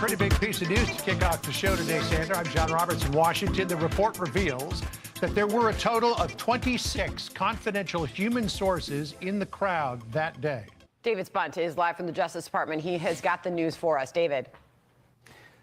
pretty big piece of news to kick off the show today, Sandra. I'm John Roberts in Washington. The report reveals that there were a total of 26 confidential human sources in the crowd that day. David Spunt is live from the Justice Department. He has got the news for us. David.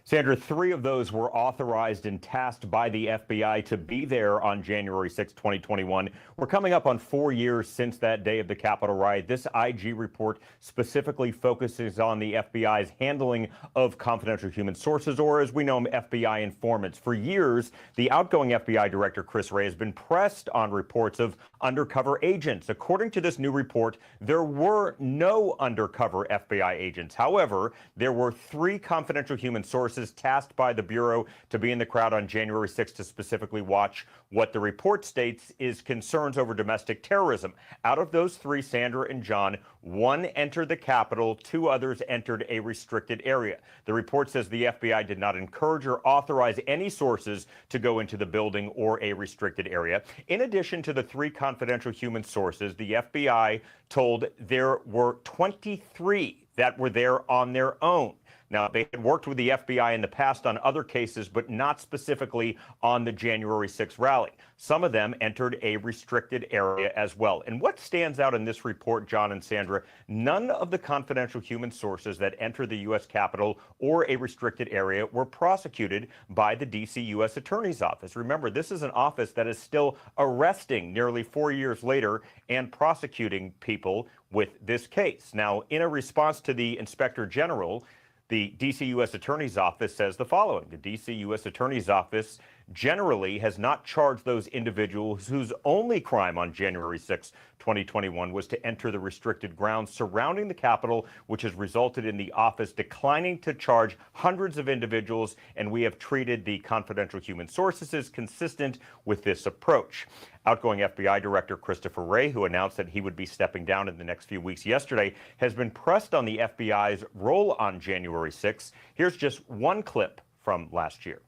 Sandra, 3 of those were authorized and tasked by the FBI to be there on January 6, 2021. We're coming up on 4 years since that day of the Capitol riot. This IG report specifically focuses on the FBI's handling of confidential human sources, or as we know them, FBI informants. For years, the outgoing FBI director, Chris Wray, has been pressed on reports of undercover agents. According to this new report, there were no undercover FBI agents. However, there were 3 confidential human sources tasked by the Bureau to be in the crowd on January 6th to specifically watch what the report states is concerns over domestic terrorism. Out of those 3, Sandra and John, 1 entered the Capitol, 2 others entered a restricted area. The report says the FBI did not encourage or authorize any sources to go into the building or a restricted area. In addition to the 3 confidential human sources, the FBI told there were 23 that were there on their own. Now, they had worked with the FBI in the past on other cases, but not specifically on the January 6th rally. Some of them entered a restricted area as well. And what stands out in this report, John and Sandra, none of the confidential human sources that entered the U.S. Capitol or a restricted area were prosecuted by the D.C. U.S. Attorney's Office. Remember, this is an office that is still arresting nearly 4 years later and prosecuting people with this case. Now, in a response to the Inspector General, the D.C. U.S. Attorney's Office says the following. The D.C. U.S. Attorney's Office generally has not charged those individuals whose only crime on January 6, 2021 was to enter the restricted grounds surrounding the Capitol, which has resulted in the office declining to charge hundreds of individuals, and we have treated the confidential human sources as consistent with this approach. Outgoing FBI Director Christopher Wray, who announced that he would be stepping down in the next few weeks yesterday, has been pressed on the FBI's role on January 6. Here's just one clip from last year.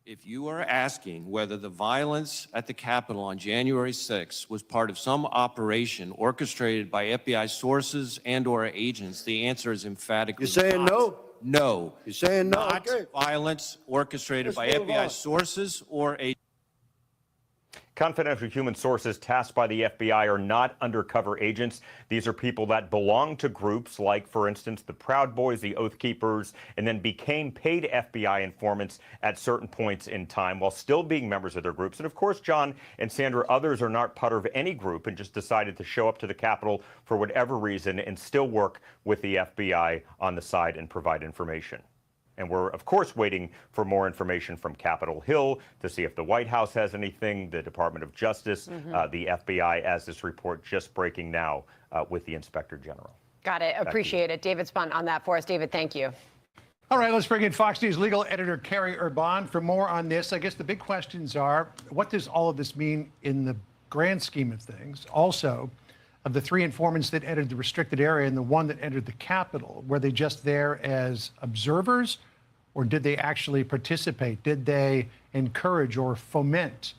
If you are asking whether the violence at the Capitol on January 6 was part of some operation orchestrated by FBI sources and/or agents, the answer is emphatically You're saying not. no? No. You're saying no? Not Okay. violence orchestrated by Let's move FBI on. sources or agents. Confidential human sources tasked by the FBI are not undercover agents. These are people that belong to groups like, for instance, the Proud Boys, the Oath Keepers, and then became paid FBI informants at certain points in time while still being members of their groups. And of course, John and Sandra, others are not part of any group and just decided to show up to the Capitol for whatever reason and still work with the FBI on the side and provide information. And we're, of course, waiting for more information from Capitol Hill to see if the White House has anything, the Department of Justice, the FBI, as this report just breaking now with the Inspector General. Got it. Appreciate it. David Spunt on that for us. David, thank you. All right, let's bring in Fox News legal editor Carrie Urban for more on this. I guess the big questions are, what does all of this mean in the grand scheme of things? Also, of the 3 informants that entered the restricted area and the 1 that entered the Capitol, were they just there as observers, or did they actually participate? Did they encourage or foment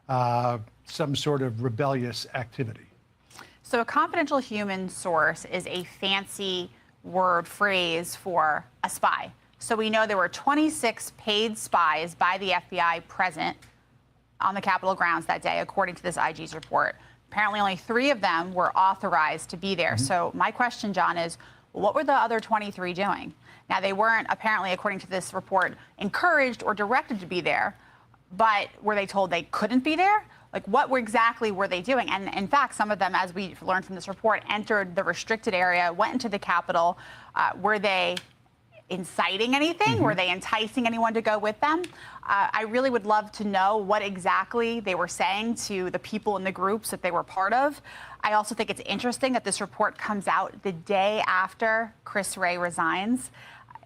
some sort of rebellious activity? So a confidential human source is a fancy word phrase for a spy. So we know there were 26 paid spies by the FBI present on the Capitol grounds that day, according to this IG's report. Apparently only 3 of them were authorized to be there. So my question, John, is what were the other 23 doing? Now, they weren't, apparently, according to this report, encouraged or directed to be there, but were they told they couldn't be there? Like, what exactly were they doing? And in fact, some of them, as we learned from this report, entered the restricted area, went into the Capitol. Were they inciting anything? Were they enticing anyone to go with them? I really would love to know what exactly they were saying to the people in the groups that they were part of. I also think it's interesting that this report comes out the day after Chris Wray resigns.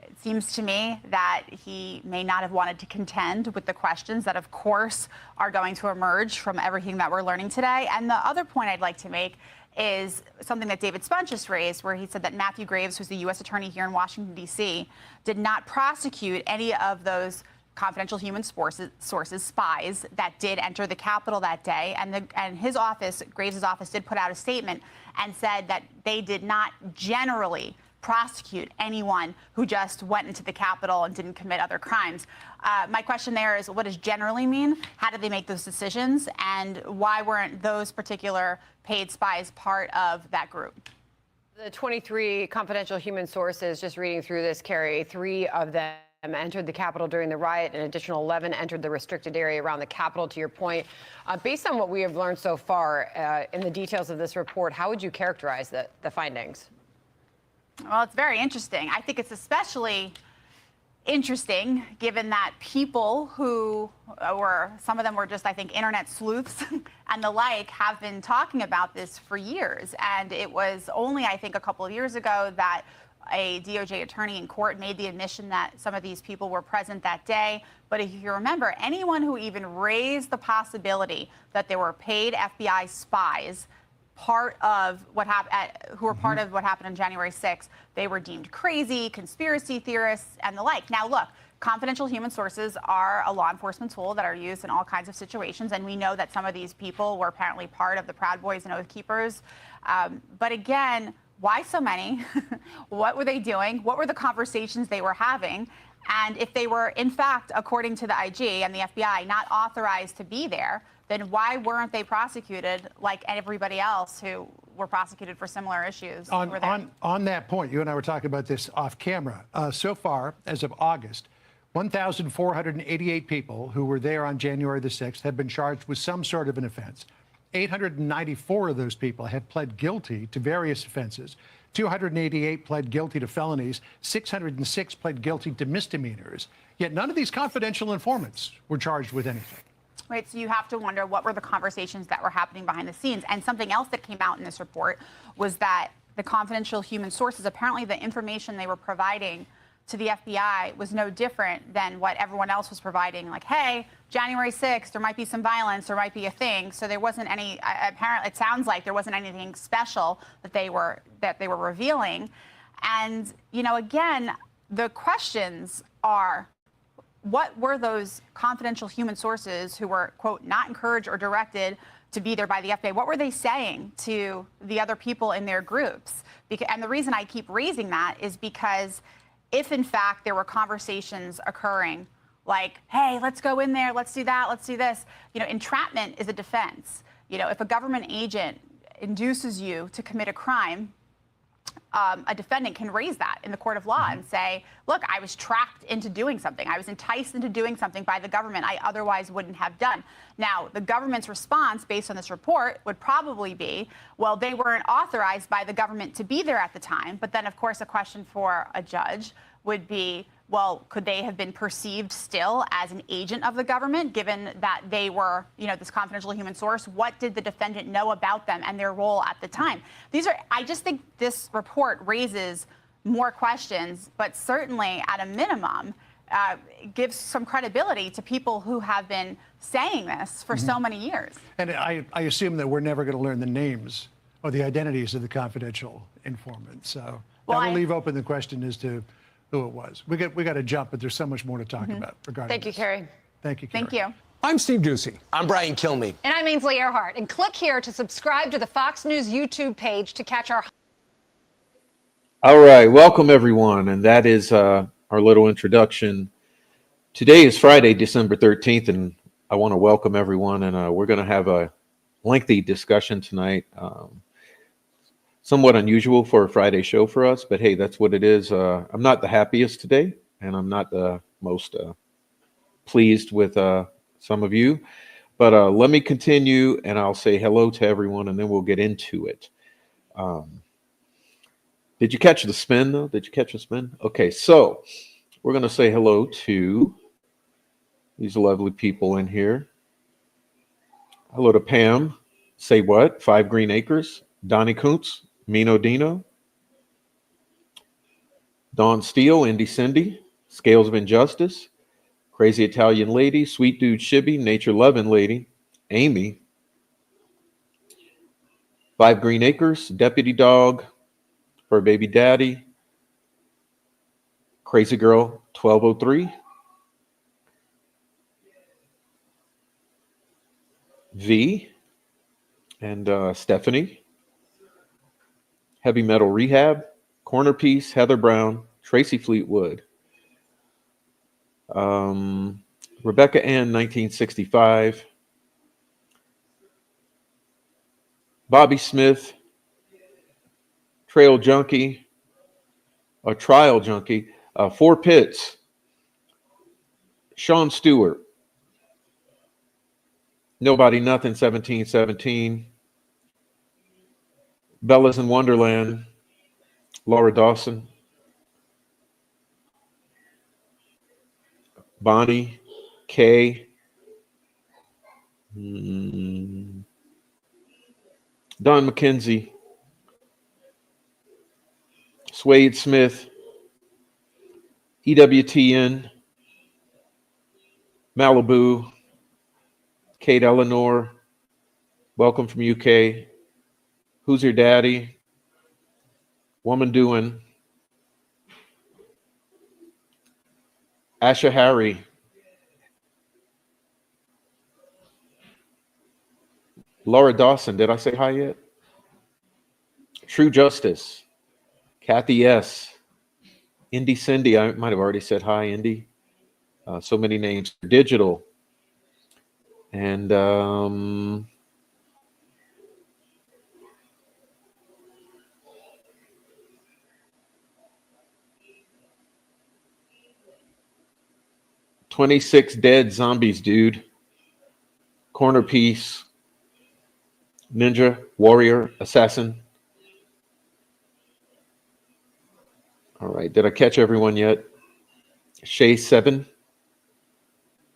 It seems to me that he may not have wanted to contend with the questions that, of course, are going to emerge from everything that we're learning today. And the other point I'd like to make is something that David Spunt just raised, where he said that Matthew Graves, who's the U.S. attorney here in Washington, D.C., did not prosecute any of those confidential human sources, spies, that did enter the Capitol that day. And his office, Graves' office, did put out a statement and said that they did not generally prosecute anyone who just went into the Capitol and didn't commit other crimes. My question there is, what does generally mean? How did they make those decisions? And why weren't those particular paid spies part of that group? The 23 confidential human sources, just reading through this, Carrie, 3 of them entered the Capitol during the riot. An additional 11 entered the restricted area around the Capitol, to your point. Based on what we have learned so far in the details of this report, how would you characterize the findings? Well, it's very interesting. I think it's especially interesting given that people who were, some of them were just, I think, internet sleuths and the like, have been talking about this for years. And it was only, I think, a couple of years ago that a DOJ attorney in court made the admission that some of these people were present that day. But if you remember, anyone who even raised the possibility that there were paid FBI spies part of what happened, who were part of what happened on January 6th, they were deemed crazy, conspiracy theorists, and the like. Now, look, confidential human sources are a law enforcement tool that are used in all kinds of situations, and we know that some of these people were apparently part of the Proud Boys and Oath Keepers. But again, why so many? What were they doing? What were the conversations they were having? And if they were, in fact, according to the IG and the FBI, not authorized to be there, then why weren't they prosecuted like everybody else who were prosecuted for similar issues? On that point, you and I were talking about this off camera. So far, as of August, 1,488 people who were there on January the 6th have been charged with some sort of an offense. 894 of those people have pled guilty to various offenses. 288 pled guilty to felonies. 606 pled guilty to misdemeanors. Yet none of these confidential informants were charged with anything. Right, so you have to wonder what were the conversations that were happening behind the scenes. And something else that came out in this report was that the confidential human sources, apparently the information they were providing to the FBI was no different than what everyone else was providing. Like, hey, January 6th, there might be some violence, there might be a thing. So there wasn't any, apparently it sounds like there wasn't anything special that they were revealing. And, you know, again, the questions are, what were those confidential human sources who were, quote, not encouraged or directed to be there by the FBI? What were they saying to the other people in their groups? And the reason I keep raising that is because if, in fact, there were conversations occurring like, hey, let's go in there, let's do that, let's do this. You know, entrapment is a defense. You know, if a government agent induces you to commit a crime, a defendant can raise that in the court of law and say, look, I was tracked into doing something. I was enticed into doing something by the government I otherwise wouldn't have done. Now, the government's response based on this report would probably be, well, they weren't authorized by the government to be there at the time. But then, of course, a question for a judge would be, well, could they have been perceived still as an agent of the government, given that they were, you know, this confidential human source? What did the defendant know about them and their role at the time? I just think this report raises more questions, but certainly at a minimum, gives some credibility to people who have been saying this for so many years. And I assume that we're never going to learn the names or the identities of the confidential informants. So that will leave open the question as to who it was. We got to jump, but there's so much more to talk about regarding Thank you, this. Carrie. Thank you, Carrie. Thank you. I'm Steve Ducey. I'm Brian Kilmeade. And I'm Ainsley Earhart. And click here to subscribe to the Fox News YouTube page to catch our... All right, welcome everyone, and that is our little introduction. Today is Friday, December 13th, and I want to welcome everyone, and we're going to have a lengthy discussion tonight. Somewhat unusual for a Friday show for us, but hey, that's what it is. I'm not the happiest today, and I'm not the most pleased with some of you, but let me continue, and I'll say hello to everyone, and then we'll get into it. Did you catch the spin, though? Did you catch the spin? Okay, so we're going to say hello to these lovely people in here. Hello to Pam. Say what? 5 Green Acres. Donnie Kuntz. Mino Dino. Dawn Steele. Indy Cindy. Scales of Injustice. Crazy Italian Lady. Sweet Dude Shibby. Nature Loving Lady. Amy. 5 Green Acres. Deputy Dog. Her Baby Daddy. Crazy Girl 1203. V. And Stephanie. Heavy Metal Rehab. Corner Piece, Heather Brown, Tracy Fleetwood, Rebecca Ann, 1965, Bobby Smith, Trail Junkie, a Trial Junkie, Four Pitts, Sean Stewart, Nobody Nothing, 1717, Bella's in Wonderland, Laura Dawson, Bonnie, Kay, Don McKenzie, Swade Smith, EWTN, Malibu, Kate Eleanor, welcome from UK, Who's Your Daddy, Woman Doing, Asha Harry, Laura Dawson, did I say hi yet? True Justice, Kathy S., Indy Cindy, I might have already said hi, Indy. So many names. Digital. And 26 dead zombies, dude. Corner Piece, Ninja, Warrior, Assassin. All right, did I catch everyone yet? Shay 7,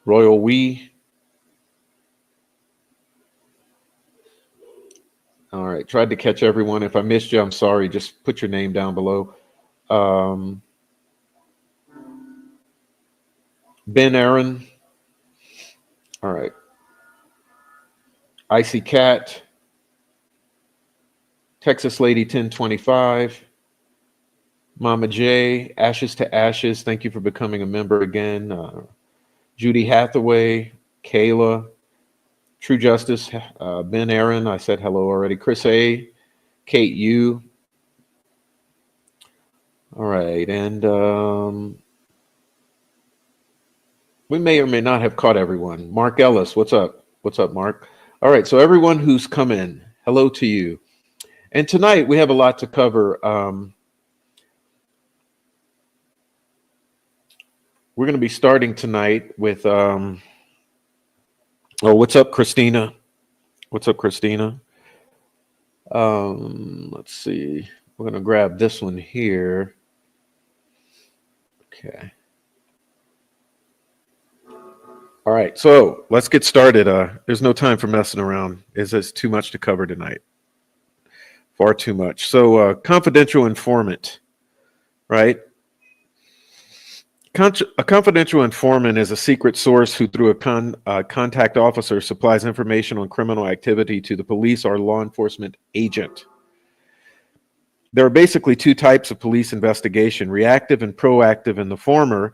Royal Wee. All right, tried to catch everyone. If I missed you, I'm sorry. Just put your name down below. Ben Aaron. All right. Icy Cat. Texas Lady 1025. Mama J. Ashes to Ashes. Thank you for becoming a member again. Judy Hathaway. Kayla. True Justice. Ben Aaron. I said hello already. Chris A. Kate U. All right. And we may or may not have caught everyone. Mark Ellis, what's up? What's up, Mark? All right, so everyone who's come in, hello to you. And tonight we have a lot to cover. We're going to be starting tonight with, what's up, Christina? What's up, Christina? Let's see. We're going to grab this one here. Okay. All right, so let's get started. There's no time for messing around. There's too much to cover tonight. Far too much. So confidential informant, right? A confidential informant is a secret source who, through a contact officer, supplies information on criminal activity to the police or law enforcement agent. There are basically two types of police investigation, reactive and proactive. In the former,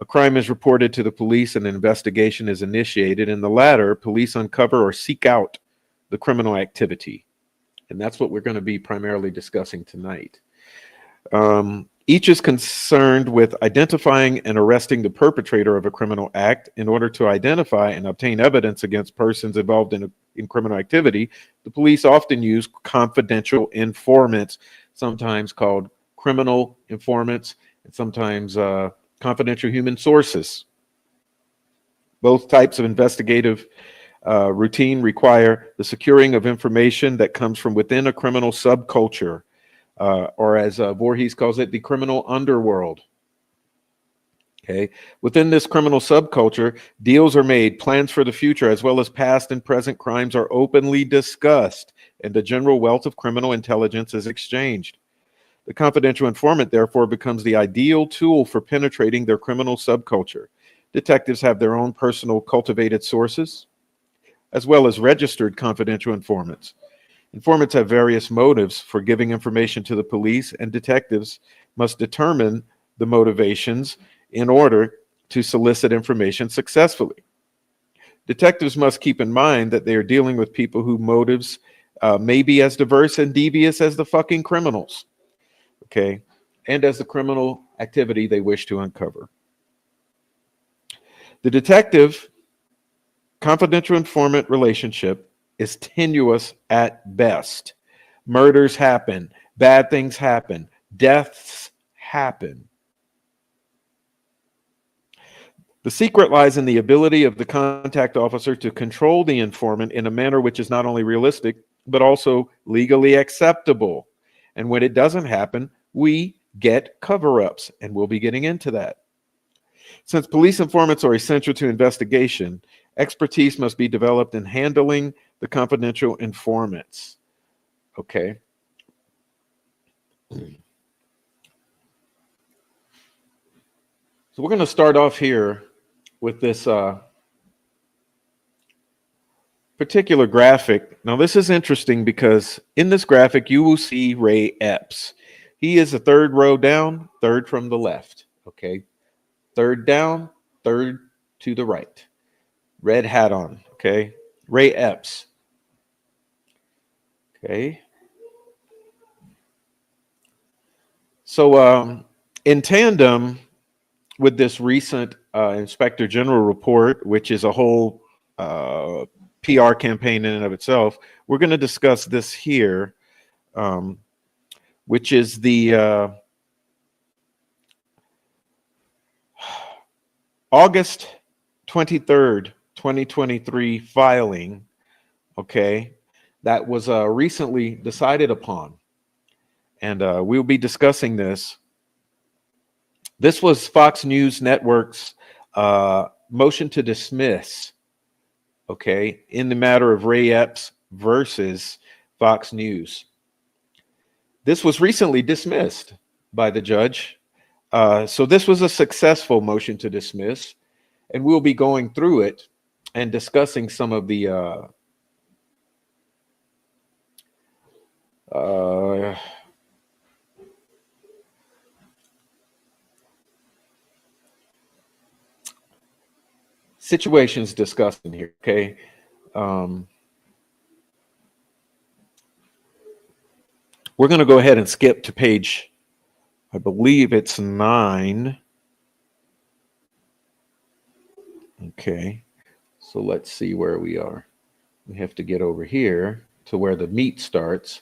a crime is reported to the police and an investigation is initiated. In the latter, police uncover or seek out the criminal activity. And that's what we're going to be primarily discussing tonight. Each is concerned with identifying and arresting the perpetrator of a criminal act. In order to identify and obtain evidence against persons involved in criminal activity, the police often use confidential informants, sometimes called criminal informants, and sometimes confidential human sources. Both types of investigative routine require the securing of information that comes from within a criminal subculture, or as Voorhees calls it, the criminal underworld. Okay. Within this criminal subculture, deals are made, plans for the future, as well as past and present crimes are openly discussed, and the general wealth of criminal intelligence is exchanged. The confidential informant, therefore, becomes the ideal tool for penetrating their criminal subculture. Detectives have their own personal cultivated sources, as well as registered confidential informants. Informants have various motives for giving information to the police, and detectives must determine the motivations in order to solicit information successfully. Detectives must keep in mind that they are dealing with people whose motives may be as diverse and devious as the fucking criminals. Okay, and as the criminal activity they wish to uncover. The detective confidential informant relationship is tenuous at best. Murders happen, bad things happen, deaths happen. The secret lies in the ability of the contact officer to control the informant in a manner which is not only realistic, but also legally acceptable. And when it doesn't happen, we get cover-ups, and we'll be getting into that. Since police informants are essential to investigation, expertise must be developed in handling the confidential informants. Okay. So we're going to start off here with this particular graphic. Now, this is interesting because in this graphic, you will see Ray Epps. He is the third row down, third from the left. Okay. Third down, third to the right. Red hat on. Okay. Ray Epps. Okay. So in tandem with this recent Inspector General report, which is a whole PR campaign in and of itself, we're going to discuss this here, which is the August 23rd, 2023 filing, okay, that was recently decided upon. And we'll be discussing this. This was Fox News Network's motion to dismiss, okay, in the matter of Ray Epps versus Fox News. This was recently dismissed by the judge. So this was a successful motion to dismiss, and we'll be going through it and discussing some of the situations discussed in here, okay? We're going to go ahead and skip to page, I believe it's 9. Okay, so let's see where we are. We have to get over here to where the meat starts.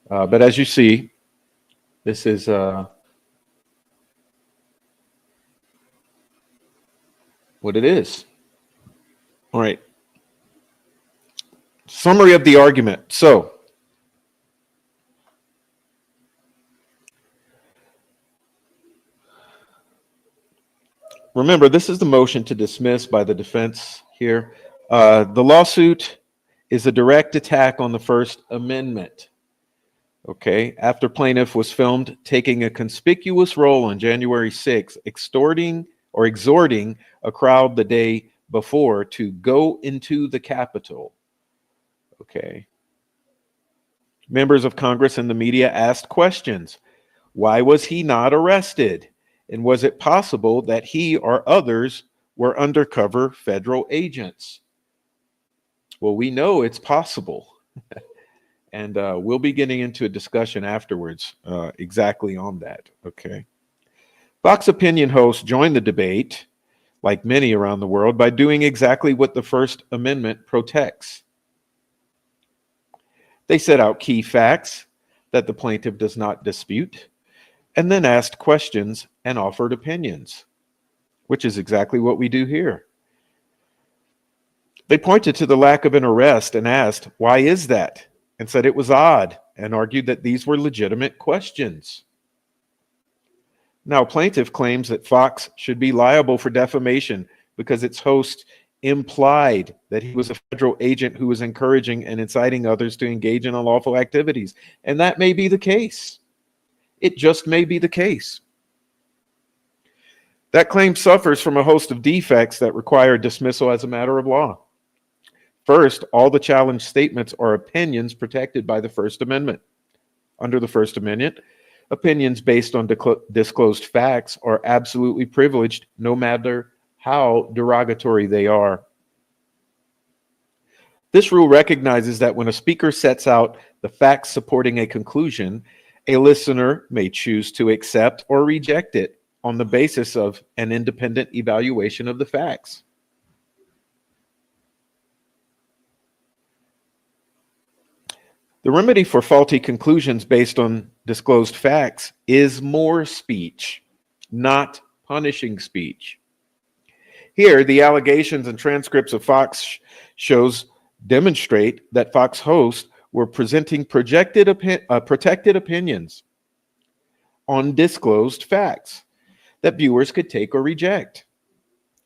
But as you see, this is what it is. All right. Summary of the argument. So, remember, this is the motion to dismiss by the defense here. The lawsuit is a direct attack on the First Amendment. Okay, after plaintiff was filmed taking a conspicuous role on January 6th, extorting or exhorting a crowd the day before to go into the Capitol. Okay. Members of Congress and the media asked questions. Why was he not arrested? And was it possible that he or others were undercover federal agents? Well, we know it's possible. And we'll be getting into a discussion afterwards exactly on that. Okay. Fox opinion hosts joined the debate, like many around the world, by doing exactly what the First Amendment protects. They set out key facts that the plaintiff does not dispute, and then asked questions and offered opinions, which is exactly what we do here. They pointed to the lack of an arrest and asked, why is that? And said it was odd, and argued that these were legitimate questions. Now, plaintiff claims that Fox should be liable for defamation because its host implied that he was a federal agent who was encouraging and inciting others to engage in unlawful activities. And that may be the case. It just may be the case. That claim suffers from a host of defects that require dismissal as a matter of law. First, all the challenged statements are opinions protected by the First Amendment. Under the First Amendment, opinions based on disclosed facts are absolutely privileged, no matter how derogatory they are. This rule recognizes that when a speaker sets out the facts supporting a conclusion, A listener may choose to accept or reject it on the basis of an independent evaluation of the facts. The remedy for faulty conclusions based on disclosed facts is more speech, not punishing speech. Here, the allegations and transcripts of Fox shows demonstrate that Fox hosts were presenting protected opinions on disclosed facts that viewers could take or reject.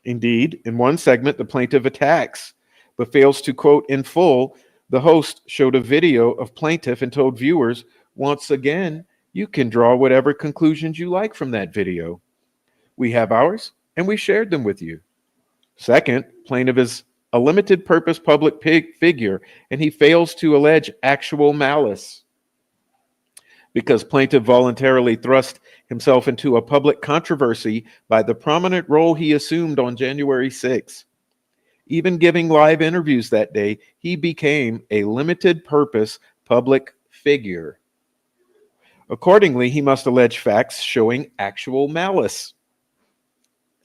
Indeed, in one segment, the plaintiff attacks but fails to quote in full. The host showed a video of plaintiff and told viewers, once again, you can draw whatever conclusions you like from that video. We have ours, and we shared them with you. Second, plaintiff is a limited purpose public figure, and he fails to allege actual malice. Because plaintiff voluntarily thrust himself into a public controversy by the prominent role he assumed on January 6th. Even giving live interviews that day, he became a limited purpose public figure. Accordingly, he must allege facts showing actual malice,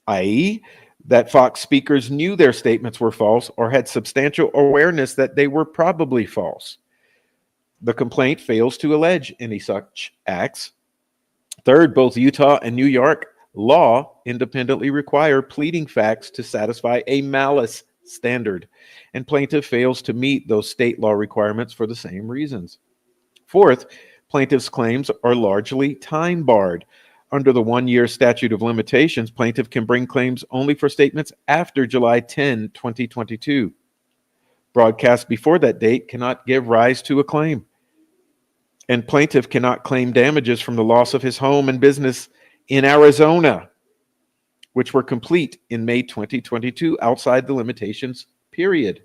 i.e., that Fox speakers knew their statements were false or had substantial awareness that they were probably false. The complaint fails to allege any such acts. Third, both Utah and New York law independently require pleading facts to satisfy a malice standard, and plaintiff fails to meet those state law requirements for the same reasons. Fourth, plaintiff's claims are largely time barred. Under the 1-year statute of limitations, plaintiff can bring claims only for statements after July 10, 2022. Broadcast before that date cannot give rise to a claim. And plaintiff cannot claim damages from the loss of his home and business in Arizona, which were complete in May 2022 outside the limitations period.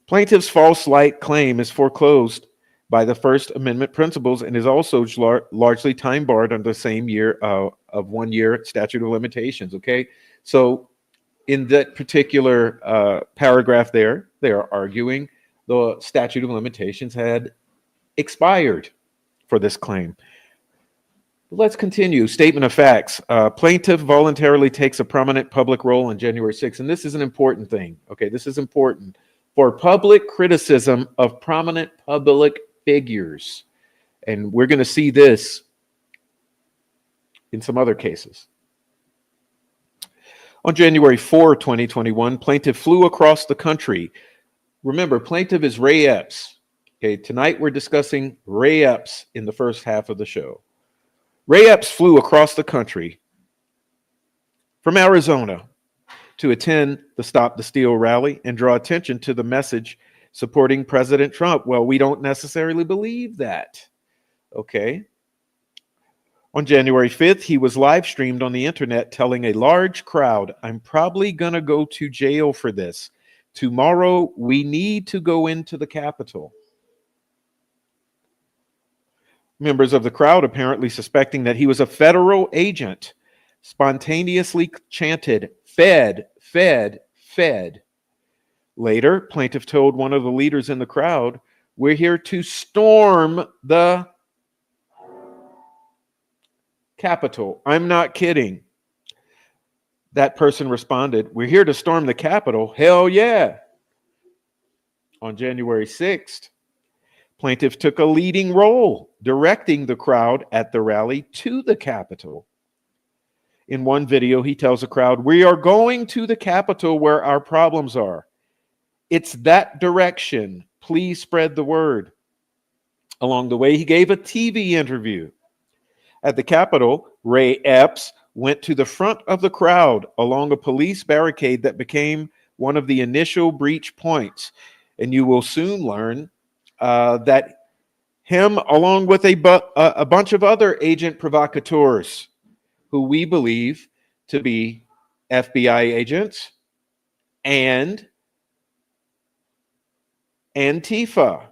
Plaintiff's false light claim is foreclosed by the First Amendment principles and is also largely time barred under the same year of 1-year statute of limitations. Okay, so in that particular paragraph there, they are arguing the statute of limitations had expired for this claim. Let's continue. Statement of facts. Plaintiff voluntarily takes a prominent public role on January 6th, and this is an important thing. Okay, this is important for public criticism of prominent public figures. And we're going to see this in some other cases. On January 4, 2021, plaintiff flew across the country. Remember, plaintiff is Ray Epps. Okay, tonight we're discussing Ray Epps in the first half of the show. Ray Epps flew across the country from Arizona to attend the Stop the Steal rally and draw attention to the message supporting President Trump. Well, we don't necessarily believe that. Okay. On January 5th, he was live streamed on the internet telling a large crowd, I'm probably going to go to jail for this. Tomorrow, we need to go into the Capitol. Members of the crowd, apparently suspecting that he was a federal agent, spontaneously chanted, Fed, Fed, Fed. Later, plaintiff told one of the leaders in the crowd, we're here to storm the Capitol. I'm not kidding. That person responded, we're here to storm the Capitol. Hell yeah. On January 6th, plaintiff took a leading role, directing the crowd at the rally to the Capitol. In one video, he tells the crowd, we are going to the Capitol where our problems are. It's that direction. Please spread the word. Along the way, he gave a TV interview. At the Capitol, Ray Epps went to the front of the crowd along a police barricade that became one of the initial breach points. And you will soon learn that him, along with a bunch of other agent provocateurs who we believe to be FBI agents and Antifa.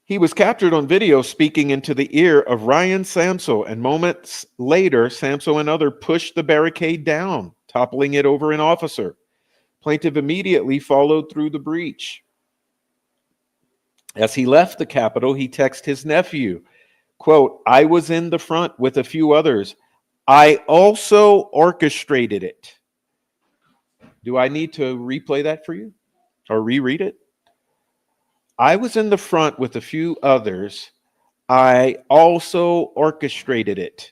He was captured on video speaking into the ear of Ryan Samsel, and moments later, Samsel and others pushed the barricade down, toppling it over an officer. Plaintiff immediately followed through the breach. As he left the Capitol, he texted his nephew, quote, "I was in the front with a few others. I also orchestrated it." Do I need to replay that for you or reread it? "I was in the front with a few others. I also orchestrated it."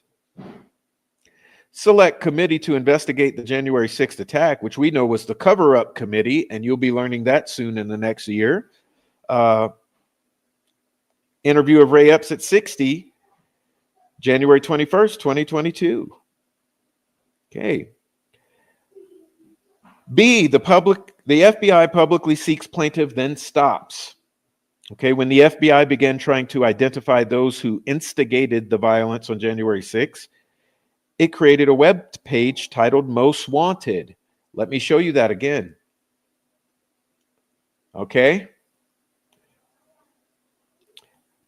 Select committee to investigate the January 6th attack, which we know was the cover-up committee, and you'll be learning that soon in the next year. Interview of Ray Epps at 60, January 21st, 2022. Okay. B, the FBI publicly seeks plaintiff, then stops. Okay, when the FBI began trying to identify those who instigated the violence on January 6th, it created a web page titled Most Wanted. Let me show you that again. Okay.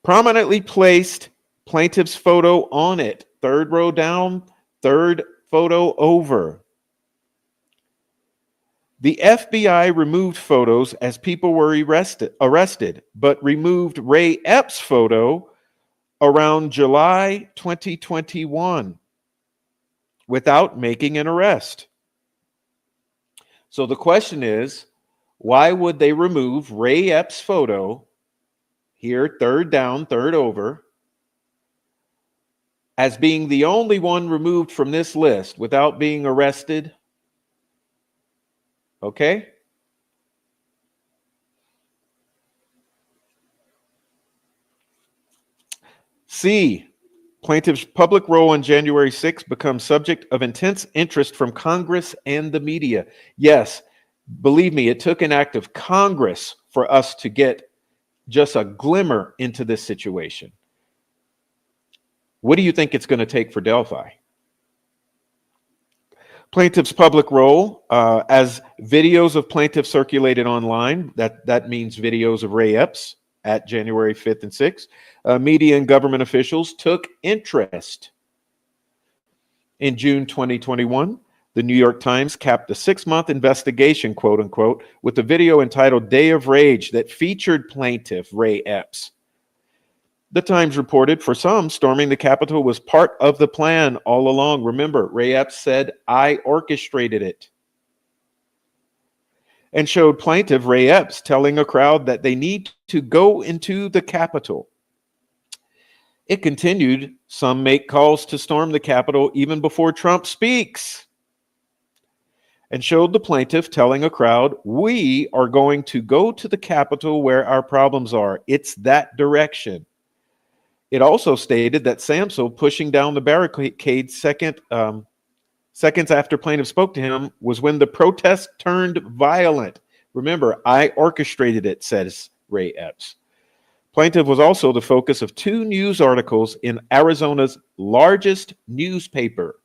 Prominently placed plaintiff's photo on it. Third row down, third photo over. The FBI removed photos as people were arrested, but removed Ray Epps' photo around July 2021 without making an arrest. So the question is, why would they remove Ray Epps' photo here, third down, third over, as being the only one removed from this list without being arrested? Okay? C, plaintiff's public role on January 6th becomes subject of intense interest from Congress and the media. Yes, believe me, it took an act of Congress for us to get just a glimmer into this situation. What do you think it's going to take for Delphi? Plaintiff's public role, as videos of plaintiff circulated online, that means videos of Ray Epps at January 5th and 6th, media and government officials took interest. In June 2021, the New York Times capped a 6-month investigation, quote unquote, with a video entitled Day of Rage that featured plaintiff Ray Epps. The Times reported, for some, storming the Capitol was part of the plan all along. Remember, Ray Epps said, "I orchestrated it." And showed plaintiff Ray Epps telling a crowd that they need to go into the Capitol. It continued, some make calls to storm the Capitol even before Trump speaks. And showed the plaintiff telling a crowd, "We are going to go to the Capitol where our problems are. It's that direction." It also stated that Samsel pushing down the barricade seconds after plaintiff spoke to him was when the protest turned violent. Remember, "I orchestrated it," says Ray Epps. Plaintiff was also the focus of 2 news articles in Arizona's largest newspaper.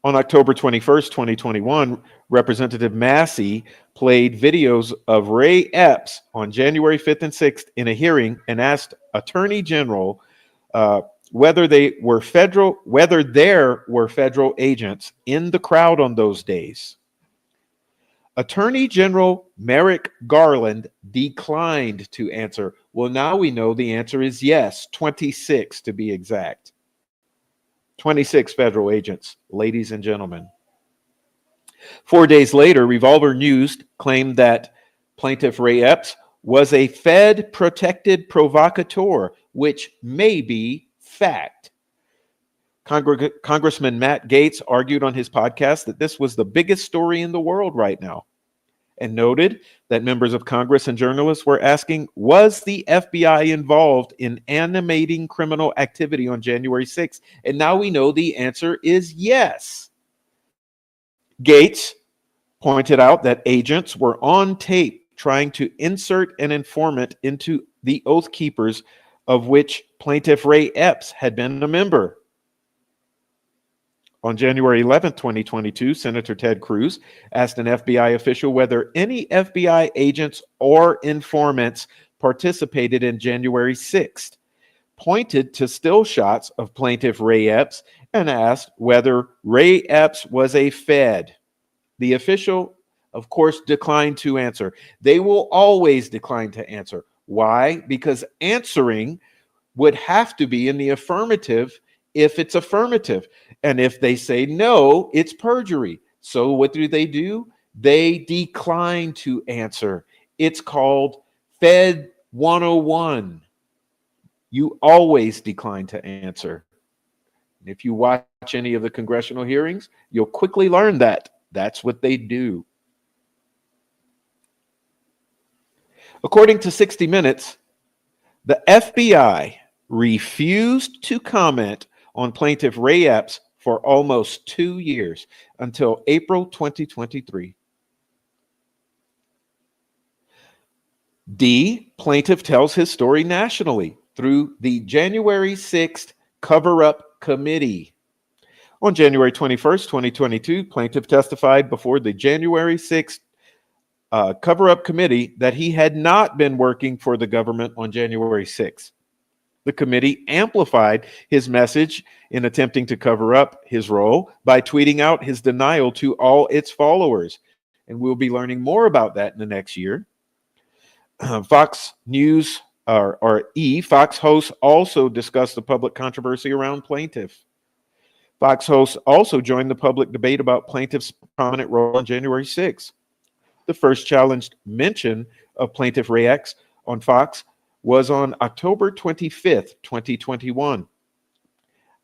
On October 21st, 2021, Representative Massey played videos of Ray Epps on January 5th and 6th in a hearing and asked Attorney General whether there were federal agents in the crowd on those days. Attorney General Merrick Garland declined to answer. Well, now we know the answer is yes, 26 to be exact. 26 federal agents, ladies and gentlemen. 4 days later, Revolver News claimed that plaintiff Ray Epps was a Fed-protected provocateur, which may be fact. Congressman Matt Gaetz argued on his podcast that this was the biggest story in the world right now, and noted that members of Congress and journalists were asking, was the FBI involved in animating criminal activity on January 6th? And now we know the answer is yes. Gaetz pointed out that agents were on tape trying to insert an informant into the Oath Keepers, of which plaintiff Ray Epps had been a member. On January 11th, 2022, Senator Ted Cruz asked an FBI official whether any FBI agents or informants participated in January 6th, pointed to still shots of plaintiff Ray Epps, and asked whether Ray Epps was a Fed. The official, of course, declined to answer. They will always decline to answer. Why? Because answering would have to be in the affirmative if it's affirmative. And if they say no, it's perjury. So what do? They decline to answer. It's called Fed 101. You always decline to answer. If you watch any of the congressional hearings, you'll quickly learn that. That's what they do. According to 60 Minutes, the FBI refused to comment on plaintiff Ray Epps for almost 2 years, until April 2023. D, plaintiff tells his story nationally through the January 6th cover-up committee. On January 21st, 2022, plaintiff testified before the January 6th cover-up committee that he had not been working for the government on January 6th. The committee amplified his message in attempting to cover up his role by tweeting out his denial to all its followers. And we'll be learning more about that in the next year. Fox News, Fox hosts also discussed the public controversy around plaintiff. Fox hosts also joined the public debate about plaintiff's prominent role on January 6th. The first challenged mention of plaintiff Ray Epps on Fox was on October 25th, 2021.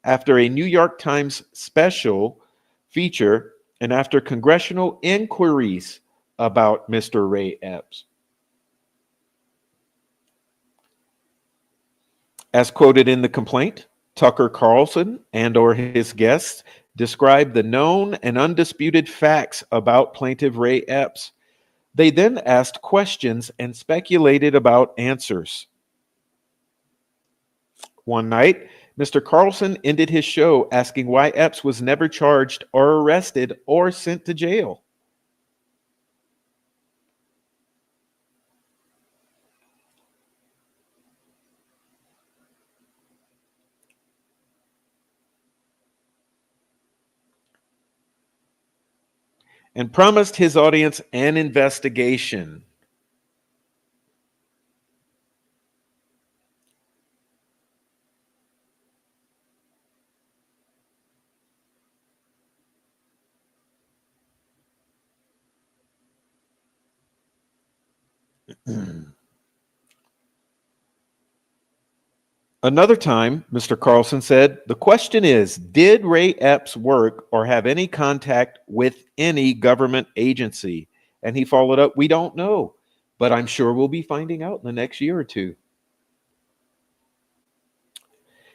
After a New York Times special feature and after congressional inquiries about Mr. Ray Epps. As quoted in the complaint, Tucker Carlson and/or his guests described the known and undisputed facts about plaintiff Ray Epps. They then asked questions and speculated about answers. One night, Mr. Carlson ended his show asking why Epps was never charged or arrested or sent to jail. And promised his audience an investigation. Another time, Mr. Carlson said, the question is, did Ray Epps work or have any contact with any government agency? And he followed up, we don't know, but I'm sure we'll be finding out in the next year or two.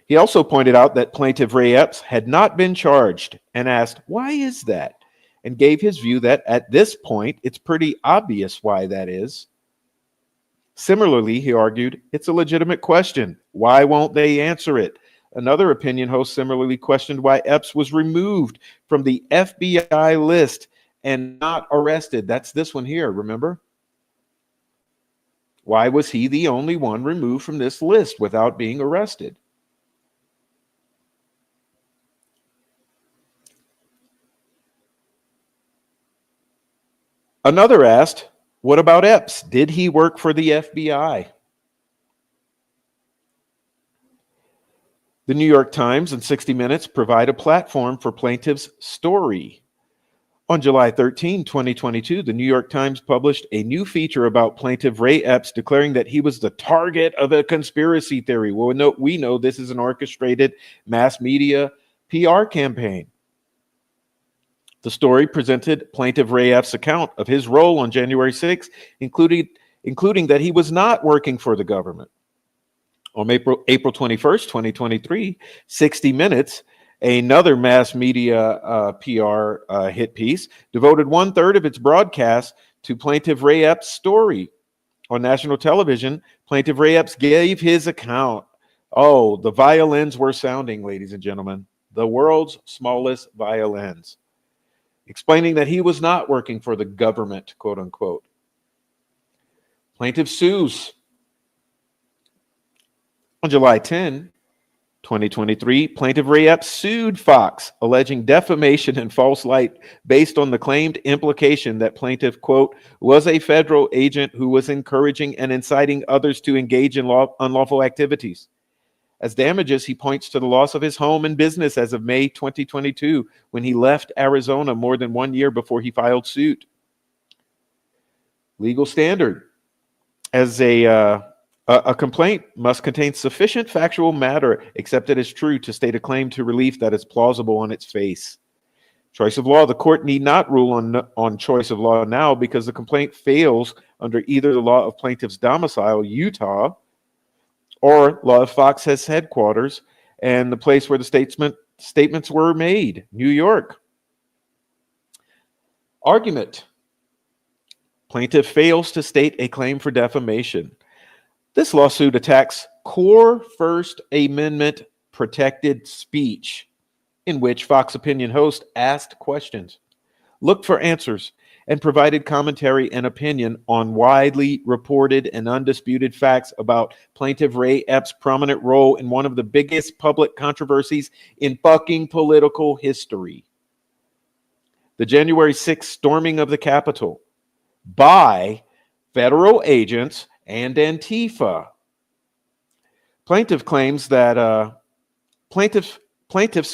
He also pointed out that plaintiff Ray Epps had not been charged and asked, why is that? And gave his view that at this point, it's pretty obvious why that is. Similarly, he argued, it's a legitimate question. Why won't they answer it? Another opinion host similarly questioned why Epps was removed from the FBI list and not arrested. That's this one here, remember? Why was he the only one removed from this list without being arrested? Another asked, what about Epps? Did he work for the FBI? The New York Times and 60 Minutes provide a platform for plaintiff's story. On July 13, 2022, the New York Times published a new feature about plaintiff Ray Epps, declaring that he was the target of a conspiracy theory. Well, we know this is an orchestrated mass media PR campaign. The story presented plaintiff Ray Epps' account of his role on January 6th, including that he was not working for the government. On April 21st, 2023, 60 Minutes, another mass media PR hit piece, devoted 1/3 of its broadcast to plaintiff Ray Epps' story. On national television, plaintiff Ray Epps gave his account. Oh, the violins were sounding, ladies and gentlemen, the world's smallest violins, explaining that he was not working for the government, quote unquote. Plaintiff sues. On July 10, 2023, plaintiff Ray Epps sued Fox, alleging defamation and false light based on the claimed implication that plaintiff, quote, was a federal agent who was encouraging and inciting others to engage in unlawful activities. As damages, he points to the loss of his home and business as of May 2022, when he left Arizona more than 1 year before he filed suit. Legal standard. As a complaint must contain sufficient factual matter accepted as true to state a claim to relief that is plausible on its face. Choice of law. The court need not rule on choice of law now because the complaint fails under either the law of plaintiff's domicile, Utah, or law of Fox's headquarters and the place where the statements were made, New York. Argument. Plaintiff fails to state a claim for defamation. This lawsuit attacks core First Amendment protected speech, in which Fox Opinion host asked questions, looked for answers, and provided commentary and opinion on widely reported and undisputed facts about plaintiff Ray Epps' prominent role in one of the biggest public controversies in fucking political history. The January 6th storming of the Capitol by federal agents and Antifa. Plaintiff's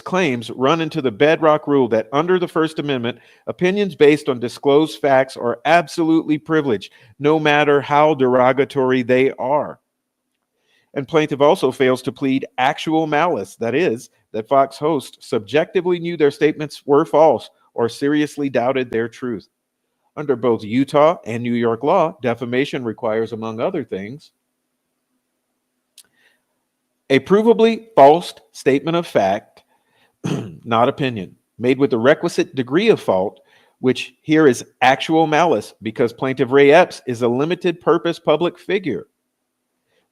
claims run into the bedrock rule that under the First Amendment, opinions based on disclosed facts are absolutely privileged, no matter how derogatory they are. And plaintiff also fails to plead actual malice, that is, that Fox hosts subjectively knew their statements were false or seriously doubted their truth. Under both Utah and New York law, defamation requires, among other things, a provably false statement of fact, not opinion, made with the requisite degree of fault, which here is actual malice because plaintiff Ray Epps is a limited purpose public figure.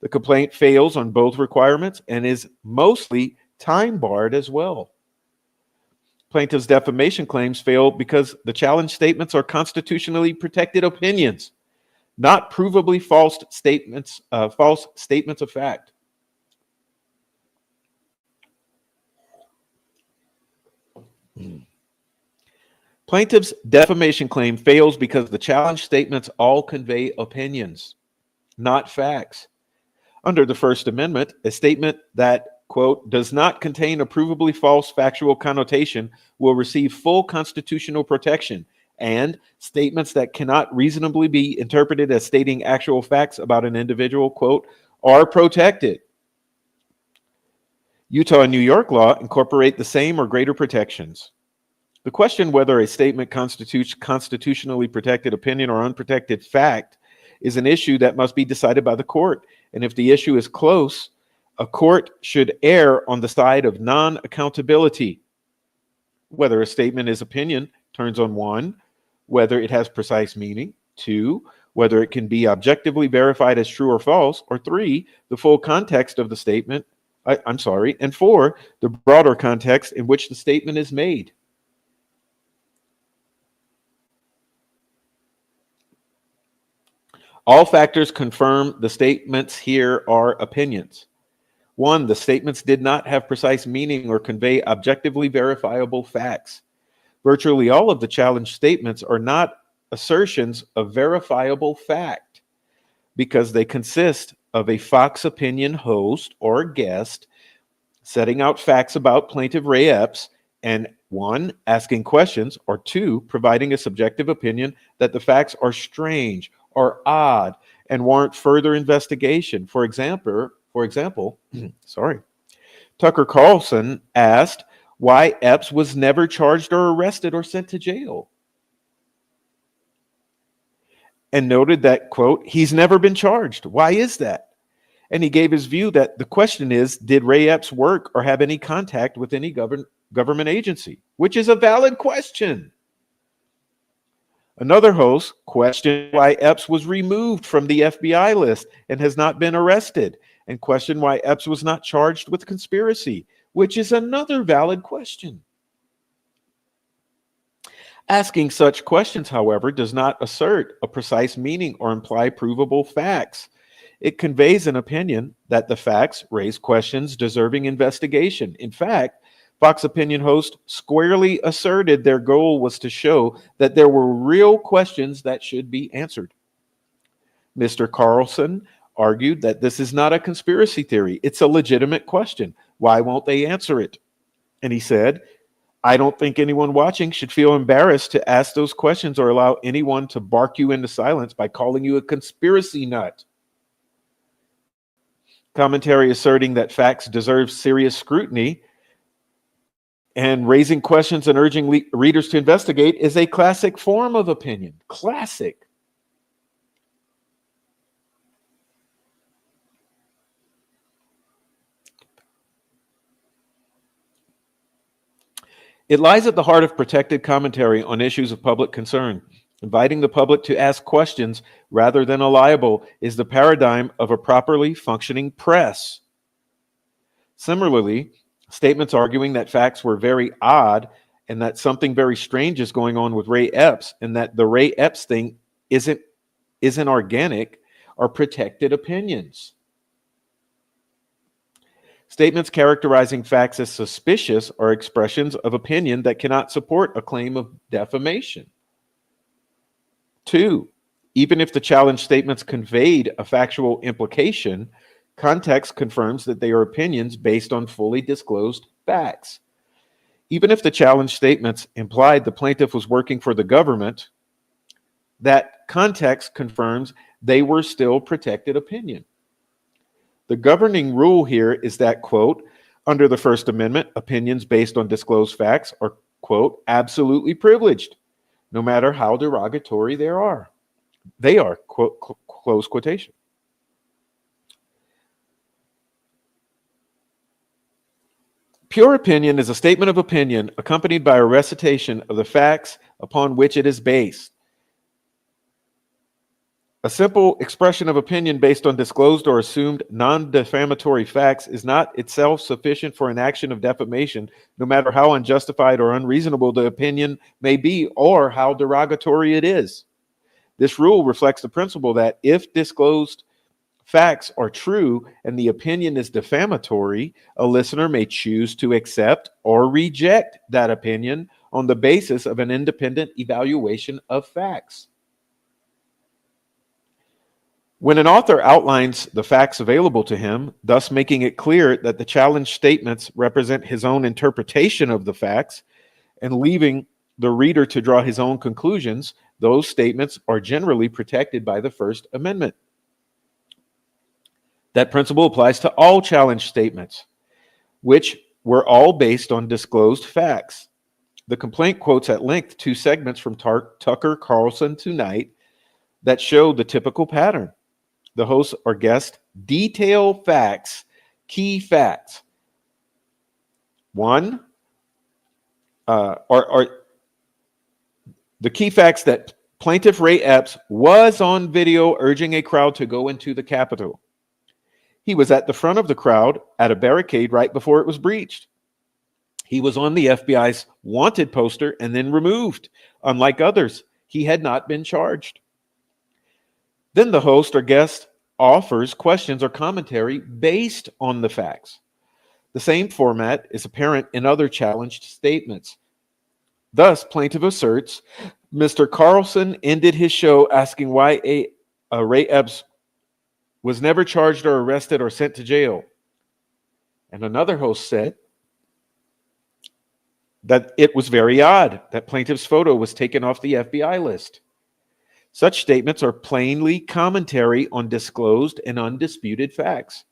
The complaint fails on both requirements and is mostly time barred as well. Plaintiff's defamation claims fail because the challenge statements are constitutionally protected opinions, not provably false statements of fact. Plaintiff's defamation claim fails because the challenge statements all convey opinions, not facts. Under the First Amendment, a statement that, quote, does not contain a provably false factual connotation will receive full constitutional protection, and statements that cannot reasonably be interpreted as stating actual facts about an individual, quote, are protected. Utah and New York law incorporate the same or greater protections. The question whether a statement constitutes constitutionally protected opinion or unprotected fact is an issue that must be decided by the court. And if the issue is close, a court should err on the side of non-accountability. Whether a statement is opinion turns on one, whether it has precise meaning, two, whether it can be objectively verified as true or false, or three, the full context of the statement, and four, the broader context in which the statement is made. All factors confirm the statements here are opinions. One, the statements did not have precise meaning or convey objectively verifiable facts. Virtually all of the challenge statements are not assertions of verifiable fact because they consist of a Fox Opinion host or guest setting out facts about plaintiff Ray Epps and one, asking questions, or two, providing a subjective opinion that the facts are strange or odd and warrant further investigation. For example, Tucker Carlson asked why Epps was never charged or arrested or sent to jail, and noted that, quote, he's never been charged. Why is that? And he gave his view that the question is, did Ray Epps work or have any contact with any government agency? Which is a valid question. Another host questioned why Epps was removed from the FBI list and has not been arrested, and questioned why Epps was not charged with conspiracy, which is another valid question. Asking such questions, however, does not assert a precise meaning or imply provable facts. it conveys an opinion that the facts raise questions deserving investigation. In fact, Fox Opinion host squarely asserted their goal was to show that there were real questions that should be answered. Mr. Carlson argued that this is not a conspiracy theory. It's a legitimate question. Why won't they answer it? And he said, I don't think anyone watching should feel embarrassed to ask those questions or allow anyone to bark you into silence by calling you a conspiracy nut. Commentary asserting that facts deserve serious scrutiny and raising questions and urging readers to investigate is a classic form of opinion. Classic. It lies at the heart of protected commentary on issues of public concern. Inviting the public to ask questions rather than a libel is the paradigm of a properly functioning press. Similarly, statements arguing that facts were very odd and that something very strange is going on with Ray Epps and that the Ray Epps thing isn't organic are protected opinions. Statements characterizing facts as suspicious are expressions of opinion that cannot support a claim of defamation. 2, even if the challenge statements conveyed a factual implication, context confirms that they are opinions based on fully disclosed facts. Even if the challenge statements implied the plaintiff was working for the government, that context confirms they were still protected opinion. The governing rule here is that, quote, under the First Amendment, opinions based on disclosed facts are, quote, absolutely privileged, no matter how derogatory they are. They are, quote, close quotation. Pure opinion is a statement of opinion accompanied by a recitation of the facts upon which it is based. A simple expression of opinion based on disclosed or assumed non-defamatory facts is not itself sufficient for an action of defamation, no matter how unjustified or unreasonable the opinion may be or how derogatory it is. This rule reflects the principle that if disclosed facts are true and the opinion is defamatory, a listener may choose to accept or reject that opinion on the basis of an independent evaluation of facts. When an author outlines the facts available to him, thus making it clear that the challenge statements represent his own interpretation of the facts and leaving the reader to draw his own conclusions, those statements are generally protected by the First Amendment. That principle applies to all challenge statements, which were all based on disclosed facts. The complaint quotes at length 2 segments from Tucker Carlson tonight that show the typical pattern. The host or guest detail facts, key facts. 1, are the key facts that plaintiff Ray Epps was on video urging a crowd to go into the Capitol. He was at the front of the crowd at a barricade right before it was breached. He was on the FBI's wanted poster and then removed. Unlike others, he had not been charged. Then the host or guest offers questions or commentary based on the facts. The same format is apparent in other challenged statements. Thus, plaintiff asserts, Mr. Carlson ended his show asking why Ray Epps was never charged or arrested or sent to jail. And another host said that it was very odd that plaintiff's photo was taken off the FBI list. Such statements are plainly commentary on disclosed and undisputed facts.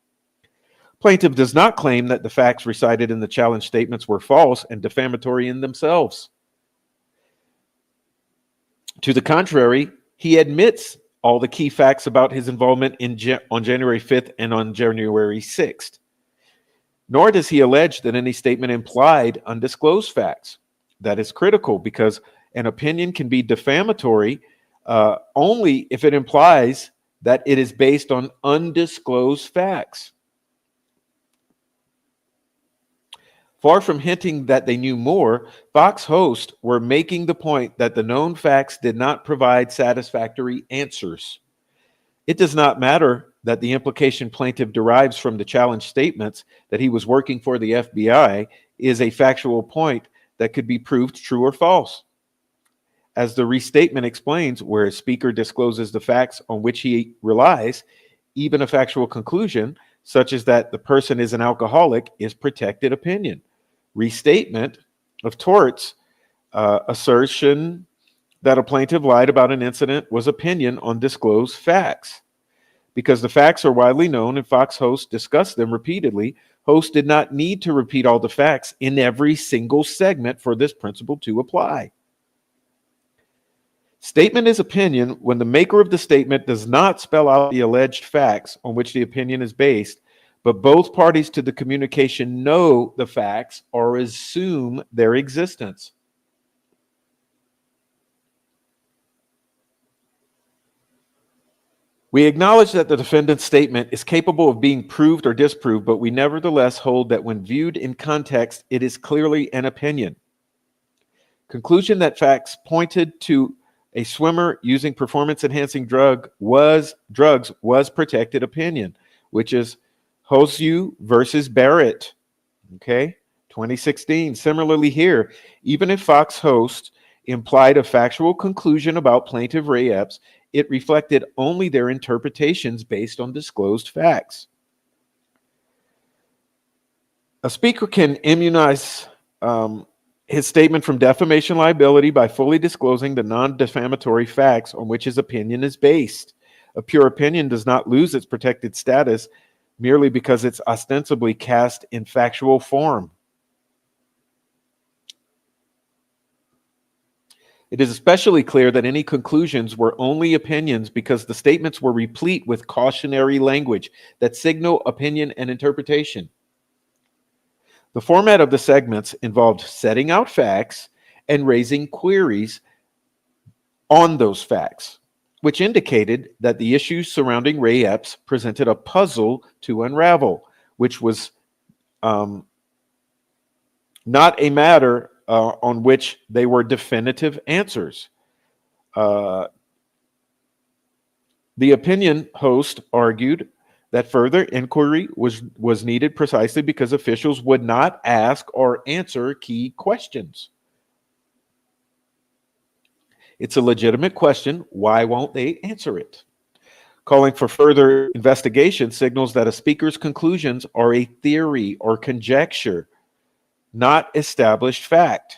Plaintiff does not claim that the facts recited in the challenge statements were false and defamatory in themselves. To the contrary, he admits all the key facts about his involvement on January 5th and on January 6th. Nor does he allege that any statement implied undisclosed facts. That is critical because an opinion can be defamatory only if it implies that it is based on undisclosed facts. Far from hinting that they knew more, Fox hosts were making the point that the known facts did not provide satisfactory answers. It does not matter that the implication plaintiff derives from the challenge statements that he was working for the FBI is a factual point that could be proved true or false. As the restatement explains, where a speaker discloses the facts on which he relies, even a factual conclusion, such as that the person is an alcoholic, is protected opinion. Restatement of torts assertion that a plaintiff lied about an incident was opinion on disclosed facts. Because the facts are widely known and Fox hosts discussed them repeatedly, hosts did not need to repeat all the facts in every single segment for this principle to apply. Statement is opinion when the maker of the statement does not spell out the alleged facts on which the opinion is based, but both parties to the communication know the facts or assume their existence. We acknowledge that the defendant's statement is capable of being proved or disproved, but we nevertheless hold that when viewed in context, it is clearly an opinion. Conclusion that facts pointed to a swimmer using performance-enhancing drugs was protected opinion, which is Hosew versus Barrett, okay, 2016. Similarly here, even if Fox hosts implied a factual conclusion about plaintiff Ray Epps, it reflected only their interpretations based on disclosed facts. A speaker can immunize his statement from defamation liability by fully disclosing the non-defamatory facts on which his opinion is based. A pure opinion does not lose its protected status merely because it's ostensibly cast in factual form. It is especially clear that any conclusions were only opinions because the statements were replete with cautionary language that signal opinion and interpretation. The format of the segments involved setting out facts and raising queries on those facts, which indicated that the issues surrounding Ray Epps presented a puzzle to unravel, which was not a matter on which they were definitive answers. The opinion host argued that further inquiry was needed precisely because officials would not ask or answer key questions. It's a legitimate question. Why won't they answer it? Calling for further investigation signals that a speaker's conclusions are a theory or conjecture, not established fact.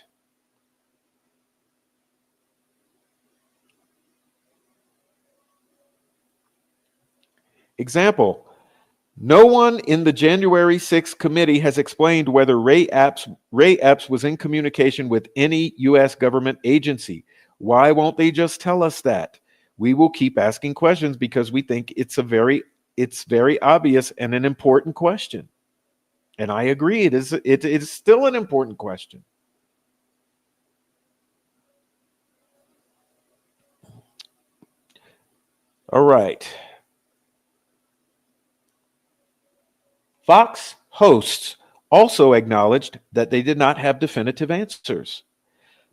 Example, no one in the January 6th committee has explained whether Ray Epps was in communication with any U.S. government agency. Why won't they just tell us that? We will keep asking questions because we think it's very obvious and an important question. And I agree, it is still an important question. All right. Fox hosts also acknowledged that they did not have definitive answers.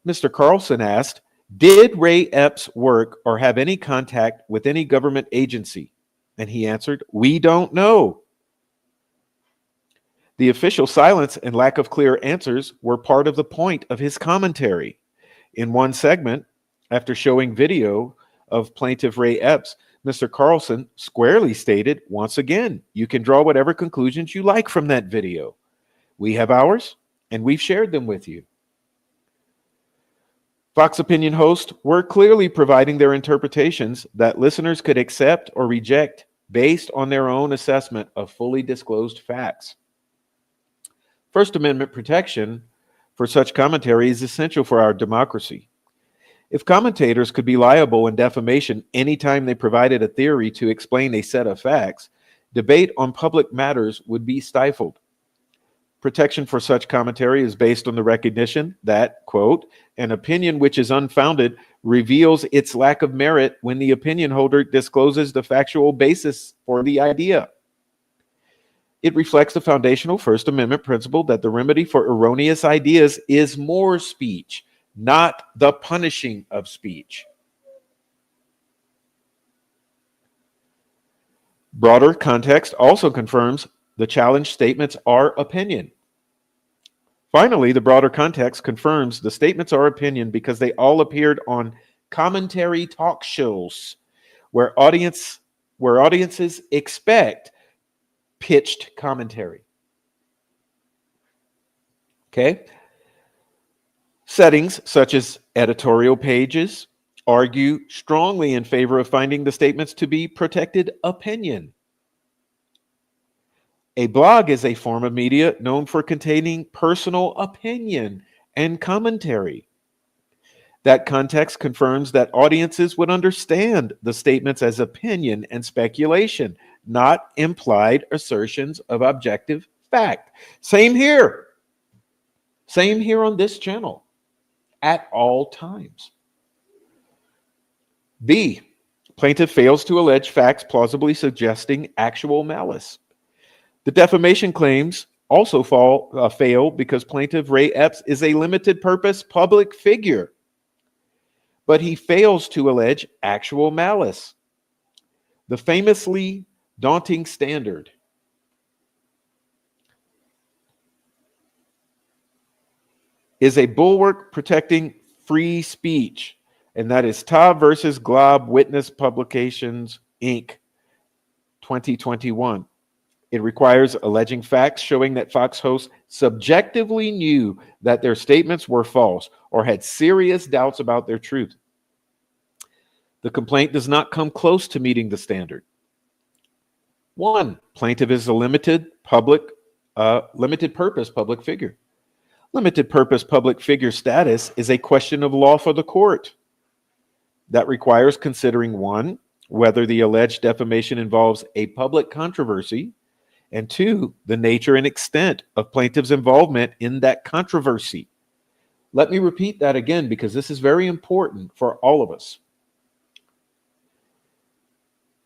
Mr. Carlson asked, did Ray Epps work or have any contact with any government agency? And he answered, we don't know. The official silence and lack of clear answers were part of the point of his commentary. In one segment, after showing video of plaintiff Ray Epps, Mr. Carlson squarely stated, once again, you can draw whatever conclusions you like from that video. We have ours, and we've shared them with you. Fox opinion hosts were clearly providing their interpretations that listeners could accept or reject based on their own assessment of fully disclosed facts. First Amendment protection for such commentary is essential for our democracy. If commentators could be liable in defamation anytime they provided a theory to explain a set of facts, debate on public matters would be stifled. Protection for such commentary is based on the recognition that, quote, an opinion which is unfounded reveals its lack of merit when the opinion holder discloses the factual basis for the idea. It reflects the foundational First Amendment principle that the remedy for erroneous ideas is more speech, not the punishing of speech. Broader context also confirms the challenge statements are opinion. Finally, the broader context confirms the statements are opinion because they all appeared on commentary talk shows where audiences expect pitched commentary. Okay? Settings such as editorial pages argue strongly in favor of finding the statements to be protected opinion. A blog is a form of media known for containing personal opinion and commentary. That context confirms that audiences would understand the statements as opinion and speculation, not implied assertions of objective fact. Same here. Same here on this channel at all times. B, plaintiff fails to allege facts plausibly suggesting actual malice. The defamation claims also fail because plaintiff Ray Epps is a limited purpose public figure, but he fails to allege actual malice. The famously daunting standard. Is a bulwark protecting free speech, and that is Taub versus Glob Witness Publications, Inc., 2021. It requires alleging facts showing that Fox hosts subjectively knew that their statements were false or had serious doubts about their truth. The complaint does not come close to meeting the standard. 1, plaintiff is a limited purpose public figure. Limited purpose public figure status is a question of law for the court. That requires considering 1, whether the alleged defamation involves a public controversy, and 2, the nature and extent of plaintiff's involvement in that controversy. Let me repeat that again because this is very important for all of us.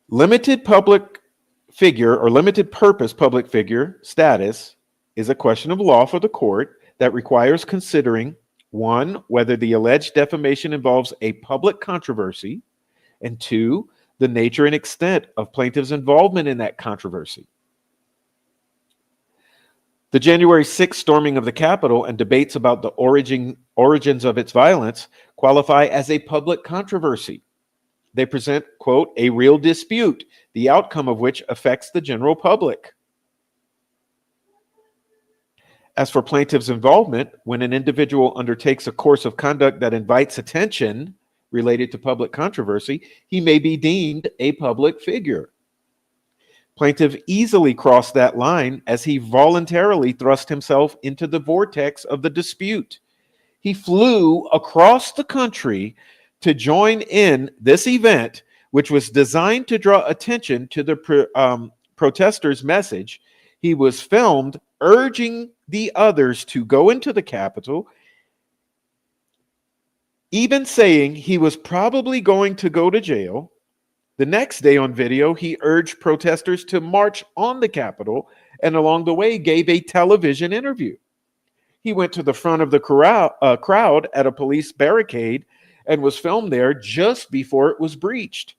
Limited public figure or limited purpose public figure status is a question of law for the court that requires considering 1, whether the alleged defamation involves a public controversy, and 2, the nature and extent of plaintiff's involvement in that controversy. The January 6th storming of the Capitol and debates about the origins of its violence qualify as a public controversy. They present, quote, a real dispute, the outcome of which affects the general public. As for plaintiff's involvement, when an individual undertakes a course of conduct that invites attention related to public controversy, he may be deemed a public figure. Plaintiff easily crossed that line as he voluntarily thrust himself into the vortex of the dispute. He flew across the country to join in this event, which was designed to draw attention to the protesters' message. He was filmed urging the others to go into the Capitol, even saying he was probably going to go to jail. The next day on video, he urged protesters to march on the Capitol and along the way gave a television interview. He went to the front of the crowd at a police barricade and was filmed there just before it was breached.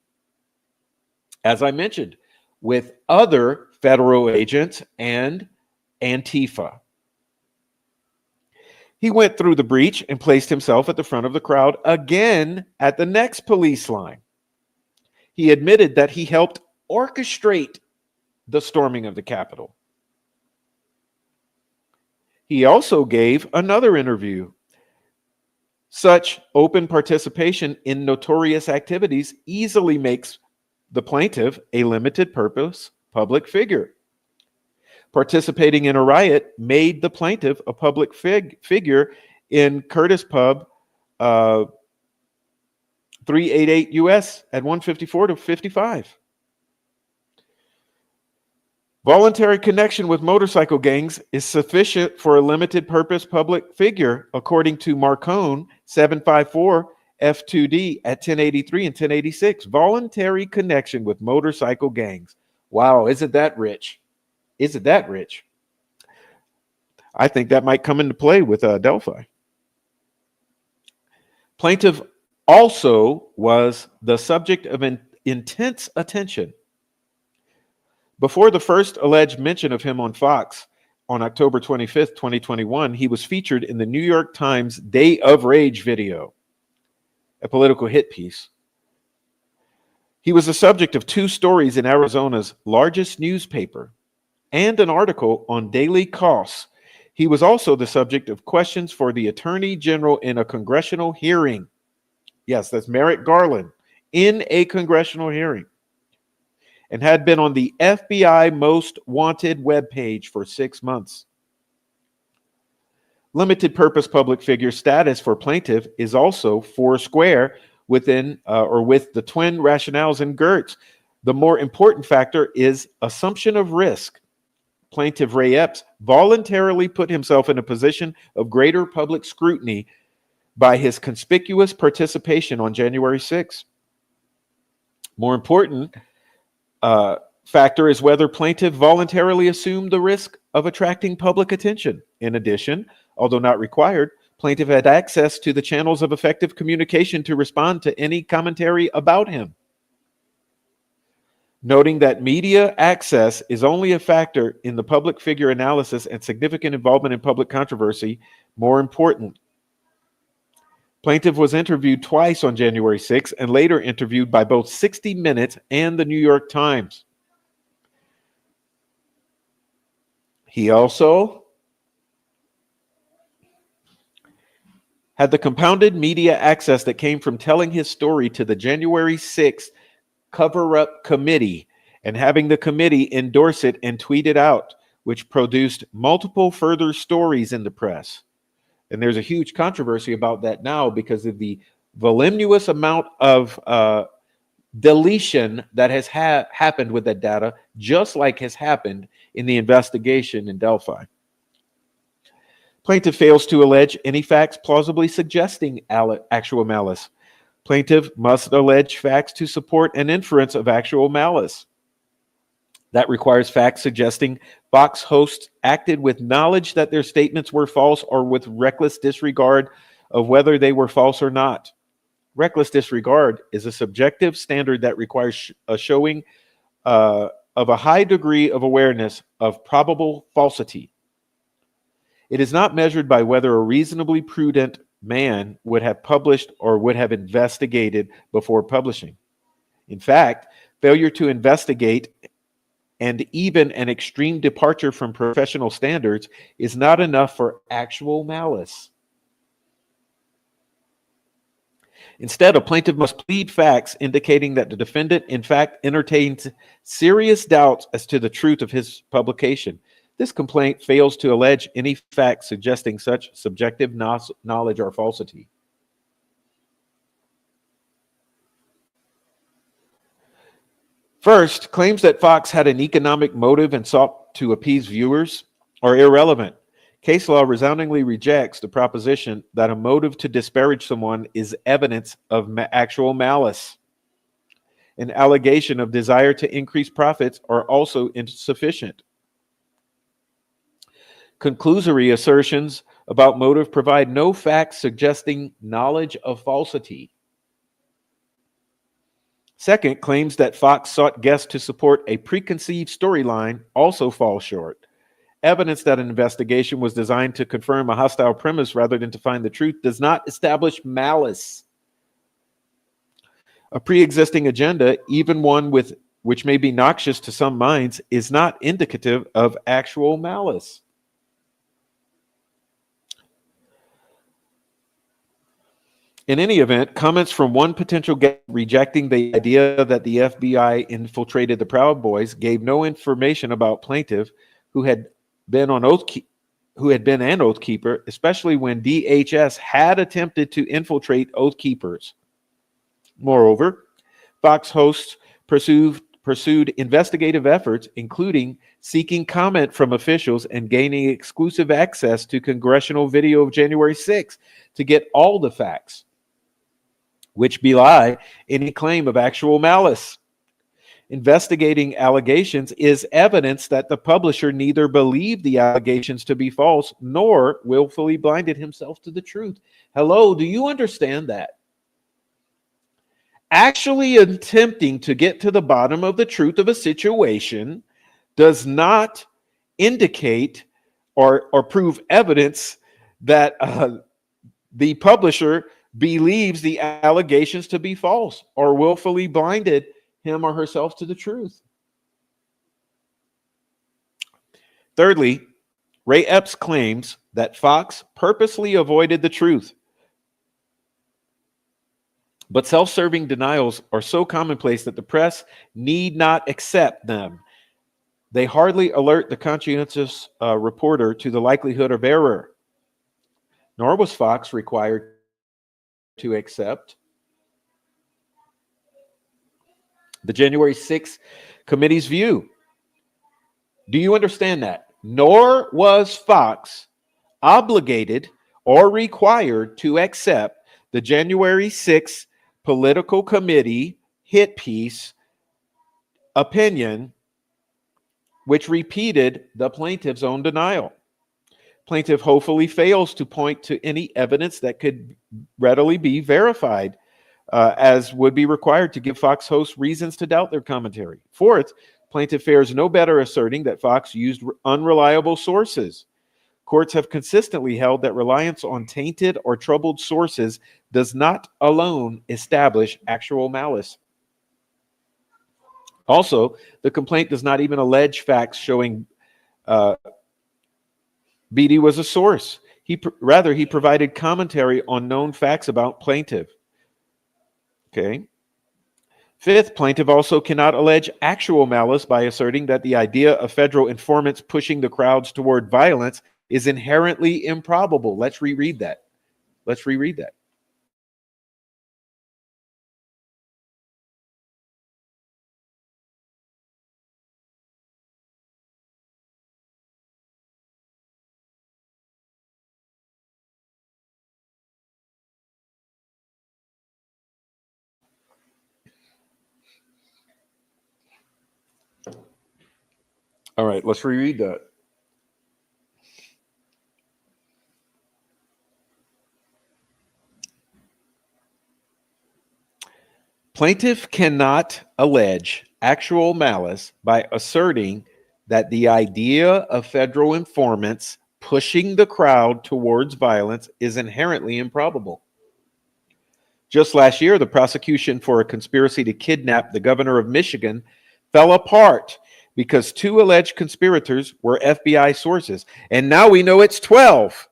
As I mentioned, with other federal agents and Antifa. He went through the breach and placed himself at the front of the crowd again at the next police line. He admitted that he helped orchestrate the storming of the Capitol. He also gave another interview. Such open participation in notorious activities easily makes the plaintiff a limited purpose public figure. Participating in a riot made the plaintiff a public figure in Curtis Pub 388 US at 154 to 55. Voluntary connection with motorcycle gangs is sufficient for a limited purpose public figure, according to Marcone 754 F2D at 1083 and 1086. Voluntary connection with motorcycle gangs. Wow, isn't that rich? Isn't that rich? I think that might come into play with Delphi. Plaintiff also was the subject of intense attention. Before the first alleged mention of him on Fox on October 25th, 2021, he was featured in the New York Times Day of Rage video, a political hit piece. He was the subject of 2 stories in Arizona's largest newspaper and an article on daily costs. He was also the subject of questions for the Attorney General in a congressional hearing. Yes, that's Merrick Garland in a congressional hearing, and had been on the FBI Most Wanted webpage for 6 months. Limited purpose public figure status for plaintiff is also foursquare within or with the twin rationales in Gertz. The more important factor is assumption of risk. Plaintiff Ray Epps voluntarily put himself in a position of greater public scrutiny by his conspicuous participation on January 6th. More important factor is whether plaintiff voluntarily assumed the risk of attracting public attention. In addition, although not required, plaintiff had access to the channels of effective communication to respond to any commentary about him. Noting that media access is only a factor in the public figure analysis and significant involvement in public controversy, more important. Plaintiff was interviewed twice on January 6th and later interviewed by both 60 Minutes and the New York Times. He also had the compounded media access that came from telling his story to the January 6th cover-up committee and having the committee endorse it and tweet it out, which produced multiple further stories in the press. And there's a huge controversy about that now because of the voluminous amount of deletion that has happened with that data, just like has happened in the investigation in Delphi. Plaintiff fails to allege any facts plausibly suggesting actual malice. Plaintiff must allege facts to support an inference of actual malice. That requires facts suggesting Fox hosts acted with knowledge that their statements were false or with reckless disregard of whether they were false or not. Reckless disregard is a subjective standard that requires a showing of a high degree of awareness of probable falsity. It is not measured by whether a reasonably prudent man would have published or would have investigated before publishing. In fact, failure to investigate and even an extreme departure from professional standards is not enough for actual malice. Instead, a plaintiff must plead facts indicating that the defendant, in fact, entertains serious doubts as to the truth of his publication. This complaint fails to allege any facts suggesting such subjective knowledge or falsity. First, claims that Fox had an economic motive and sought to appease viewers are irrelevant. Case law resoundingly rejects the proposition that a motive to disparage someone is evidence of actual malice. An allegation of desire to increase profits are also insufficient. Conclusory assertions about motive provide no facts suggesting knowledge of falsity. Second, claims that Fox sought guests to support a preconceived storyline also fall short. Evidence that an investigation was designed to confirm a hostile premise rather than to find the truth does not establish malice. A pre-existing agenda, even one which may be noxious to some minds, is not indicative of actual malice. In any event, comments from one potential guest rejecting the idea that the FBI infiltrated the Proud Boys gave no information about plaintiff who had been an oath keeper, especially when DHS had attempted to infiltrate oath keepers. Moreover, Fox hosts pursued investigative efforts, including seeking comment from officials and gaining exclusive access to congressional video of January 6th to get all the facts, which belie any claim of actual malice. Investigating allegations is evidence that the publisher neither believed the allegations to be false nor willfully blinded himself to the truth. Hello, do you understand that? Actually attempting to get to the bottom of the truth of a situation does not indicate or prove evidence that the publisher believes the allegations to be false or willfully blinded him or herself to the truth. Thirdly, Ray Epps claims that Fox purposely avoided the truth. But self-serving denials are so commonplace that the press need not accept them. They hardly alert the conscientious reporter to the likelihood of error. Nor was Fox required to accept the January 6th committee's view. Do you understand that? Nor was Fox obligated or required to accept the January 6th political committee hit piece opinion, which repeated the plaintiff's own denial. Plaintiff hopefully fails to point to any evidence that could readily be verified, as would be required to give Fox hosts reasons to doubt their commentary. Fourth, plaintiff fares no better asserting that Fox used unreliable sources. Courts have consistently held that reliance on tainted or troubled sources does not alone establish actual malice. Also, the complaint does not even allege facts showing Beatty was a source. Rather, he provided commentary on known facts about plaintiff. Okay. Fifth, plaintiff also cannot allege actual malice by asserting that the idea of federal informants pushing the crowds toward violence is inherently improbable. Let's reread that. Let's reread that. All right, let's reread that. Plaintiff cannot allege actual malice by asserting that the idea of federal informants pushing the crowd towards violence is inherently improbable. Just last year, the prosecution for a conspiracy to kidnap the governor of Michigan fell apart because 2 alleged conspirators were FBI sources. And now we know it's 12.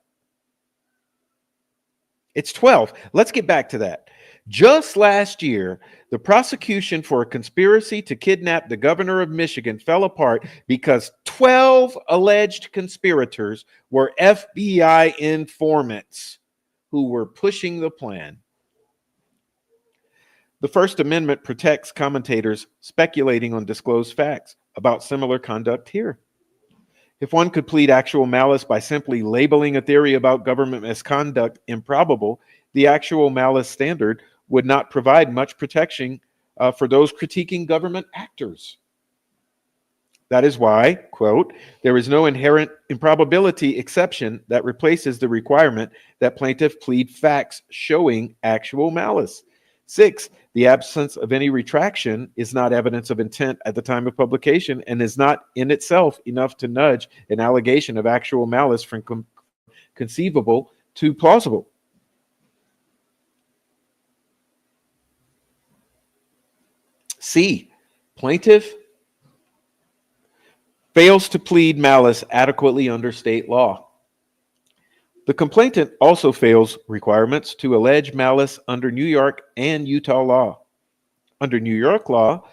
It's 12. Let's get back to that. Just last year, the prosecution for a conspiracy to kidnap the governor of Michigan fell apart because 12 alleged conspirators were FBI informants who were pushing the plan. The First Amendment protects commentators speculating on disclosed facts about similar conduct here. If one could plead actual malice by simply labeling a theory about government misconduct improbable, the actual malice standard would not provide much protection for those critiquing government actors. That is why, quote, there is no inherent improbability exception that replaces the requirement that plaintiff plead facts showing actual malice. 6, the absence of any retraction is not evidence of intent at the time of publication and is not in itself enough to nudge an allegation of actual malice from conceivable to plausible. C, plaintiff fails to plead malice adequately under state law. The complainant also fails requirements to allege malice under New York and Utah law. Under New York law,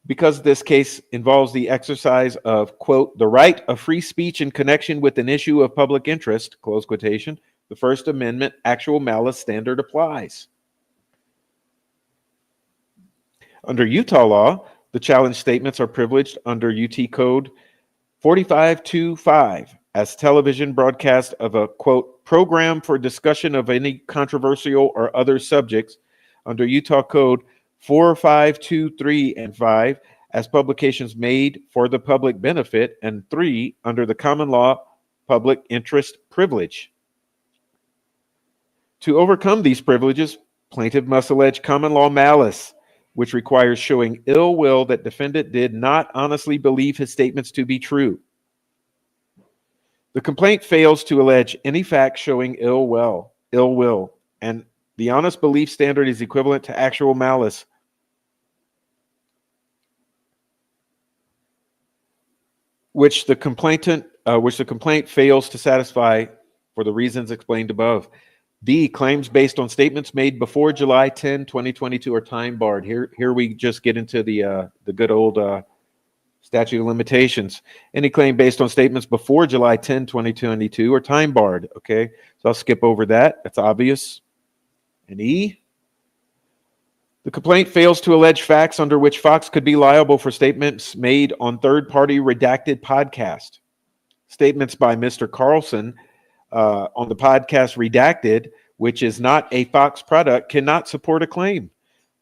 because this case involves the exercise of, quote, the right of free speech in connection with an issue of public interest, close quotation, the First Amendment actual malice standard applies. Under Utah law, the challenge statements are privileged under UT Code 4525 as television broadcast of a, quote, program for discussion of any controversial or other subjects under Utah Code 4523 and 5 as publications made for the public benefit, and 3 under the common law public interest privilege. To overcome these privileges, plaintiff must allege common law malice, which requires showing ill will that defendant did not honestly believe his statements to be true. The complaint fails to allege any fact showing ill will, and the honest belief standard is equivalent to actual malice. Which the complaint fails to satisfy for the reasons explained above. B, claims based on statements made before July 10, 2022 are time barred. Here we just get into the good old statute of limitations. Any claim based on statements before July 10, 2022 are time barred. Okay, so I'll skip over that. That's obvious. And E, the complaint fails to allege facts under which Fox could be liable for statements made on third-party redacted podcast. Statements by Mr. Carlson on the podcast Redacted, which is not a Fox product, cannot support a claim.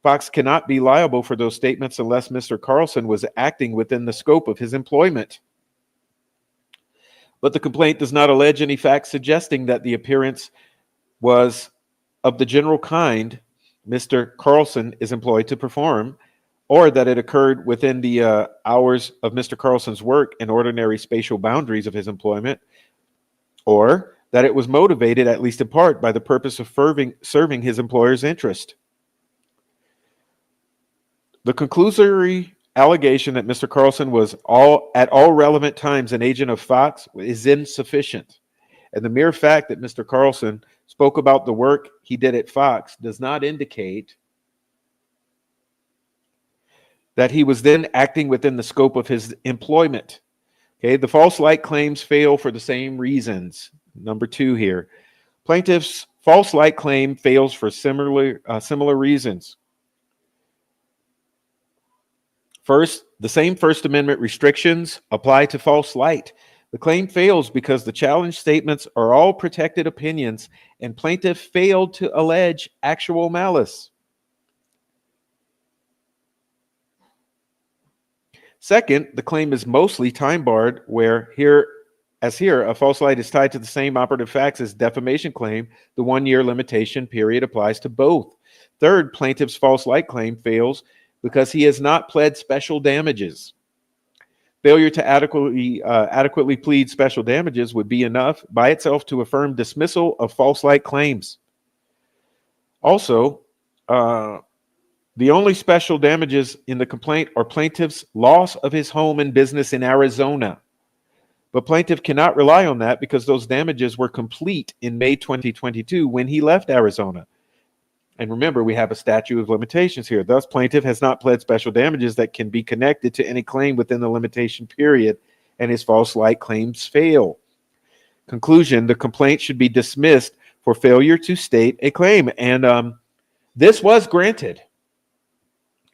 Fox cannot be liable for those statements unless Mr. Carlson was acting within the scope of his employment. But the complaint does not allege any facts suggesting that the appearance was of the general kind Mr. Carlson is employed to perform, or that it occurred within the hours of Mr. Carlson's work and ordinary spatial boundaries of his employment, or that it was motivated, at least in part, by the purpose of serving his employer's interest. The conclusory allegation that Mr. Carlson was at all relevant times an agent of Fox is insufficient. And the mere fact that Mr. Carlson spoke about the work he did at Fox does not indicate that he was then acting within the scope of his employment. Okay, the false light claims fail for the same reasons. Number 2 here. Plaintiff's false light claim fails for similar reasons. First, the same First Amendment restrictions apply to false light. The claim fails because the challenged statements are all protected opinions and plaintiff failed to allege actual malice. Second, the claim is mostly time barred, where here, a false light is tied to the same operative facts as defamation claim. The 1-year limitation period applies to both. Third, plaintiff's false light claim fails because he has not pled special damages. Failure to adequately plead special damages would be enough by itself to affirm dismissal of false light claims. Also, the only special damages in the complaint are plaintiff's loss of his home and business in Arizona. But plaintiff cannot rely on that because those damages were complete in May 2022 when he left Arizona. And remember, we have a statute of limitations here. Thus, plaintiff has not pled special damages that can be connected to any claim within the limitation period, and his false light claims fail. Conclusion, the complaint should be dismissed for failure to state a claim. And this was granted.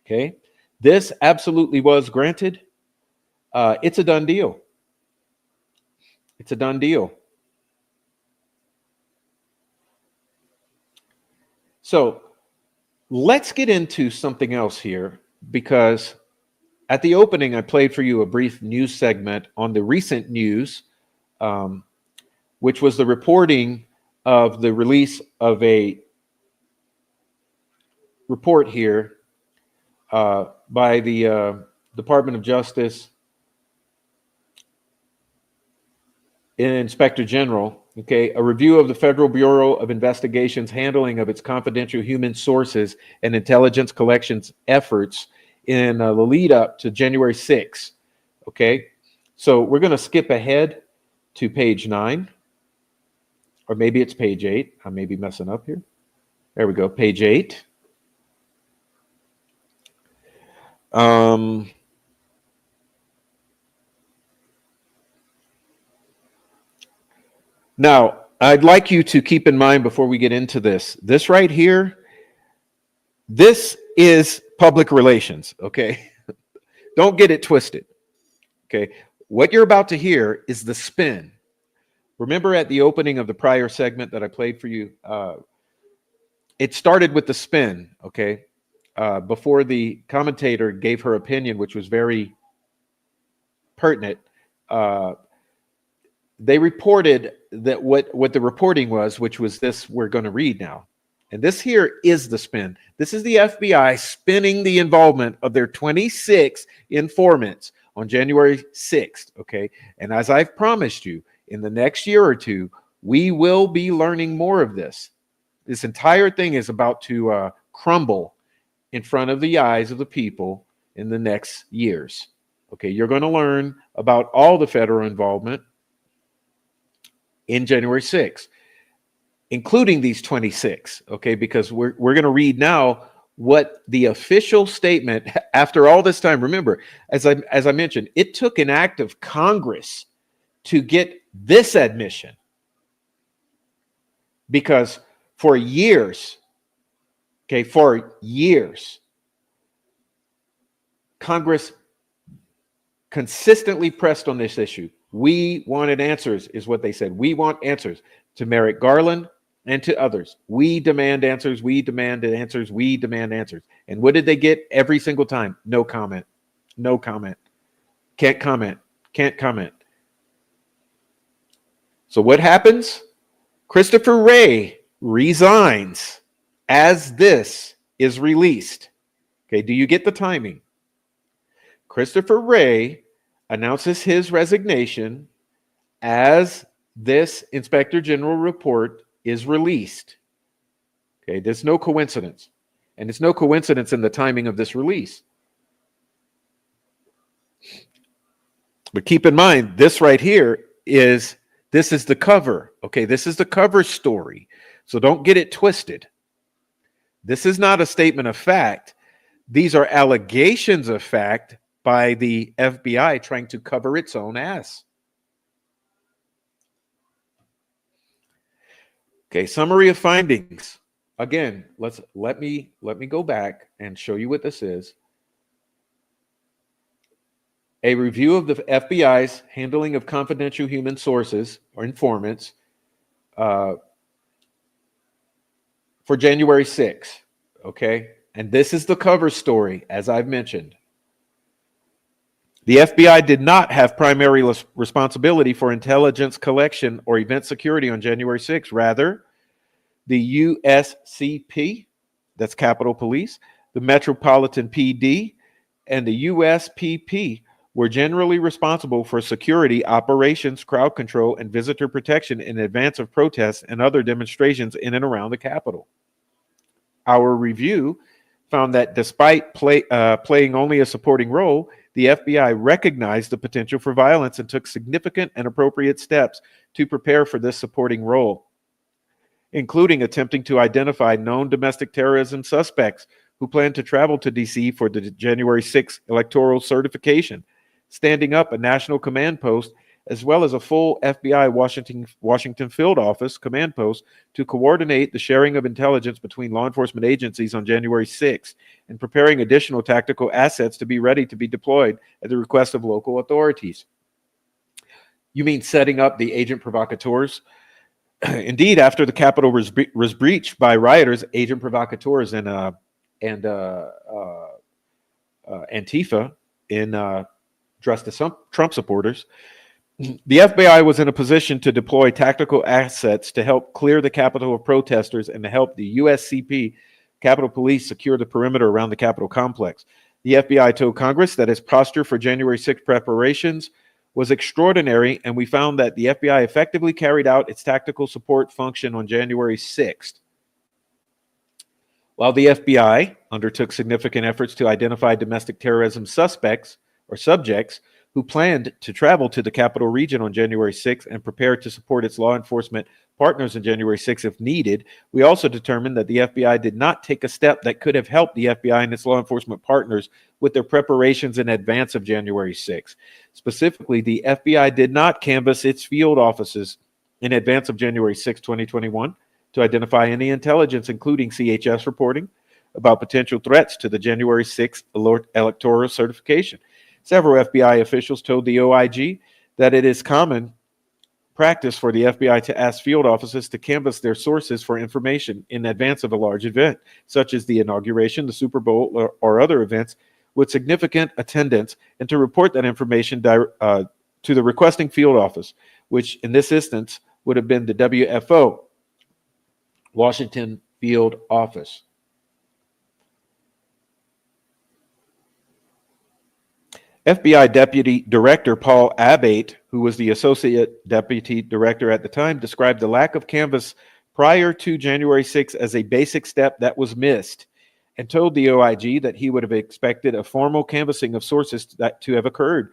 Okay, this absolutely was granted. It's a done deal. It's a done deal. So let's get into something else here, because at the opening, I played for you a brief news segment on the recent news, which was the reporting of the release of a report here by the Department of Justice Inspector General. Okay, a review of the Federal Bureau of Investigation's handling of its confidential human sources and intelligence collections efforts in the lead up to January 6th. Okay, so we're going to skip ahead to page 9, or maybe it's page 8. I may be messing up here. There we go, page 8. Now, I'd like you to keep in mind before we get into this right here, this is public relations, okay? Don't get it twisted, okay? What you're about to hear is the spin. Remember at the opening of the prior segment that I played for you, it started with the spin, okay? Before the commentator gave her opinion, which was very pertinent, they reported that what the reporting was, which was this we're going to read now. And this here is the spin. This is the FBI spinning the involvement of their 26 informants on January 6th, okay? And as I've promised you, in the next year or two, we will be learning more of this. This entire thing is about to crumble in front of the eyes of the people in the next years. Okay, you're going to learn about all the federal involvement in January 6th, including these 26, okay, because we're going to read now what the official statement after all this time. Remember, as I mentioned, it took an act of Congress to get this admission, because for years, Congress consistently pressed on this issue. We wanted answers, is what they said. We want answers to Merrick Garland and to others. We demand answers. We demand answers. We demand answers. And what did they get every single time? No comment. No comment. Can't comment. Can't comment. So what happens? Christopher Wray resigns as this is released. Okay, do you get the timing? Christopher Wray announces his resignation as this Inspector General report is released. Okay, there's no coincidence. And it's no coincidence in the timing of this release. But keep in mind, this right here is the cover. Okay, this is the cover story. So don't get it twisted. This is not a statement of fact. These are allegations of fact by the FBI trying to cover its own ass. Okay, summary of findings. Again, let me go back and show you what this is. A review of the FBI's handling of confidential human sources or informants for January 6th. Okay, and this is the cover story, as I've mentioned. The FBI did not have primary responsibility for intelligence collection or event security on January 6th. Rather, the USCP, that's Capitol Police, the Metropolitan PD, and the USPP were generally responsible for security, operations, crowd control, and visitor protection in advance of protests and other demonstrations in and around the Capitol. Our review found that despite playing only a supporting role, the FBI recognized the potential for violence and took significant and appropriate steps to prepare for this supporting role, including attempting to identify known domestic terrorism suspects who plan to travel to D.C. for the January 6th electoral certification, standing up a national command post, as well as a full FBI Washington field office command post to coordinate the sharing of intelligence between law enforcement agencies on January 6th, and preparing additional tactical assets to be ready to be deployed at the request of local authorities. You mean setting up the agent provocateurs? Indeed, after the Capitol was breached by rioters, agent provocateurs and Antifa dressed as Trump supporters, the FBI was in a position to deploy tactical assets to help clear the Capitol of protesters and to help the USCP, Capitol Police, secure the perimeter around the Capitol complex. The FBI told Congress that its posture for January 6th preparations was extraordinary, and we found that the FBI effectively carried out its tactical support function on January 6th. While the FBI undertook significant efforts to identify domestic terrorism suspects or subjects who planned to travel to the Capitol region on January 6th and prepared to support its law enforcement partners on January 6th if needed, we also determined that the FBI did not take a step that could have helped the FBI and its law enforcement partners with their preparations in advance of January 6th. Specifically, the FBI did not canvass its field offices in advance of January 6, 2021, to identify any intelligence, including CHS reporting, about potential threats to the January 6th electoral certification. Several FBI officials told the OIG that it is common practice for the FBI to ask field offices to canvass their sources for information in advance of a large event, such as the inauguration, the Super Bowl, or other events with significant attendance, and to report that information to the requesting field office, which in this instance would have been the WFO, Washington Field Office. FBI Deputy Director Paul Abbate, who was the Associate Deputy Director at the time, described the lack of canvas prior to January 6 as a basic step that was missed, and told the OIG that he would have expected a formal canvassing of sources to have occurred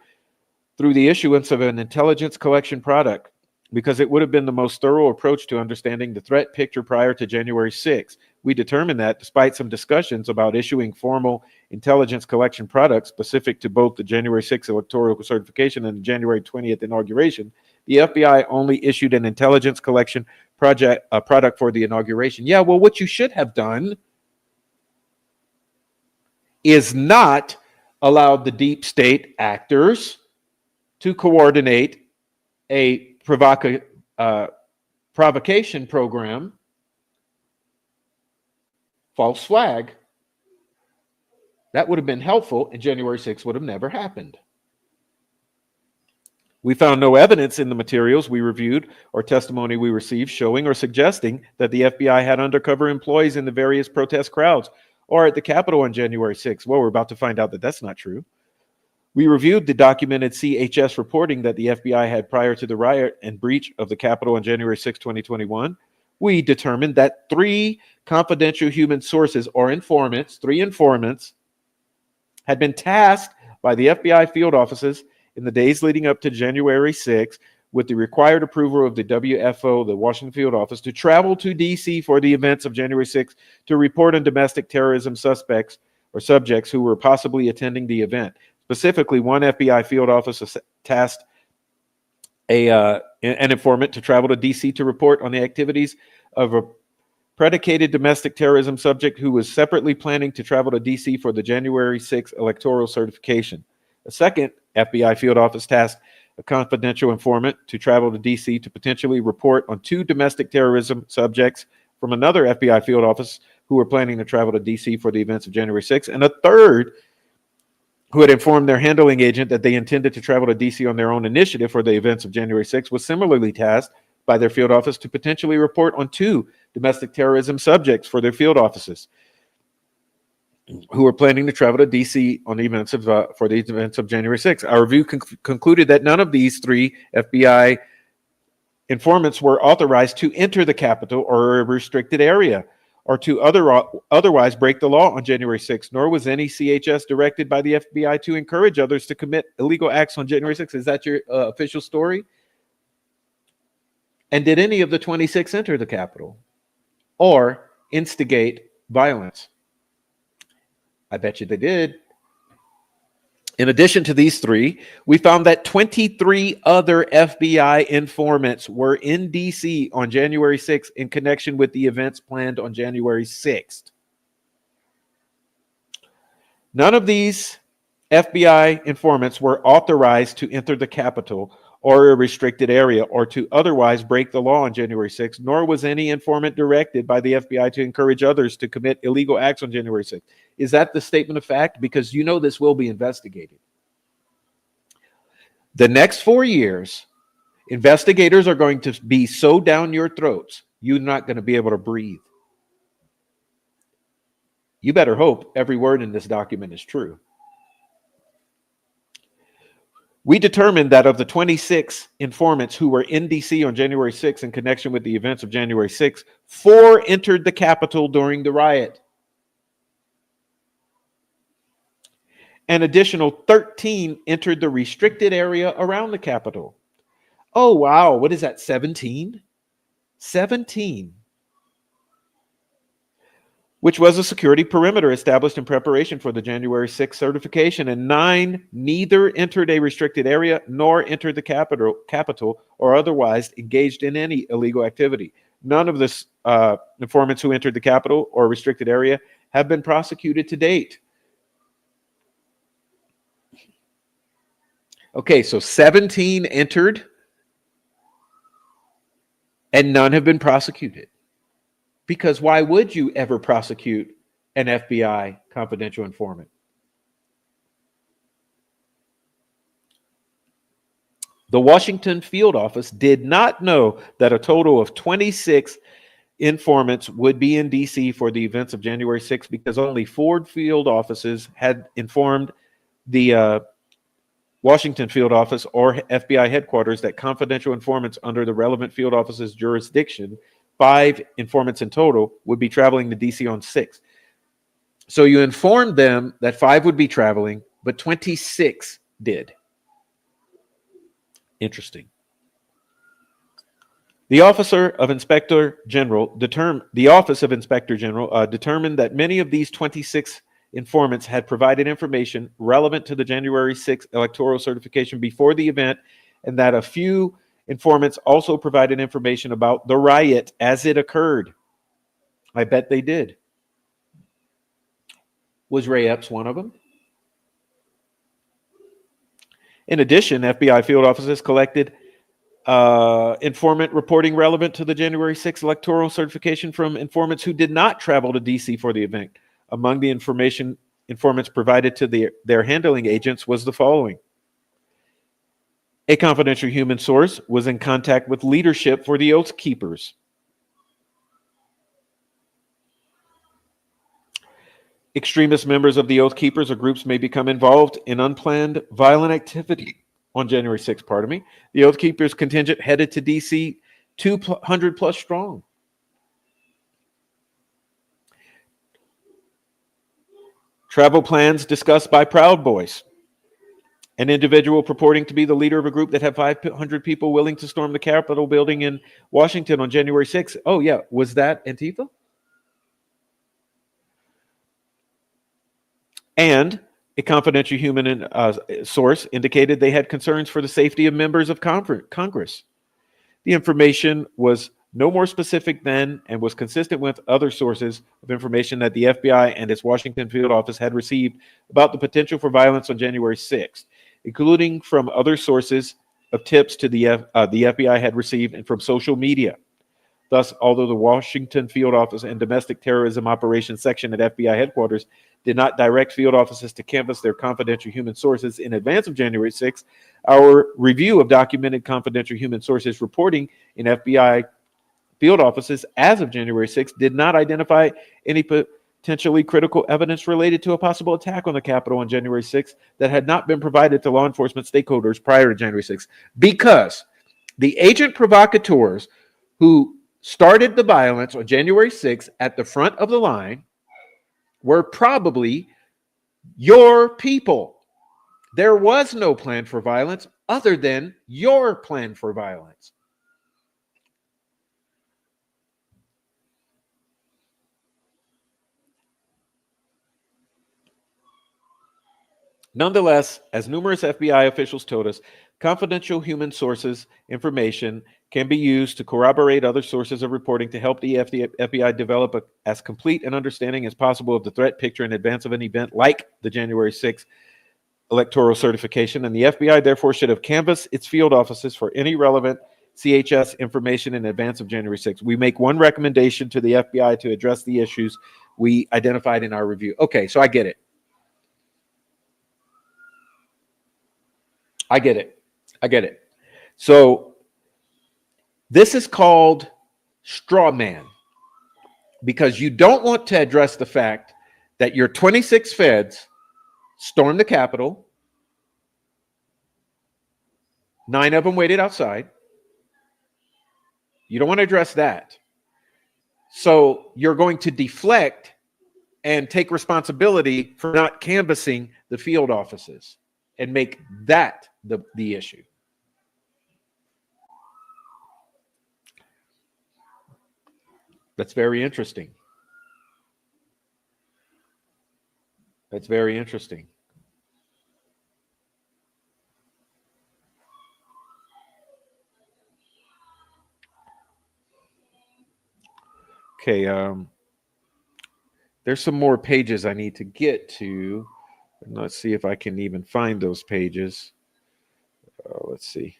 through the issuance of an intelligence collection product, because it would have been the most thorough approach to understanding the threat picture prior to January 6. We determined that, despite some discussions about issuing formal intelligence collection products specific to both the January 6th electoral certification and the January 20th inauguration, the FBI only issued an intelligence collection product for the inauguration. Yeah, well, what you should have done is not allowed the deep state actors to coordinate a provocation program. False flag. That would have been helpful, and January 6th would have never happened. We found no evidence in the materials we reviewed or testimony we received showing or suggesting that the FBI had undercover employees in the various protest crowds or at the Capitol on January 6th. Well, we're about to find out that that's not true. We reviewed the documented CHS reporting that the FBI had prior to the riot and breach of the Capitol on January 6, 2021. We determined that 3 confidential human sources or informants, 3 informants, had been tasked by the FBI field offices in the days leading up to January 6 with the required approval of the WFO, the Washington Field Office, to travel to D.C. for the events of January 6 to report on domestic terrorism suspects or subjects who were possibly attending the event. Specifically, one FBI field office tasked an informant to travel to D.C. to report on the activities of a predicated domestic terrorism subject who was separately planning to travel to D.C. for the January 6 electoral certification. A second FBI field office tasked a confidential informant to travel to D.C. to potentially report on 2 domestic terrorism subjects from another FBI field office who were planning to travel to D.C. for the events of January 6, and a third who had informed their handling agent that they intended to travel to D.C. on their own initiative for the events of January 6, was similarly tasked by their field office to potentially report on 2 domestic terrorism subjects for their field offices who were planning to travel to D.C. on the events of for the events of January 6. Our review concluded that none of these 3 FBI informants were authorized to enter the Capitol or a restricted area or to otherwise break the law on January 6, nor was any CHS directed by the FBI to encourage others to commit illegal acts on January 6. Is that your official story? And did any of the 26 enter the Capitol or instigate violence? I bet you they did. In addition to these 3, we found that 23 other FBI informants were in D.C. on January 6th in connection with the events planned on January 6th. None of these FBI informants were authorized to enter the Capitol or a restricted area or to otherwise break the law on January 6th, nor was any informant directed by the FBI to encourage others to commit illegal acts on January 6th. Is that the statement of fact? Because you know this will be investigated. The next 4 years, investigators are going to be so down your throats, you're not going to be able to breathe. You better hope every word in this document is true. We determined that of the 26 informants who were in D.C. on January 6 in connection with the events of January 6, 4 entered the Capitol during the riot. An additional 13 entered the restricted area around the Capitol. Oh, wow. What is that, 17? 17. Which was a security perimeter established in preparation for the January 6th certification, and 9 neither entered a restricted area nor entered the Capitol or otherwise engaged in any illegal activity. None of the informants who entered the Capitol or restricted area have been prosecuted to date. Okay, so 17 entered and none have been prosecuted. Because why would you ever prosecute an FBI confidential informant? The Washington field office did not know that a total of 26 informants would be in D.C. for the events of January 6th because only Ford field offices had informed the Washington field office or FBI headquarters that confidential informants under the relevant field office's jurisdiction, 5 informants in total, would be traveling to D.C. on 6th. So you informed them that 5 would be traveling, but 26 did. Interesting. The Office of Inspector General determined that many of these 26 informants had provided information relevant to the January 6th electoral certification before the event, and that a few informants also provided information about the riot as it occurred. I bet they did. Was Ray Epps one of them? In addition, FBI field offices collected informant reporting relevant to the January 6th electoral certification from informants who did not travel to D.C. for the event. Among the information informants provided to their handling agents was the following. A confidential human source was in contact with leadership for the Oath Keepers. Extremist members of the Oath Keepers or groups may become involved in unplanned violent activity on January 6th, The Oath Keepers contingent headed to D.C. 200 plus strong. Travel plans discussed by Proud Boys. An individual purporting to be the leader of a group that had 500 people willing to storm the Capitol building in Washington on January 6th. Oh, yeah. Was that Antifa? And a confidential human source indicated they had concerns for the safety of members of Congress. The information was no more specific than and was consistent with other sources of information that the FBI and its Washington field office had received about the potential for violence on January 6th, including from other sources of tips to the FBI had received and from social media. Thus, although the Washington field office and domestic terrorism operations section at FBI headquarters did not direct field offices to canvass their confidential human sources in advance of January 6th, our review of documented confidential human sources reporting in FBI field offices as of January 6th did not identify any potentially critical evidence related to a possible attack on the Capitol on January 6th that had not been provided to law enforcement stakeholders prior to January 6th, because the agent provocateurs who started the violence on January 6th at the front of the line were probably your people. There was no plan for violence other than your plan for violence. Nonetheless, as numerous FBI officials told us, confidential human sources information can be used to corroborate other sources of reporting to help the FBI develop as complete an understanding as possible of the threat picture in advance of an event like the January 6th electoral certification, and the FBI therefore should have canvassed its field offices for any relevant CHS information in advance of January 6th. We make one recommendation to the FBI to address the issues we identified in our review. Okay, so I get it. I get it. So this is called straw man, because you don't want to address the fact that your 26 feds stormed the Capitol. 9 of them waited outside. You don't want to address that. So you're going to deflect and take responsibility for not canvassing the field offices and make that the issue. That's very interesting. That's very interesting. Okay, there's some more pages I need to get to. And let's see if I can even find those pages. Let's see.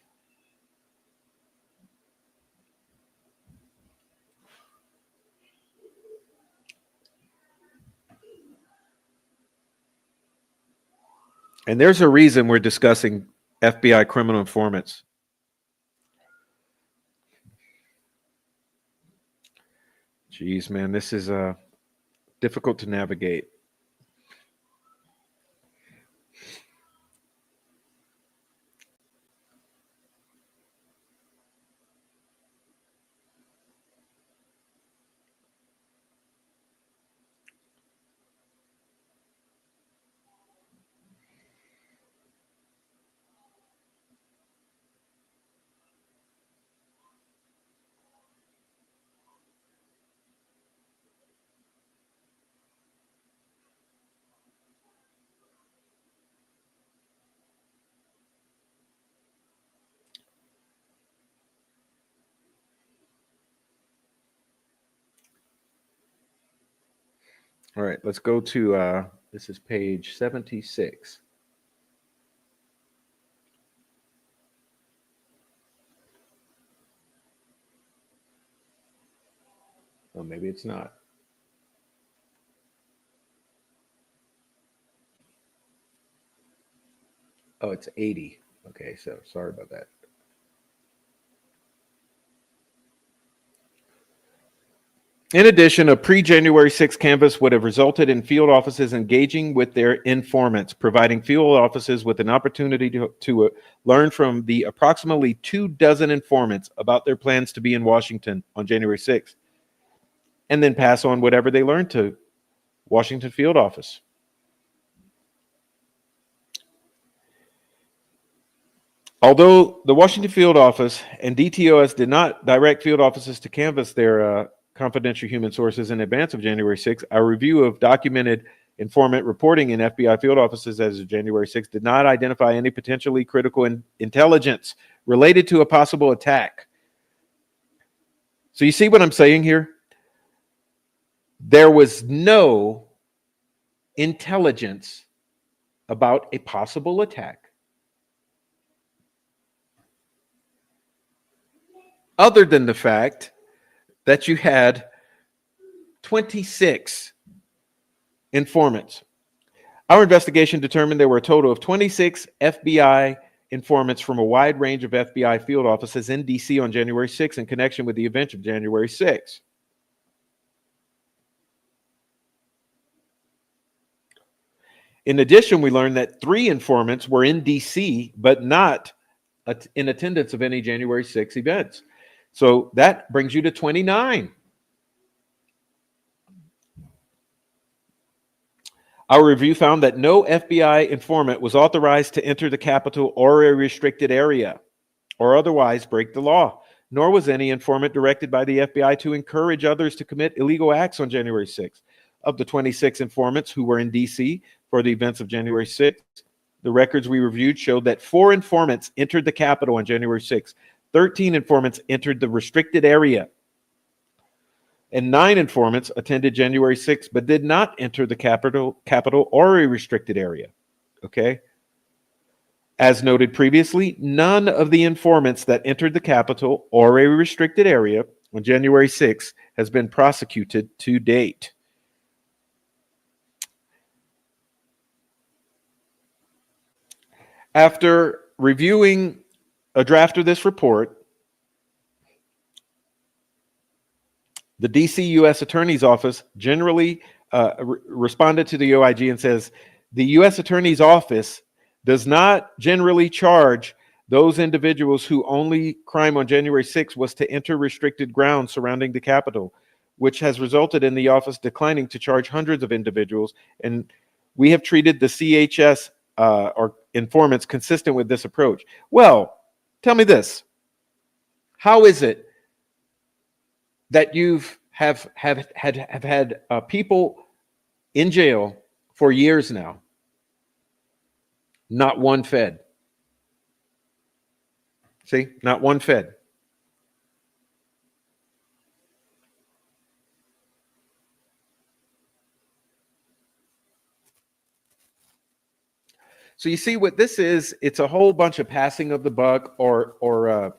And there's a reason we're discussing FBI criminal informants. Jeez, man, this is difficult to navigate. All right, let's go to this is page 76. Oh, maybe it's not. Oh, it's 80. Okay, so sorry about that. In addition, a pre-January 6 canvass would have resulted in field offices engaging with their informants, providing field offices with an opportunity to learn from the approximately 24 informants about their plans to be in Washington on January 6th, and then pass on whatever they learned to Washington field office. Although the Washington field office and DTOS did not direct field offices to canvass their confidential human sources in advance of January 6th, our review of documented informant reporting in FBI field offices as of January 6th did not identify any potentially critical intelligence related to a possible attack. So you see what I'm saying here? There was no intelligence about a possible attack, other than the fact that you had 26 informants. Our investigation determined there were a total of 26 FBI informants from a wide range of FBI field offices in D.C. on January 6 in connection with the event of January 6. In addition, we learned that 3 informants were in D.C., but not in attendance of any January 6 events. So that brings you to 29. Our review found that no FBI informant was authorized to enter the Capitol or a restricted area or otherwise break the law, nor was any informant directed by the FBI to encourage others to commit illegal acts on January 6th. Of the 26 informants who were in D.C. for the events of January 6th, the records we reviewed showed that 4 informants entered the Capitol on January 6th. 13 informants entered the restricted area, and 9 informants attended January 6th but did not enter the Capitol or a restricted area. Okay? As noted previously, none of the informants that entered the Capitol or a restricted area on January 6th has been prosecuted to date. After reviewing a draft of this report, the DC U.S. Attorney's Office generally responded to the OIG and says, the U.S. Attorney's Office does not generally charge those individuals whose only crime on January 6th was to enter restricted grounds surrounding the Capitol, which has resulted in the office declining to charge hundreds of individuals. And we have treated the CHS or informants consistent with this approach. Well, tell me this. How is it that you've have had people in jail for years now, not one fed? See, not one fed. So you see what this is? It's a whole bunch of passing of the buck or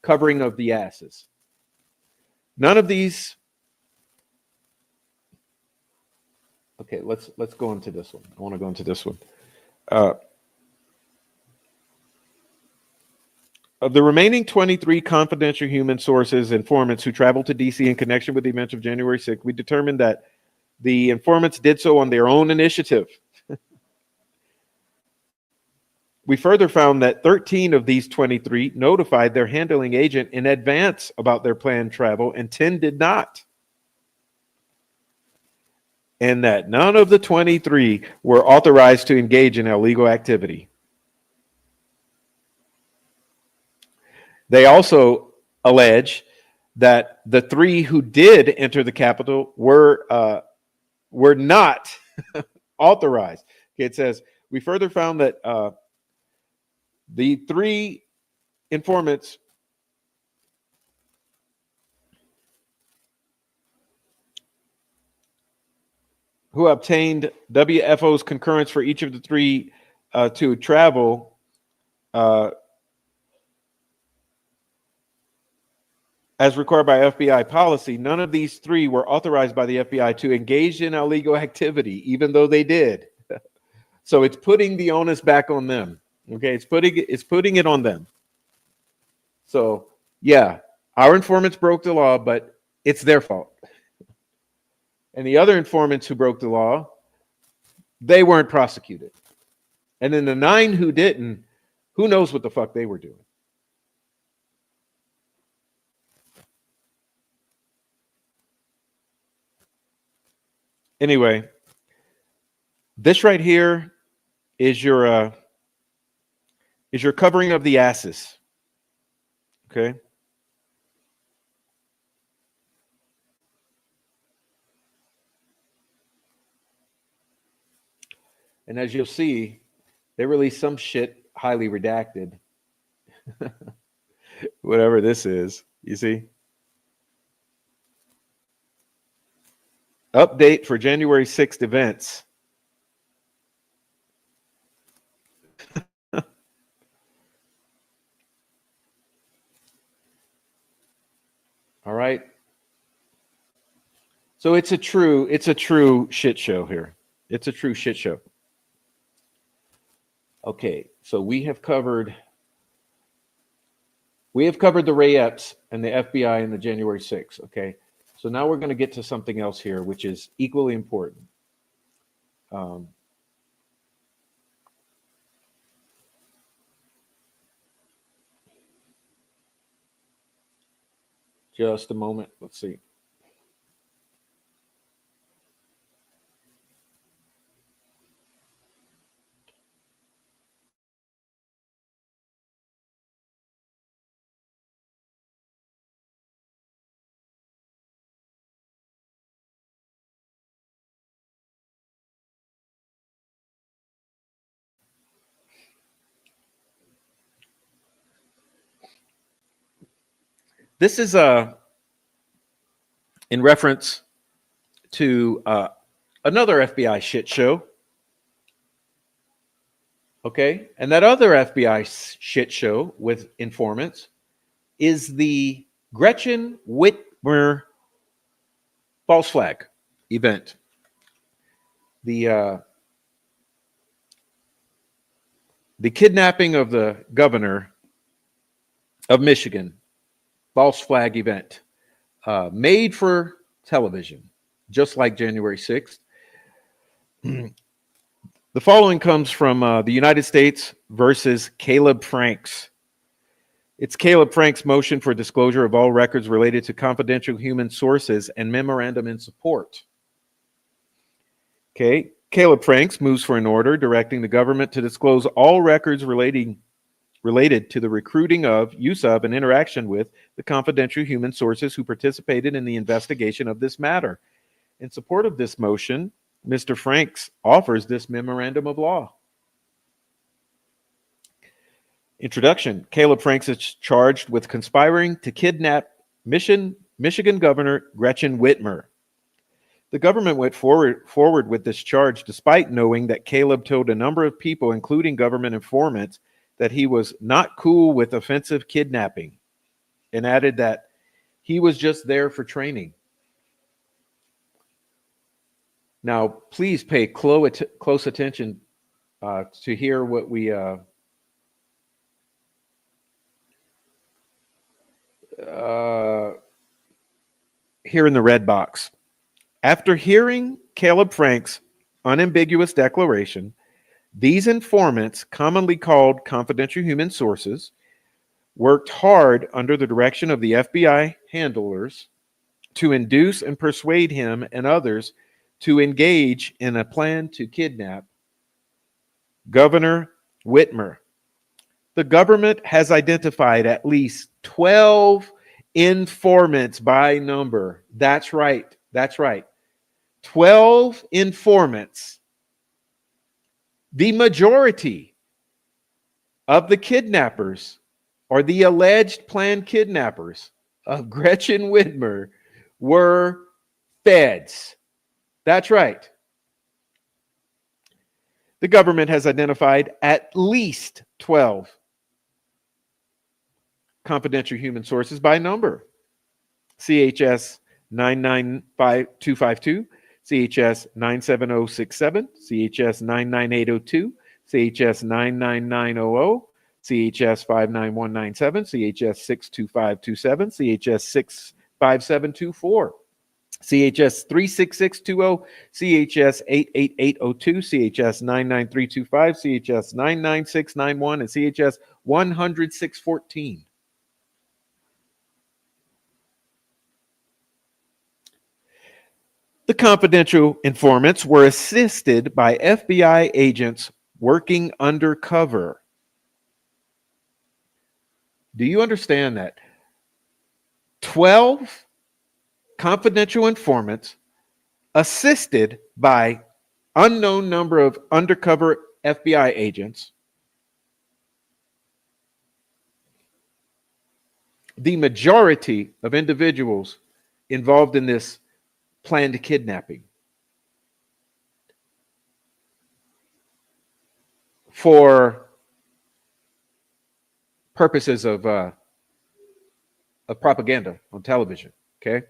covering of the asses. None of these. Okay, let's go into this one. I want to go into this one. Of the remaining 23 confidential human sources, informants who traveled to DC in connection with the events of January 6th, we determined that the informants did so on their own initiative. We further found that 13 of these 23 notified their handling agent in advance about their planned travel, and 10 did not. And that none of the 23 were authorized to engage in illegal activity. They also allege that the 3 who did enter the Capitol were not authorized. Okay, it says, we further found that the 3 informants who obtained WFO's concurrence for each of the 3 to travel as required by FBI policy, none of these 3 were authorized by the FBI to engage in illegal activity, even though they did. So it's putting the onus back on them. Okay, it's putting it on them. So yeah, our informants broke the law, but it's their fault. And the other informants who broke the law, they weren't prosecuted. And then the 9 who didn't, who knows what the fuck they were doing. Anyway, this right here is your covering of the asses. Okay. And as you'll see, they released some shit highly redacted. Whatever this is, you see? Update for January 6th events. All right. So it's a true shit show here. It's a true shit show. Okay, so we have covered the Ray Epps and the FBI and the January 6th. Okay, so now we're going to get to something else here, which is equally important. Just a moment. Let's see. This is in reference to another FBI shit show. Okay, and that other FBI shit show with informants is the Gretchen Whitmer false flag event. The kidnapping of the governor of Michigan, false flag event, made for television, just like January 6th. The following comes from the United States versus Caleb Franks. It's Caleb Franks' motion for disclosure of all records related to confidential human sources and memorandum in support. Okay, Caleb Franks moves for an order directing the government to disclose all records related to the recruiting of, use of, and interaction with the confidential human sources who participated in the investigation of this matter. In support of this motion, Mr. Franks offers this memorandum of law. Introduction. Caleb Franks is charged with conspiring to kidnap Michigan Governor Gretchen Whitmer. The government went forward with this charge despite knowing that Caleb told a number of people, including government informants, that he was not cool with offensive kidnapping, and added that he was just there for training. Now, please pay close attention to hear what we here in the red box. After hearing Caleb Frank's unambiguous declaration, these informants, commonly called confidential human sources, worked hard under the direction of the FBI handlers to induce and persuade him and others to engage in a plan to kidnap Governor Whitmer. The government has identified at least 12 informants by number. That's right. That's right. 12 informants. The majority of the kidnappers, or the alleged planned kidnappers of Gretchen Whitmer, were feds. That's right. The government has identified at least 12 confidential human sources by number. CHS 995252, CHS 97067, CHS 99802, CHS 99900, CHS 59197, CHS 62527, CHS 65724, CHS 36620, CHS 88802, CHS 99325, CHS 99691, and CHS 10614. The confidential informants were assisted by FBI agents working undercover. Do you understand that? 12 confidential informants assisted by unknown number of undercover FBI agents. The majority of individuals involved in this planned kidnapping for purposes of propaganda on television. Okay.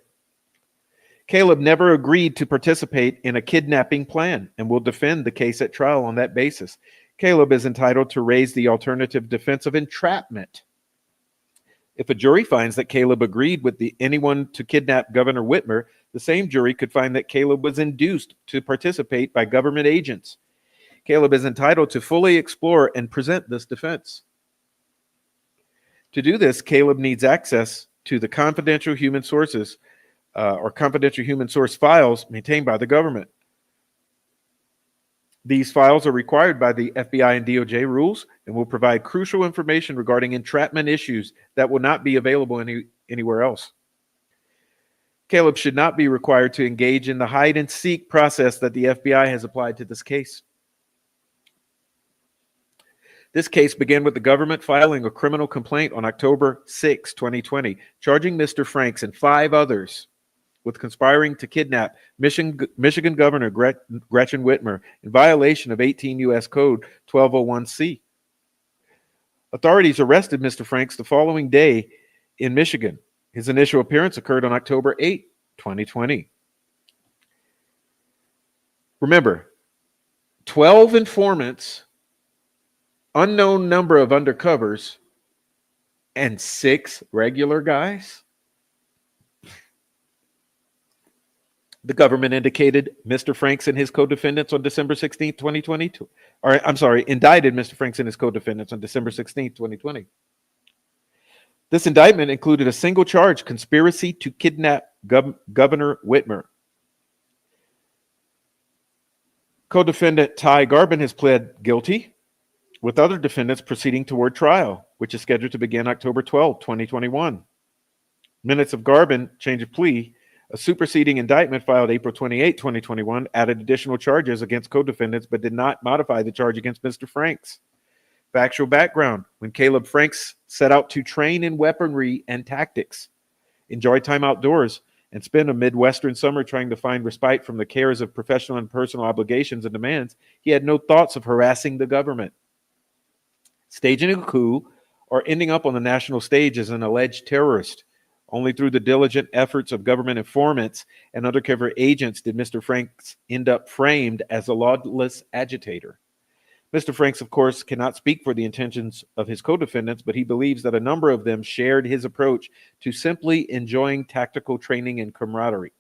Caleb never agreed to participate in a kidnapping plan and will defend the case at trial on that basis. Caleb is entitled to raise the alternative defense of entrapment. If a jury finds that Caleb agreed with anyone to kidnap Governor Whitmer, the same jury could find that Caleb was induced to participate by government agents. Caleb is entitled to fully explore and present this defense. To do this, Caleb needs access to the confidential human sources or confidential human source files maintained by the government. These files are required by the FBI and DOJ rules and will provide crucial information regarding entrapment issues that will not be available anywhere else. Caleb should not be required to engage in the hide and seek process that the FBI has applied to this case. This case began with the government filing a criminal complaint on October 6, 2020, charging Mr. Franks and 5 others with conspiring to kidnap Michigan Governor Gretchen Whitmer in violation of 18 U.S. Code 1201C. Authorities arrested Mr. Franks the following day in Michigan. His initial appearance occurred on October 8, 2020. Remember, 12 informants, unknown number of undercovers, and 6 regular guys. The government indicated Mr. Franks and his co-defendants on December 16, 2022. Indicted Mr. Franks and his co-defendants on December 16, 2020. This indictment included a single charge, conspiracy to kidnap Governor Whitmer. Co-defendant Ty Garbin has pled guilty, with other defendants proceeding toward trial, which is scheduled to begin October 12, 2021. Minutes of Garbin change of plea. A superseding indictment filed April 28, 2021 added additional charges against co-defendants but did not modify the charge against Mr. Franks. Factual background: when Caleb Franks set out to train in weaponry and tactics, enjoy time outdoors, and spend a Midwestern summer trying to find respite from the cares of professional and personal obligations and demands, he had no thoughts of harassing the government, staging a coup, or ending up on the national stage as an alleged terrorist. Only through the diligent efforts of government informants and undercover agents did Mr. Franks end up framed as a lawless agitator. Mr. Franks, of course, cannot speak for the intentions of his co-defendants, but he believes that a number of them shared his approach to simply enjoying tactical training and camaraderie.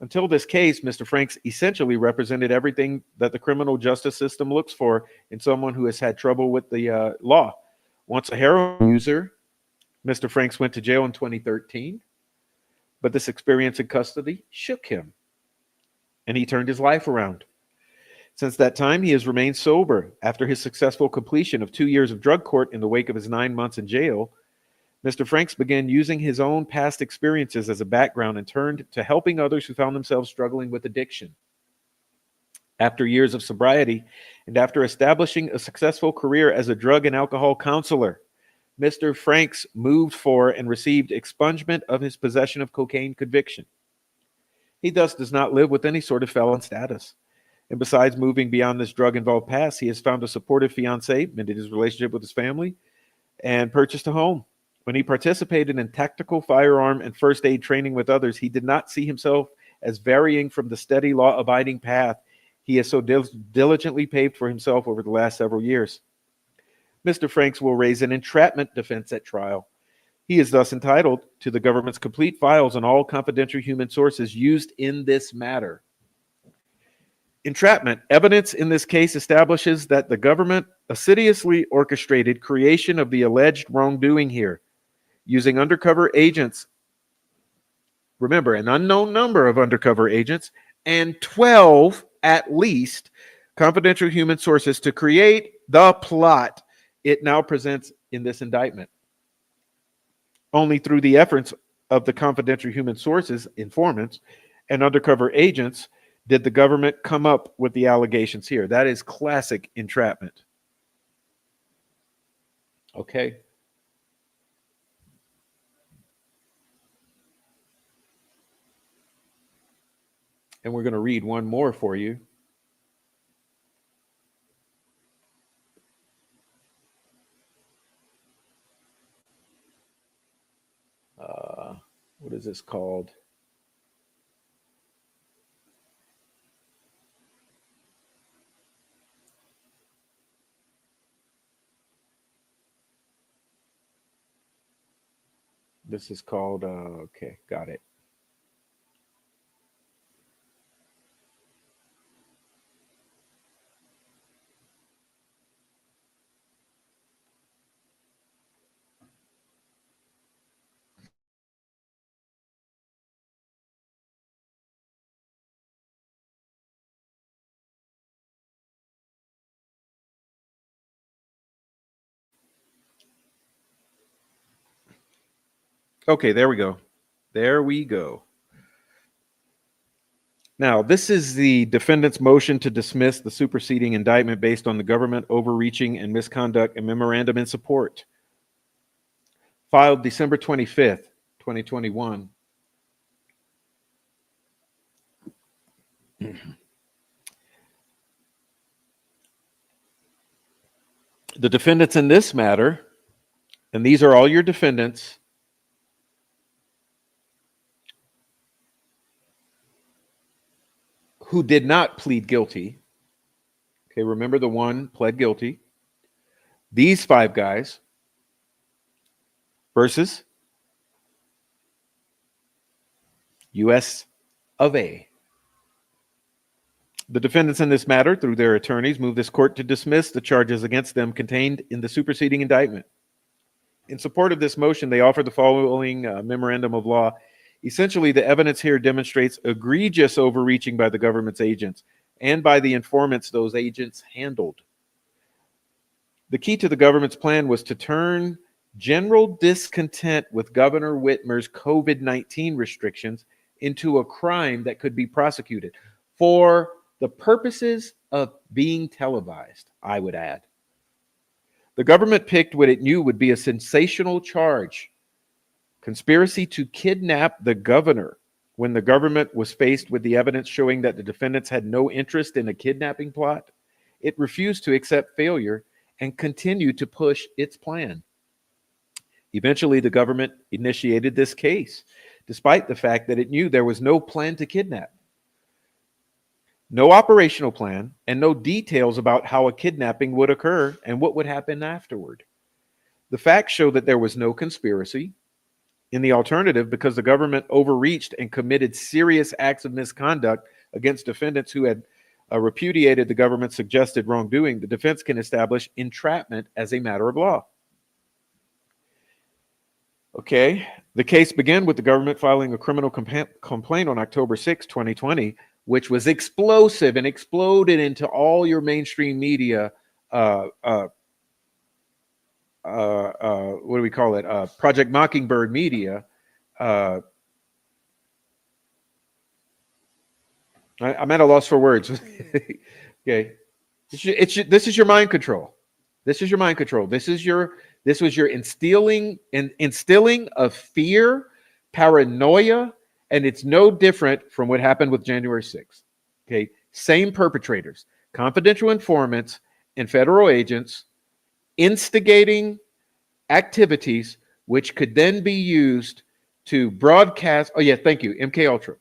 Until this case, Mr. Franks essentially represented everything that the criminal justice system looks for in someone who has had trouble with the law. Once a heroin user, Mr. Franks went to jail in 2013, but this experience in custody shook him, and he turned his life around. Since that time, he has remained sober. After his successful completion of 2 years of drug court in the wake of his 9 months in jail, Mr. Franks began using his own past experiences as a background and turned to helping others who found themselves struggling with addiction. After years of sobriety and after establishing a successful career as a drug and alcohol counselor, Mr. Franks moved for and received expungement of his possession of cocaine conviction. He thus does not live with any sort of felon status. And besides moving beyond this drug-involved past, he has found a supportive fiancée, mended his relationship with his family, and purchased a home. When he participated in tactical firearm and first aid training with others, he did not see himself as varying from the steady law-abiding path he has so diligently paved for himself over the last several years. Mr. Franks will raise an entrapment defense at trial. He is thus entitled to the government's complete files on all confidential human sources used in this matter. Entrapment. Evidence in this case establishes that the government assiduously orchestrated creation of the alleged wrongdoing here, using undercover agents. Remember, an unknown number of undercover agents and 12, at least, confidential human sources to create the plot it now presents in this indictment. Only through the efforts of the confidential human sources, informants, and undercover agents did the government come up with the allegations here. That is classic entrapment. Okay. And we're going to read one more for you. What is this called? This is called, okay, got it. Okay, there we go. There we go. Now, this is the defendant's motion to dismiss the superseding indictment based on the government overreaching and misconduct and memorandum in support. Filed December 25th, 2021. The defendants in this matter, and these are all your defendants, who did not plead guilty. Okay, remember the one pled guilty. These 5 guys versus U.S. of A. The defendants in this matter, through their attorneys, move this court to dismiss the charges against them contained in the superseding indictment. In support of this motion, they offer the following memorandum of law. Essentially, the evidence here demonstrates egregious overreaching by the government's agents and by the informants those agents handled. The key to the government's plan was to turn general discontent with Governor Whitmer's COVID-19 restrictions into a crime that could be prosecuted for the purposes of being televised, I would add. The government picked what it knew would be a sensational charge: conspiracy to kidnap the governor, when the government was faced with the evidence showing that the defendants had no interest in a kidnapping plot. It refused to accept failure and continued to push its plan. Eventually, the government initiated this case, despite the fact that it knew there was no plan to kidnap. no operational plan, and no details about how a kidnapping would occur and what would happen afterward. The facts show that there was no conspiracy. In the alternative, because the government overreached and committed serious acts of misconduct against defendants who had repudiated the government's suggested wrongdoing, the defense can establish entrapment as a matter of law. Okay, the case began with the government filing a criminal complaint on October 6, 2020, which was explosive and exploded into all your mainstream media. What do we call it? Project Mockingbird media. I'm at a loss for words. Okay, this is your mind control. This is your mind control. This was your instilling of fear, paranoia, and it's no different from what happened with January 6th. Okay, same perpetrators, confidential informants, and federal agents instigating activities which could then be used to broadcast. Oh yeah, thank you, MK Ultra.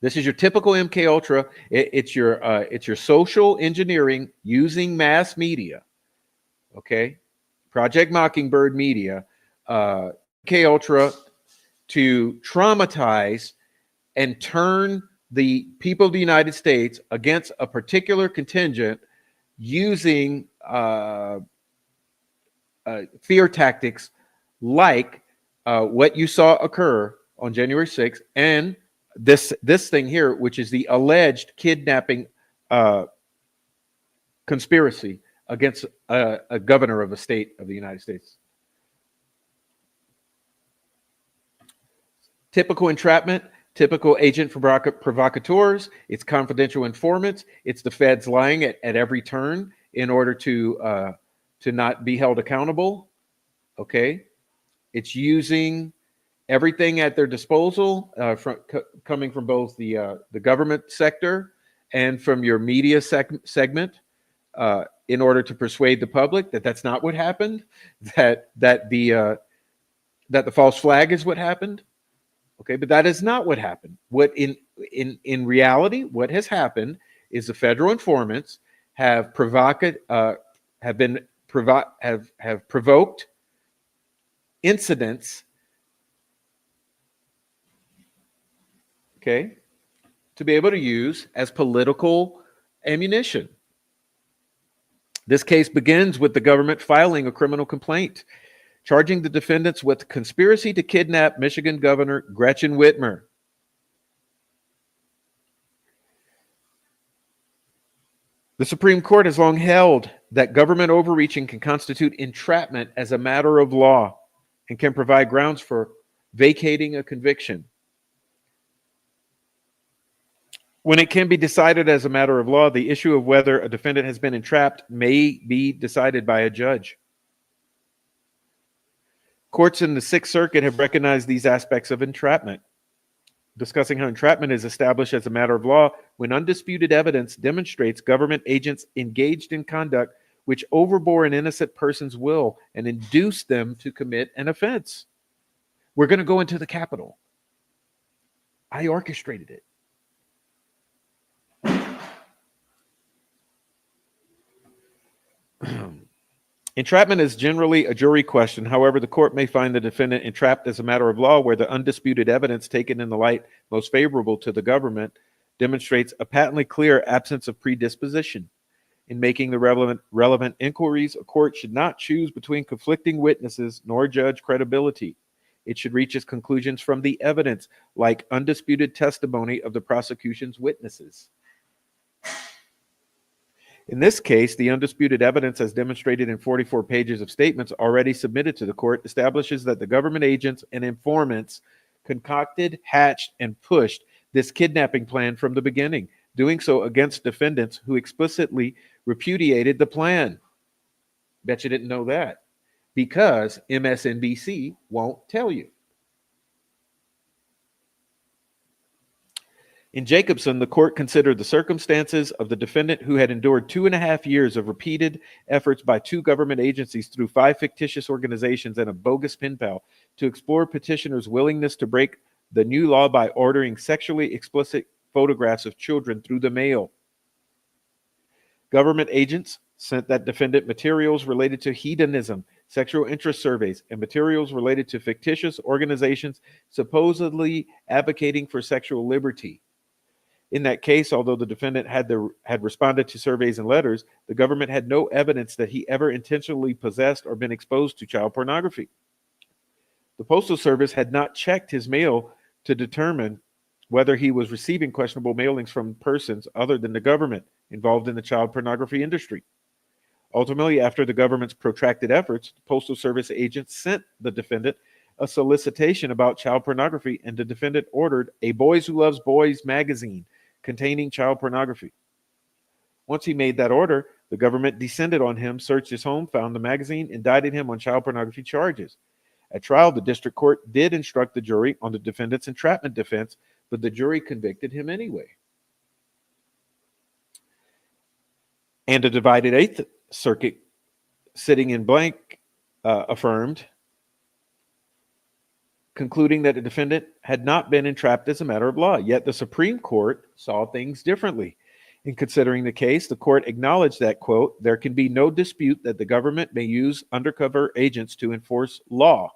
This is your typical MK Ultra. It's your social engineering using mass media. Okay, Project Mockingbird media, MK Ultra, to traumatize and turn the people of the United States against a particular contingent using fear tactics like what you saw occur on January 6th, and this thing here, which is the alleged kidnapping conspiracy against a governor of a state of the United States. Typical entrapment, typical agent provocateurs, it's confidential informants, it's the feds lying at every turn in order to not be held accountable. Okay, it's using everything at their disposal, coming from both the government sector and from your media segment, in order to persuade the public that that's not what happened, that the false flag is what happened. Okay, but that is not what happened. What in reality, what has happened is the federal informants have provoked incidents, okay, to be able to use as political ammunition. This case begins with the government filing a criminal complaint charging the defendants with conspiracy to kidnap Michigan Governor Gretchen Whitmer. The Supreme Court has long held that government overreaching can constitute entrapment as a matter of law and can provide grounds for vacating a conviction. When it can be decided as a matter of law, the issue of whether a defendant has been entrapped may be decided by a judge. Courts in the Sixth Circuit have recognized these aspects of entrapment, discussing how entrapment is established as a matter of law when undisputed evidence demonstrates government agents engaged in conduct which overbore an innocent person's will and induced them to commit an offense. We're going to go into the Capitol. I orchestrated it. Entrapment is generally a jury question. However, the court may find the defendant entrapped as a matter of law where the undisputed evidence taken in the light most favorable to the government demonstrates a patently clear absence of predisposition. In making the relevant inquiries, a court should not choose between conflicting witnesses nor judge credibility. It should reach its conclusions from the evidence, like undisputed testimony of the prosecution's witnesses. In this case, the undisputed evidence, as demonstrated in 44 pages of statements already submitted to the court, establishes that the government agents and informants concocted, hatched, and pushed this kidnapping plan from the beginning, doing so against defendants who explicitly repudiated the plan. Bet you didn't know that, because MSNBC won't tell you. In Jacobson, the court considered the circumstances of the defendant who had endured 2.5 years of repeated efforts by 2 government agencies through 5 fictitious organizations and a bogus pen pal to explore petitioners' willingness to break the new law by ordering sexually explicit photographs of children through the mail. Government agents sent that defendant materials related to hedonism, sexual interest surveys, and materials related to fictitious organizations supposedly advocating for sexual liberty. In that case, although the defendant had responded to surveys and letters, the government had no evidence that he ever intentionally possessed or been exposed to child pornography. The Postal Service had not checked his mail to determine whether he was receiving questionable mailings from persons other than the government involved in the child pornography industry. Ultimately, after the government's protracted efforts, the Postal Service agents sent the defendant a solicitation about child pornography, and the defendant ordered a Boys Who Loves Boys magazine containing child pornography. Once he made that order, the government descended on him, searched his home, found the magazine, indicted him on child pornography charges. At trial, the district court did instruct the jury on the defendant's entrapment defense, but the jury convicted him anyway. And a divided Eighth Circuit, sitting in blank, affirmed, concluding that the defendant had not been entrapped as a matter of law. Yet the Supreme Court saw things differently. In considering the case, the court acknowledged that, quote, there can be no dispute that the government may use undercover agents to enforce law,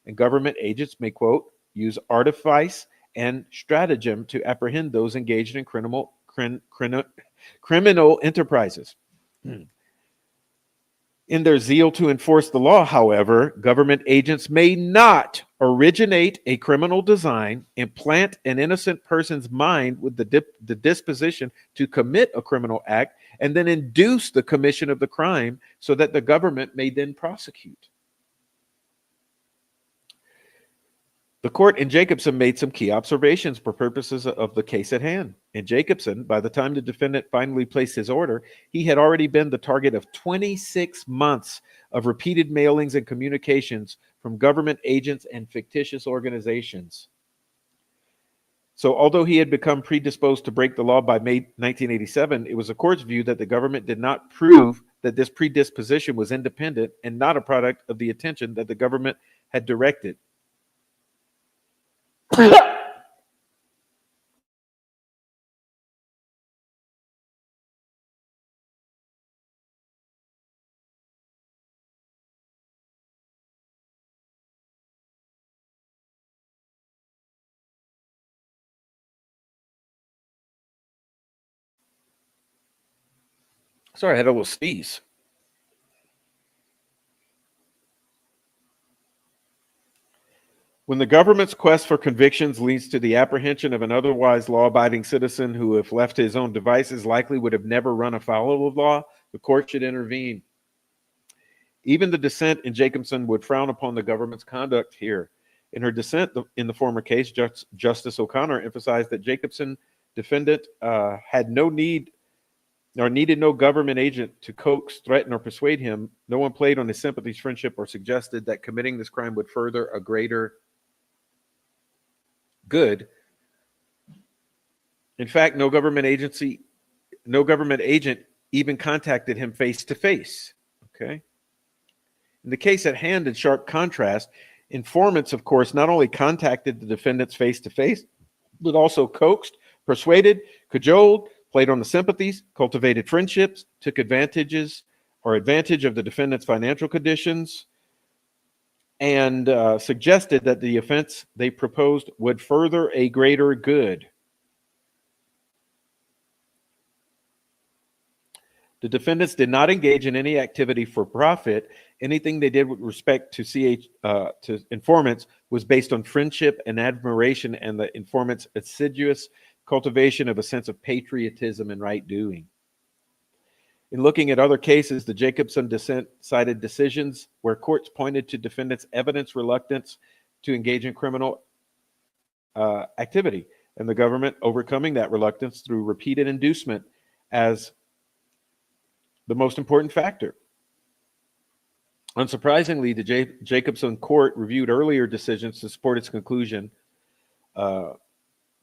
and government agents may, quote, use artifice and stratagem to apprehend those engaged in criminal enterprises. In their zeal to enforce the law, however, government agents may not originate a criminal design, implant an innocent person's mind with the disposition to commit a criminal act, and then induce the commission of the crime so that the government may then prosecute. The court in Jacobson made some key observations for purposes of the case at hand. In Jacobson, by the time the defendant finally placed his order, he had already been the target of 26 months of repeated mailings and communications from government agents and fictitious organizations. So although he had become predisposed to break the law by May 1987, it was the court's view that the government did not prove that this predisposition was independent and not a product of the attention that the government had directed. Sorry, I had a little sneeze. When the government's quest for convictions leads to the apprehension of an otherwise law-abiding citizen who, if left to his own devices, likely would have never run afoul of law, the court should intervene. Even the dissent in Jacobson would frown upon the government's conduct here. In her dissent in the former case, Justice O'Connor emphasized that Jacobson defendant had no need or needed no government agent to coax, threaten, or persuade him. No one played on his sympathies, friendship, or suggested that committing this crime would further a greater good. In fact, no government agent even contacted him face to face. Okay. In the case at hand, in sharp contrast, informants, of course, not only contacted the defendants face to face, but also coaxed, persuaded, cajoled, played on the sympathies, cultivated friendships, took advantage of the defendant's financial conditions, and suggested that the offense they proposed would further a greater good. The defendants did not engage in any activity for profit. Anything they did with respect to informants was based on friendship and admiration and the informant's assiduous cultivation of a sense of patriotism and right doing. In looking at other cases, the Jacobson dissent cited decisions where courts pointed to defendants' evidence reluctance to engage in criminal activity, and the government overcoming that reluctance through repeated inducement as the most important factor. Unsurprisingly, the Jacobson court reviewed earlier decisions to support its conclusion.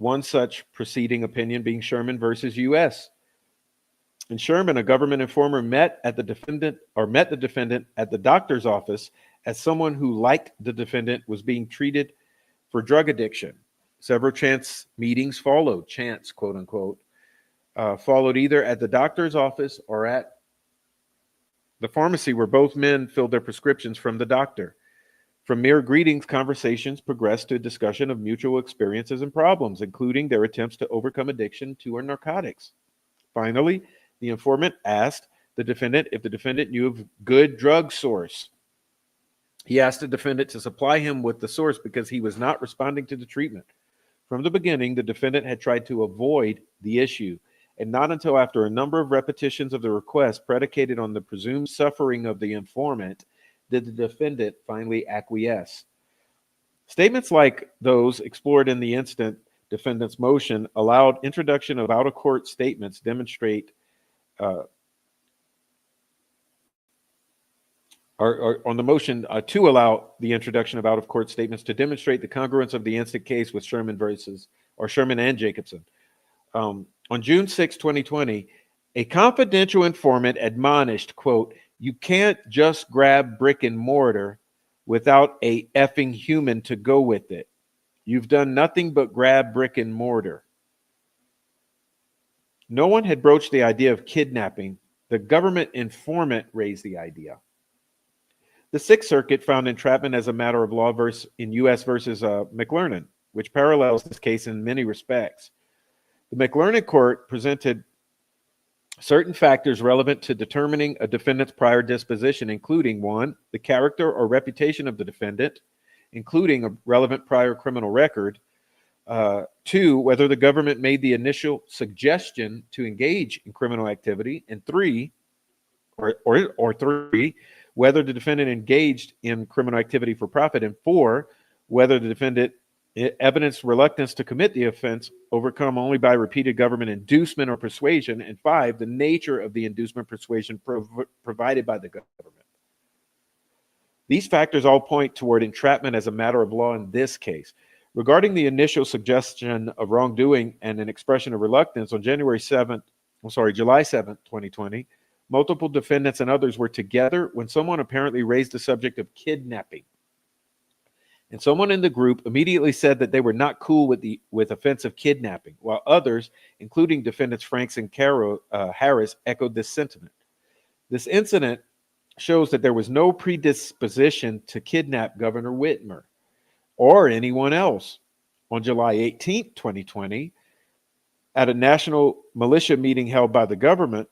One such preceding opinion being Sherman versus U.S. In Sherman, a government informer met the defendant at the doctor's office as someone who, like the defendant, was being treated for drug addiction. Several chance meetings followed, chance, quote unquote, followed either at the doctor's office or at the pharmacy where both men filled their prescriptions from the doctor. From mere greetings, conversations progressed to a discussion of mutual experiences and problems, including their attempts to overcome addiction to or narcotics. Finally, the informant asked the defendant if the defendant knew of good drug source. He asked the defendant to supply him with the source because he was not responding to the treatment. From the beginning, the defendant had tried to avoid the issue, and not until after a number of repetitions of the request predicated on the presumed suffering of the informant did the defendant finally acquiesce. Statements like those explored in the instant defendant's motion allowed introduction of out-of-court statements demonstrate on the motion to allow the introduction of out-of-court statements to demonstrate the congruence of the instant case with Sherman and Jacobson. On June 6, 2020, a confidential informant admonished, quote, "You can't just grab brick and mortar without a effing human to go with it. You've done nothing but grab brick and mortar." No one had broached the idea of kidnapping. The government informant raised the idea. The Sixth Circuit found entrapment as a matter of law in U.S. versus McLernan, which parallels this case in many respects. The McLernan court presented certain factors relevant to determining a defendant's prior disposition, including 1, the character or reputation of the defendant, including a relevant prior criminal record, 2, whether the government made the initial suggestion to engage in criminal activity, and 3, whether the defendant engaged in criminal activity for profit, and 4, whether the defendant evidenced reluctance to commit the offense overcome only by repeated government inducement or persuasion, and 5, the nature of the inducement persuasion provided by the government. These factors all point toward entrapment as a matter of law in this case. Regarding the initial suggestion of wrongdoing and an expression of reluctance on July 7th, 2020, multiple defendants and others were together when someone apparently raised the subject of kidnapping. And someone in the group immediately said that they were not cool with offensive kidnapping, while others, including defendants Franks and Harris, echoed this sentiment. This incident shows that there was no predisposition to kidnap Governor Whitmer or anyone else. On July 18th, 2020, at a national militia meeting held by the government,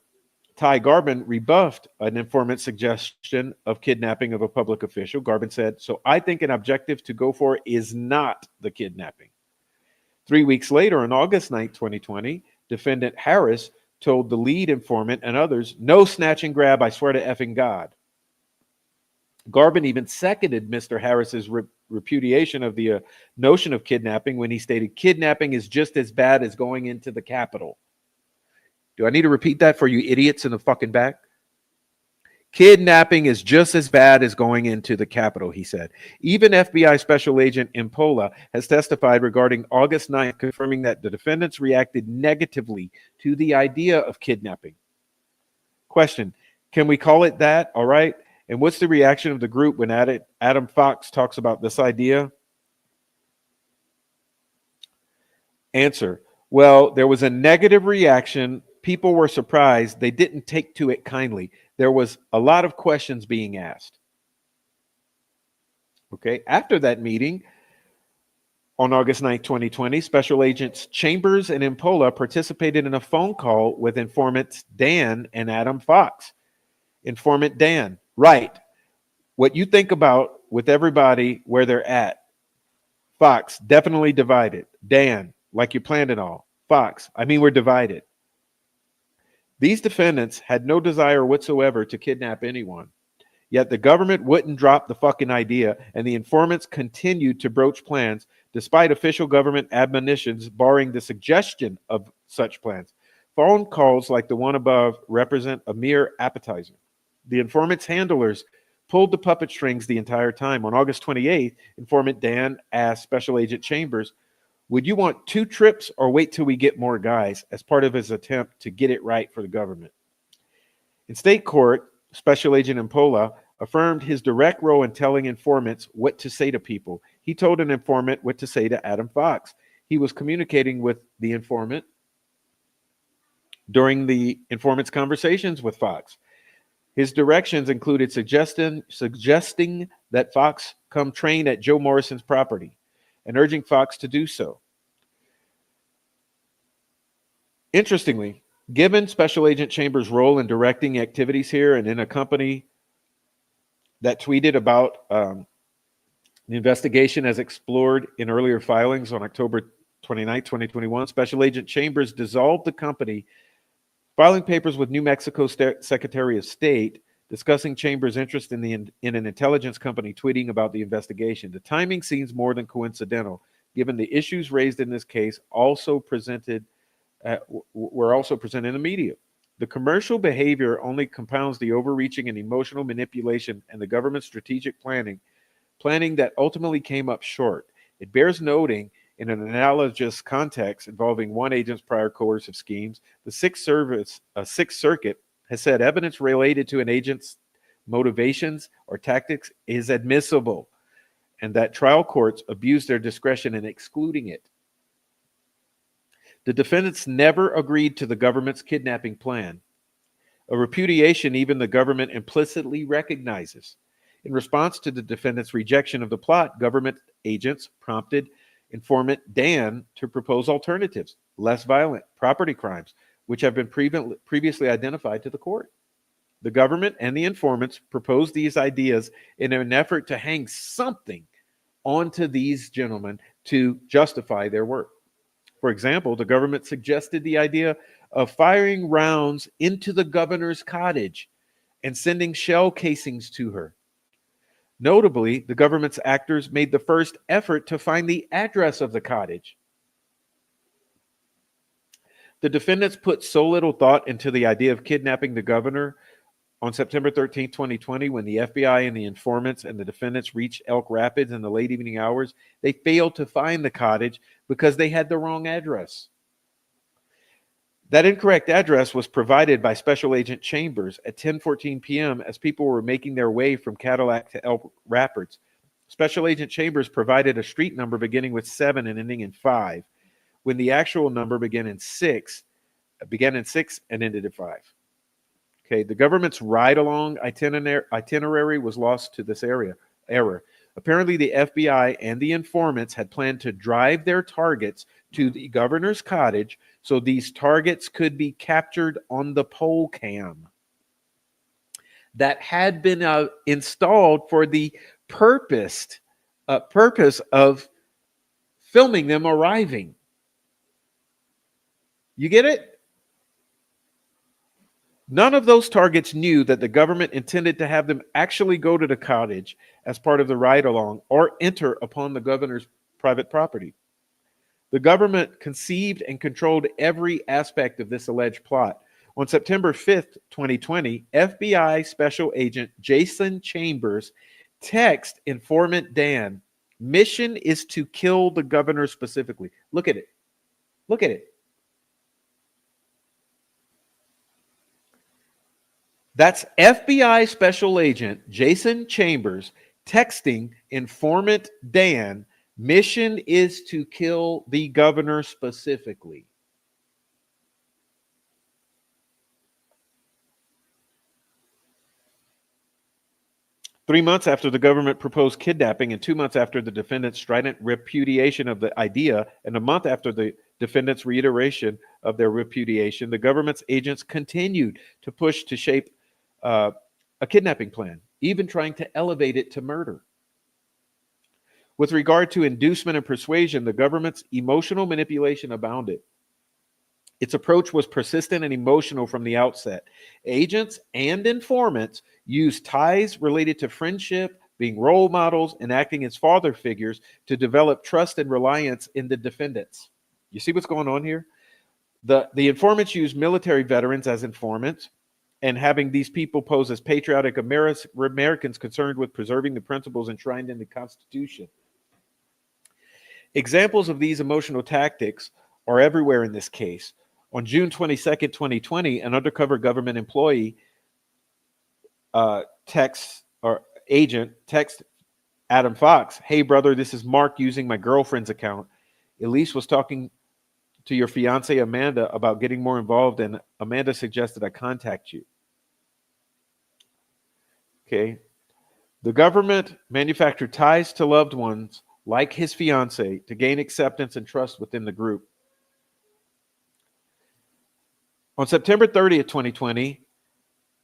Ty Garbin rebuffed an informant's suggestion of kidnapping of a public official. Garbin said, "So I think an objective to go for is not the kidnapping." 3 weeks later, on August 9, 2020, defendant Harris told the lead informant and others, "No snatch and grab, I swear to effing God." Garbin even seconded Mr. Harris's repudiation of the notion of kidnapping when he stated, "Kidnapping is just as bad as going into the Capitol." Do I need to repeat that for you idiots in the fucking back? Kidnapping is just as bad as going into the Capitol, he said. Even FBI Special Agent Impola has testified regarding August 9th, confirming that the defendants reacted negatively to the idea of kidnapping. Question, can we call it that? All right. And what's the reaction of the group when Adam Fox talks about this idea? Answer, well, there was a negative reaction. People were surprised. They didn't take to it kindly. There was a lot of questions being asked. Okay. After that meeting, on August 9, 2020, Special Agents Chambers and Impola participated in a phone call with informants Dan and Adam Fox. Informant Dan, right. What you think about with everybody where they're at. Fox, definitely divided. Dan, like you planned it all. Fox, I mean, we're divided. These defendants had no desire whatsoever to kidnap anyone. Yet the government wouldn't drop the fucking idea, and the informants continued to broach plans despite official government admonitions barring the suggestion of such plans. Phone calls like the one above represent a mere appetizer. The informant's handlers pulled the puppet strings the entire time. On August 28th, informant Dan asked Special Agent Chambers, "Would you want 2 trips or wait till we get more guys?" as part of his attempt to get it right for the government. In state court, Special Agent Impola affirmed his direct role in telling informants what to say to people. He told an informant what to say to Adam Fox. he was communicating with the informant during the informant's conversations with Fox. His directions included suggesting that Fox come train at Joe Morrison's property and urging Fox to do so. Interestingly, given Special Agent Chambers' role in directing activities here and in a company that tweeted about the investigation as explored in earlier filings on October 29, 2021, Special Agent Chambers dissolved the company, filing papers with New Mexico Secretary of State discussing Chambers' interest in an intelligence company tweeting about the investigation. The timing seems more than coincidental, given the issues raised in this case were also presented in the media. The commercial behavior only compounds the overreaching and emotional manipulation and the government's strategic planning that ultimately came up short. It bears noting, in an analogous context involving one agent's prior coercive schemes, the Sixth Circuit has said evidence related to an agent's motivations or tactics is admissible, and that trial courts abuse their discretion in excluding it. The defendants never agreed to the government's kidnapping plan, a repudiation even the government implicitly recognizes. In response to the defendants' rejection of the plot, government agents prompted informant Dan to propose alternatives, less violent property crimes, which have been previously identified to the court. The government and the informants proposed these ideas in an effort to hang something onto these gentlemen to justify their work. For example, the government suggested the idea of firing rounds into the governor's cottage and sending shell casings to her. Notably, the government's actors made the first effort to find the address of the cottage. The defendants put so little thought into the idea of kidnapping the governor on September 13, 2020, when the FBI and the informants and the defendants reached Elk Rapids in the late evening hours. They failed to find the cottage because they had the wrong address. That incorrect address was provided by Special Agent Chambers at 10:14 p.m. as people were making their way from Cadillac to Elk Rapids. Special Agent Chambers provided a street number beginning with 7 and ending in 5, when the actual number began in 6 and ended in 5. Okay, the government's ride-along itinerary was lost to this error. Apparently, the FBI and the informants had planned to drive their targets to the governor's cottage so these targets could be captured on the poll cam that had been installed for the purpose of filming them arriving. You get it? None of those targets knew that the government intended to have them actually go to the cottage as part of the ride-along or enter upon the governor's private property. The government conceived and controlled every aspect of this alleged plot. On September 5th, 2020, FBI Special Agent Jason Chambers texted informant Dan, "Mission is to kill the governor specifically." Look at it. Look at it. That's FBI Special Agent Jason Chambers texting informant Dan, "Mission is to kill the governor specifically." Three months after the government proposed kidnapping, and 2 months after the defendant's strident repudiation of the idea, and a month after the defendant's reiteration of their repudiation, the government's agents continued to push to shape a kidnapping plan, even trying to elevate it to murder. With regard to inducement and persuasion, the government's emotional manipulation abounded. Its approach was persistent and emotional from the outset. Agents and informants used ties related to friendship, being role models, and acting as father figures to develop trust and reliance in the defendants. You see what's going on here? The informants used military veterans as informants, and having these people pose as patriotic Americans concerned with preserving the principles enshrined in the Constitution. Examples of these emotional tactics are everywhere in this case. On June 22nd, 2020, an undercover government employee text Adam Fox, "Hey brother, this is Mark using my girlfriend's account. Elise was talking to your fiance Amanda about getting more involved, and Amanda suggested I contact you. Okay. The government manufactured ties to loved ones like his fiance to gain acceptance and trust within the group. On September 30th, 2020,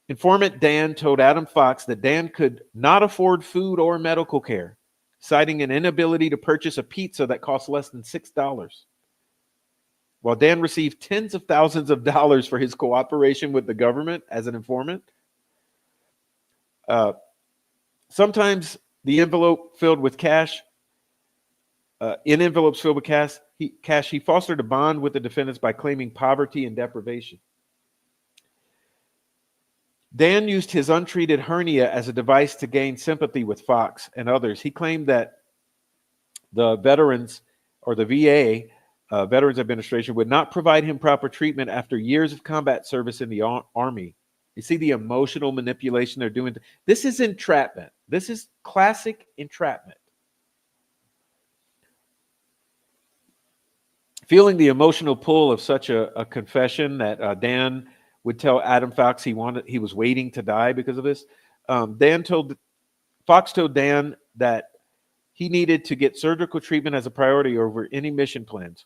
informant Dan told Adam Fox that Dan could not afford food or medical care, citing an inability to purchase a pizza that cost less than $6. While Dan received tens of thousands of dollars for his cooperation with the government as an informant, sometimes the envelope filled with cash, in envelopes filled with cash, he fostered a bond with the defendants by claiming poverty and deprivation. Dan used his untreated hernia as a device to gain sympathy with Fox and others. He claimed that the veterans or the VA, Veterans Administration, would not provide him proper treatment after years of combat service in the Army. You see the emotional manipulation they're doing. This is entrapment. This is classic entrapment. Feeling the emotional pull of such a confession that Dan would tell Adam Fox he was waiting to die because of this. Fox told Dan that he needed to get surgical treatment as a priority over any mission plans.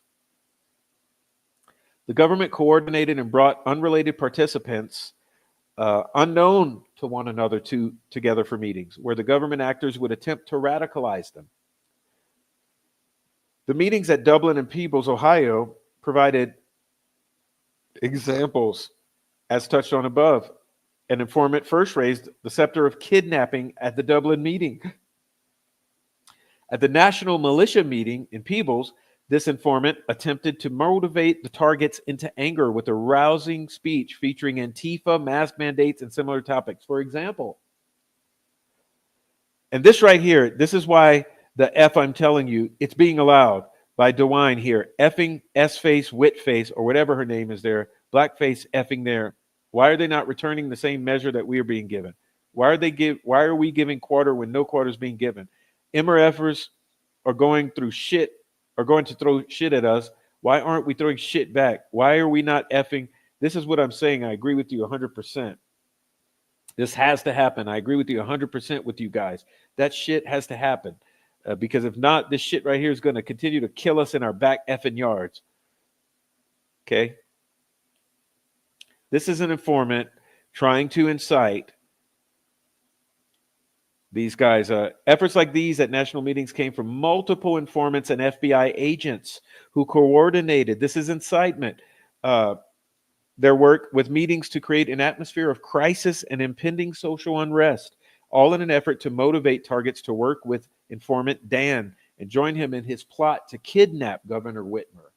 The government coordinated and brought unrelated participants, unknown to one another, together for meetings where the government actors would attempt to radicalize them. The meetings at Dublin and Peebles, Ohio, provided examples as touched on above. An informant first raised the scepter of kidnapping at the Dublin meeting. At the National Militia meeting in Peebles, this informant attempted to motivate the targets into anger with a rousing speech featuring Antifa, mask mandates, and similar topics. For example, and this right here, this is why the F I'm telling you, it's being allowed by DeWine here. Effing S-face, Whitface, or whatever her name is there. Blackface effing there. Why are they not returning the same measure that we are being given? Why are we giving quarter when no quarter is being given? MRFers are going to throw shit at us. Why aren't we throwing shit back? Why are we not effing? This is what I'm saying. I agree with you 100%. This has to happen. I agree with you 100% with you guys. That shit has to happen. Because if not, this shit right here is going to continue to kill us in our back effing yards. Okay? This is an informant trying to incite these guys. Efforts like these at national meetings came from multiple informants and FBI agents who coordinated. This is incitement. Their work with meetings to create an atmosphere of crisis and impending social unrest, all in an effort to motivate targets to work with informant Dan and join him in his plot to kidnap Governor Whitmer.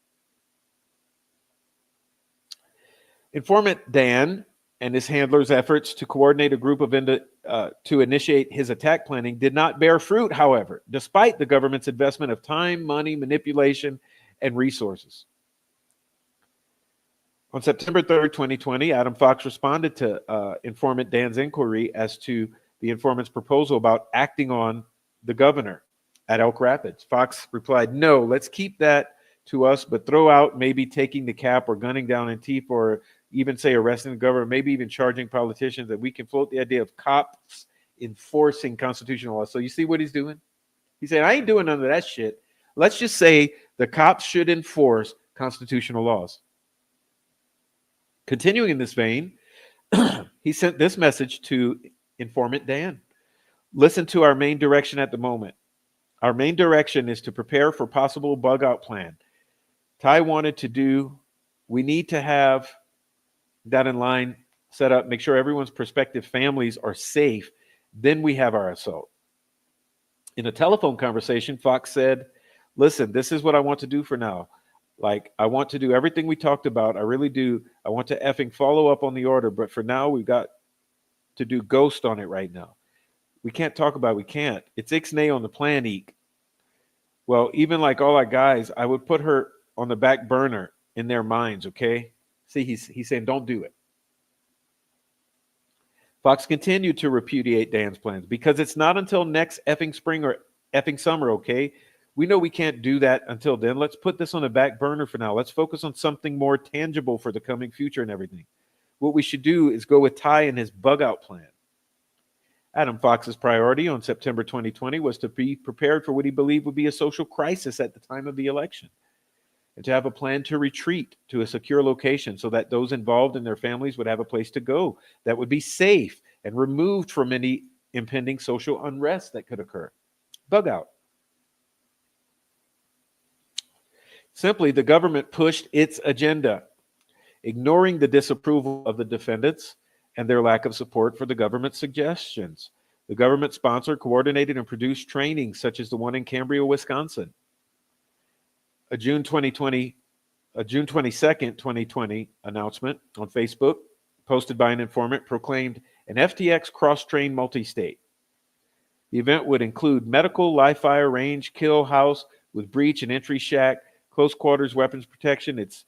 Informant Dan and his handlers' efforts to coordinate a group of to initiate his attack planning did not bear fruit, however, despite the government's investment of time, money, manipulation, and resources. On September 3rd, 2020, Adam Fox responded to informant Dan's inquiry as to the informant's proposal about acting on the governor at Elk Rapids. Fox replied, "No, let's keep that to us, but throw out maybe taking the cap or gunning down Antifa or even say arresting the governor, maybe even charging politicians, that we can float the idea of cops enforcing constitutional law." So you see what he's doing? He said, I ain't doing none of that shit. Let's just say the cops should enforce constitutional laws. Continuing in this vein, he sent this message to informant Dan. Listen to our main direction at the moment. Our main direction is to prepare for possible bug out plan. Ty wanted to do, we need to have that in line set up, make sure everyone's prospective families are safe. Then we have our assault. In a telephone conversation, Fox said, listen, this is what I want to do for now. Like, I want to do everything we talked about. I really do. I want to effing follow up on the order. But for now, we've got to do ghost on it right now. We can't talk about it. We can't. It's ixnay on the plan, eek. Well, even like all our guys, I would put her on the back burner in their minds, okay? See, he's saying don't do it. Fox continued to repudiate Dan's plans because it's not until next effing spring or effing summer, okay? We know we can't do that until then. Let's put this on the back burner for now. Let's focus on something more tangible for the coming future and everything. What we should do is go with Ty and his bug out plan. Adam Fox's priority on September 2020 was to be prepared for what he believed would be a social crisis at the time of the election, and to have a plan to retreat to a secure location so that those involved and their families would have a place to go that would be safe and removed from any impending social unrest that could occur. Bug out. Simply, the government pushed its agenda, ignoring the disapproval of the defendants and their lack of support for the government's suggestions. The government sponsored, coordinated, and produced trainings such as the one in Cambria, Wisconsin. A June 22nd, 2020 announcement on Facebook, posted by an informant, proclaimed an FTX cross-train multi-state. The event would include medical, live fire range, kill house with breach and entry shack, close quarters weapons protection. If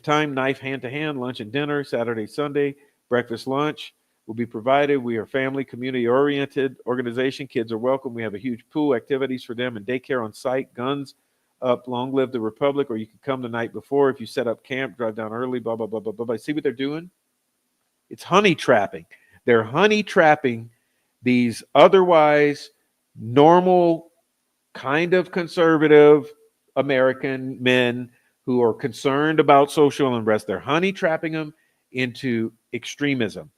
time, knife hand-to-hand, lunch and dinner, Saturday, Sunday, breakfast, lunch will be provided. We are family, community-oriented organization. Kids are welcome. We have a huge pool, activities for them, and daycare on site. Guns up, long live the Republic, or you can come the night before. If you set up camp, drive down early, blah, blah, blah, blah, blah. See what they're doing? It's honey trapping. They're honey trapping these otherwise normal, kind of conservative American men who are concerned about social unrest. They're honey trapping them into extremism.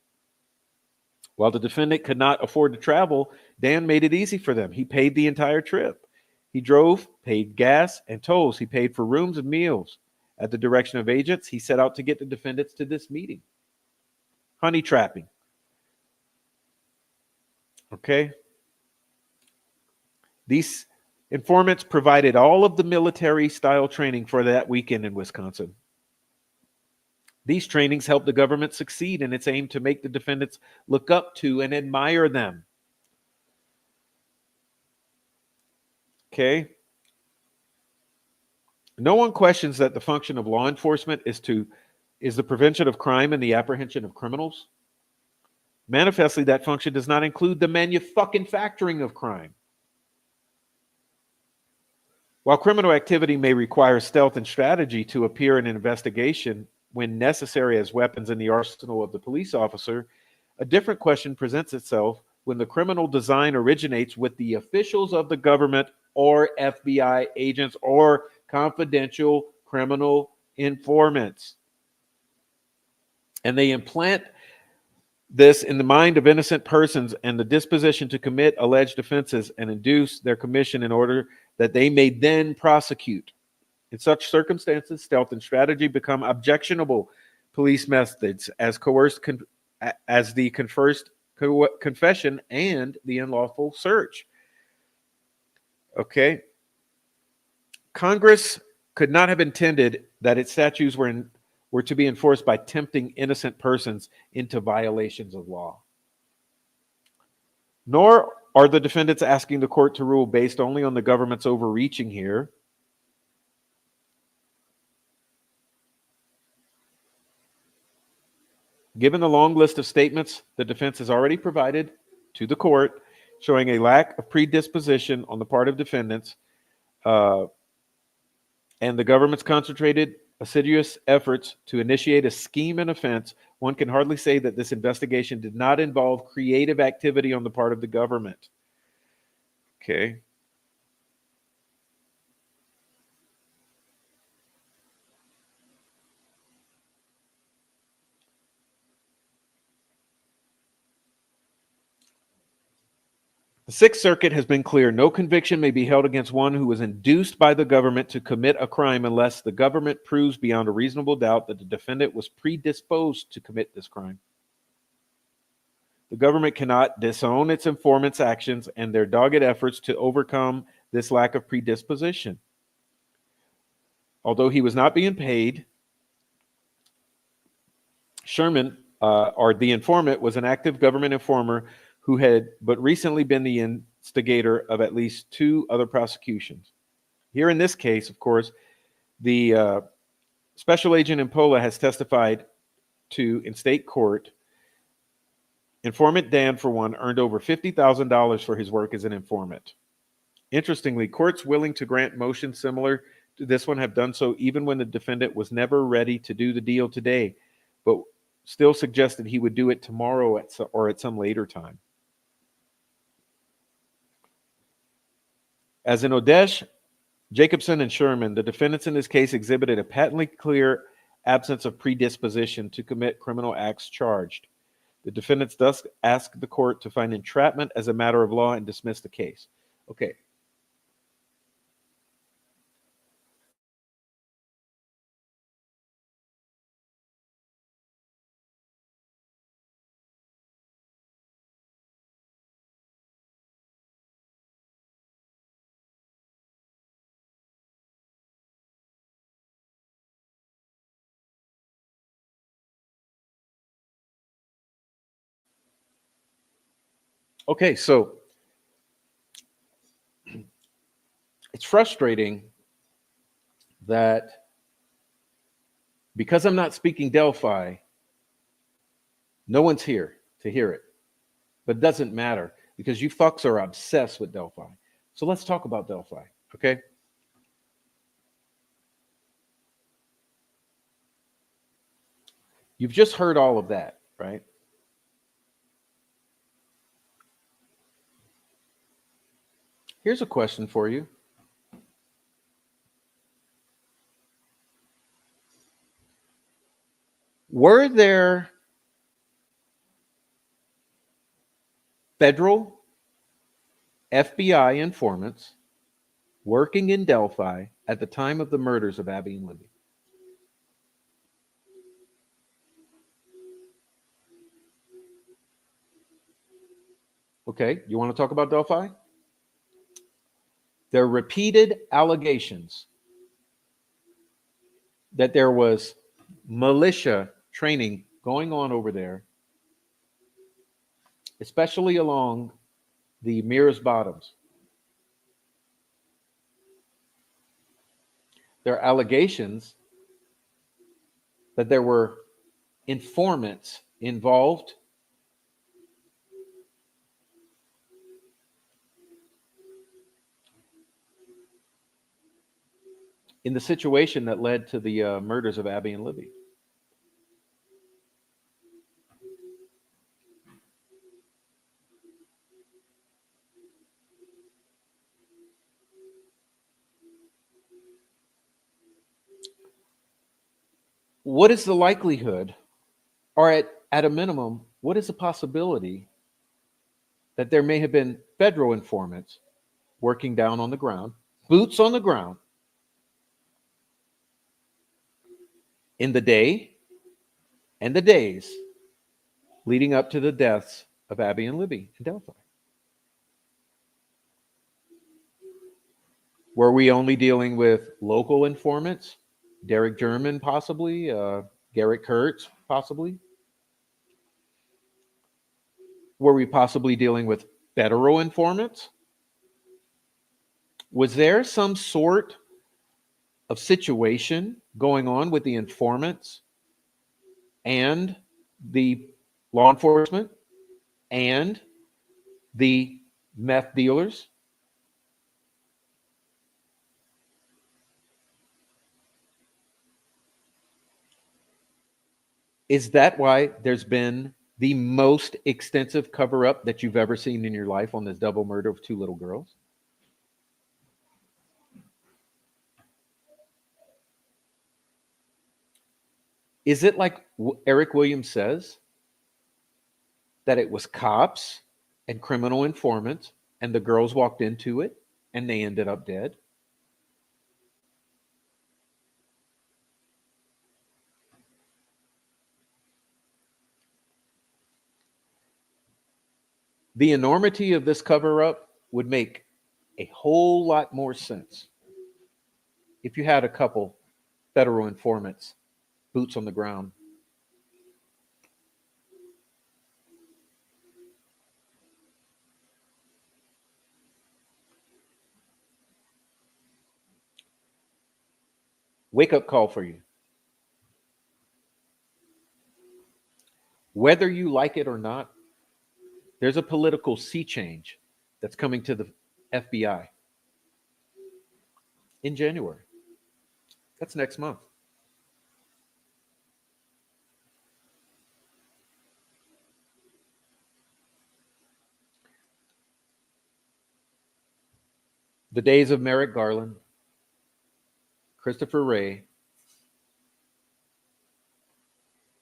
While the defendant could not afford to travel, Dan made it easy for them. He paid the entire trip. He drove, paid gas and tolls. He paid for rooms and meals. At the direction of agents, he set out to get the defendants to this meeting. Honey trapping. Okay? These informants provided all of the military-style training for that weekend in Wisconsin. These trainings helped the government succeed in its aim to make the defendants look up to and admire them. Okay? No one questions that the function of law enforcement is the prevention of crime and the apprehension of criminals. Manifestly, that function does not include the manufacturing of crime. While criminal activity may require stealth and strategy to appear in an investigation when necessary as weapons in the arsenal of the police officer, a different question presents itself when the criminal design originates with the officials of the government or FBI agents or confidential criminal informants. And they implant this in the mind of innocent persons and the disposition to commit alleged offenses and induce their commission in order that they may then prosecute. In such circumstances, stealth and strategy become objectionable police methods as coerced as the confession and the unlawful search. Okay. Congress could not have intended that its statutes were to be enforced by tempting innocent persons into violations of law. Nor are the defendants asking the court to rule based only on the government's overreaching here. Given the long list of statements the defense has already provided to the court, showing a lack of predisposition on the part of defendants, and the government's concentrated, assiduous efforts to initiate a scheme and offense, one can hardly say that this investigation did not involve creative activity on the part of the government. Okay. The Sixth Circuit has been clear. No conviction may be held against one who was induced by the government to commit a crime unless the government proves beyond a reasonable doubt that the defendant was predisposed to commit this crime. The government cannot disown its informants' actions and their dogged efforts to overcome this lack of predisposition. Although he was not being paid, Sherman, or the informant, was an active government informer who had but recently been the instigator of at least 2 other prosecutions. Here in this case, of course, the special agent Impola has testified to in state court. Informant Dan, for one, earned over $50,000 for his work as an informant. Interestingly, courts willing to grant motions similar to this one have done so even when the defendant was never ready to do the deal today, but still suggested he would do it tomorrow or at some later time. As in Odesh, Jacobson, and Sherman, the defendants in this case exhibited a patently clear absence of predisposition to commit criminal acts charged. The defendants thus asked the court to find entrapment as a matter of law and dismiss the case. Okay. Okay, so it's frustrating that because I'm not speaking Delphi, no one's here to hear it. But it doesn't matter because you fucks are obsessed with Delphi. So let's talk about Delphi, okay? You've just heard all of that, right? Here's a question for you. Were there federal FBI informants working in Delphi at the time of the murders of Abby and Libby? Okay, you want to talk about Delphi? There are repeated allegations that there was militia training going on over there, especially along the Mears Bottoms. There are allegations that there were informants involved in the situation that led to the murders of Abby and Libby. What is the likelihood, or at a minimum, what is the possibility that there may have been federal informants working down on the ground, boots on the ground, in the day and the days leading up to the deaths of Abby and Libby in Delphi? Were we only dealing with local informants? Derek German, possibly. Garrett Kurtz, possibly. Were we possibly dealing with federal informants? Was there some sort of situation going on with the informants and the law enforcement and the meth dealers? Is that why there's been the most extensive cover-up that you've ever seen in your life on this double murder of 2 little girls? Is it like Eric Williams says, that it was cops and criminal informants and the girls walked into it and they ended up dead? The enormity of this cover-up would make a whole lot more sense if you had a couple federal informants, boots on the ground. Wake-up call for you. Whether you like it or not, there's a political sea change that's coming to the FBI. in January. That's next month. The days of Merrick Garland, Christopher Wray,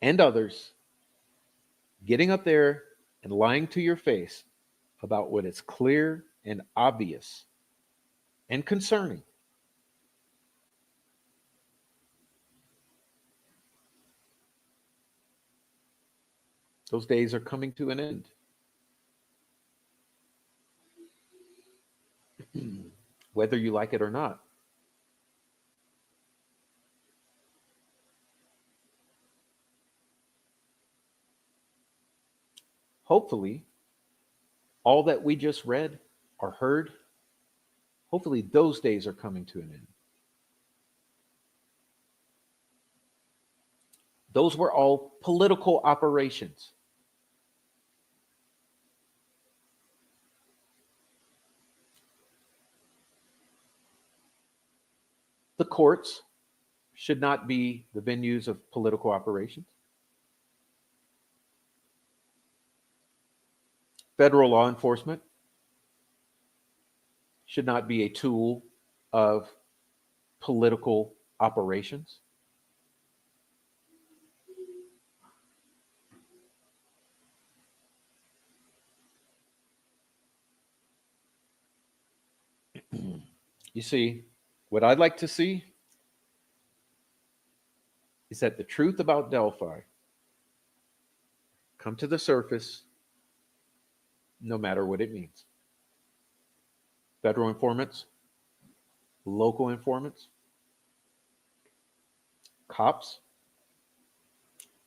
and others getting up there and lying to your face about what is clear and obvious and concerning. Those days are coming to an end. Whether you like it or not. Hopefully, all that we just read or heard, hopefully those days are coming to an end. Those were all political operations. The courts should not be the venues of political operations. Federal law enforcement should not be a tool of political operations. You see, what I'd like to see is that the truth about Delphi come to the surface no matter what it means. Federal informants, local informants, cops,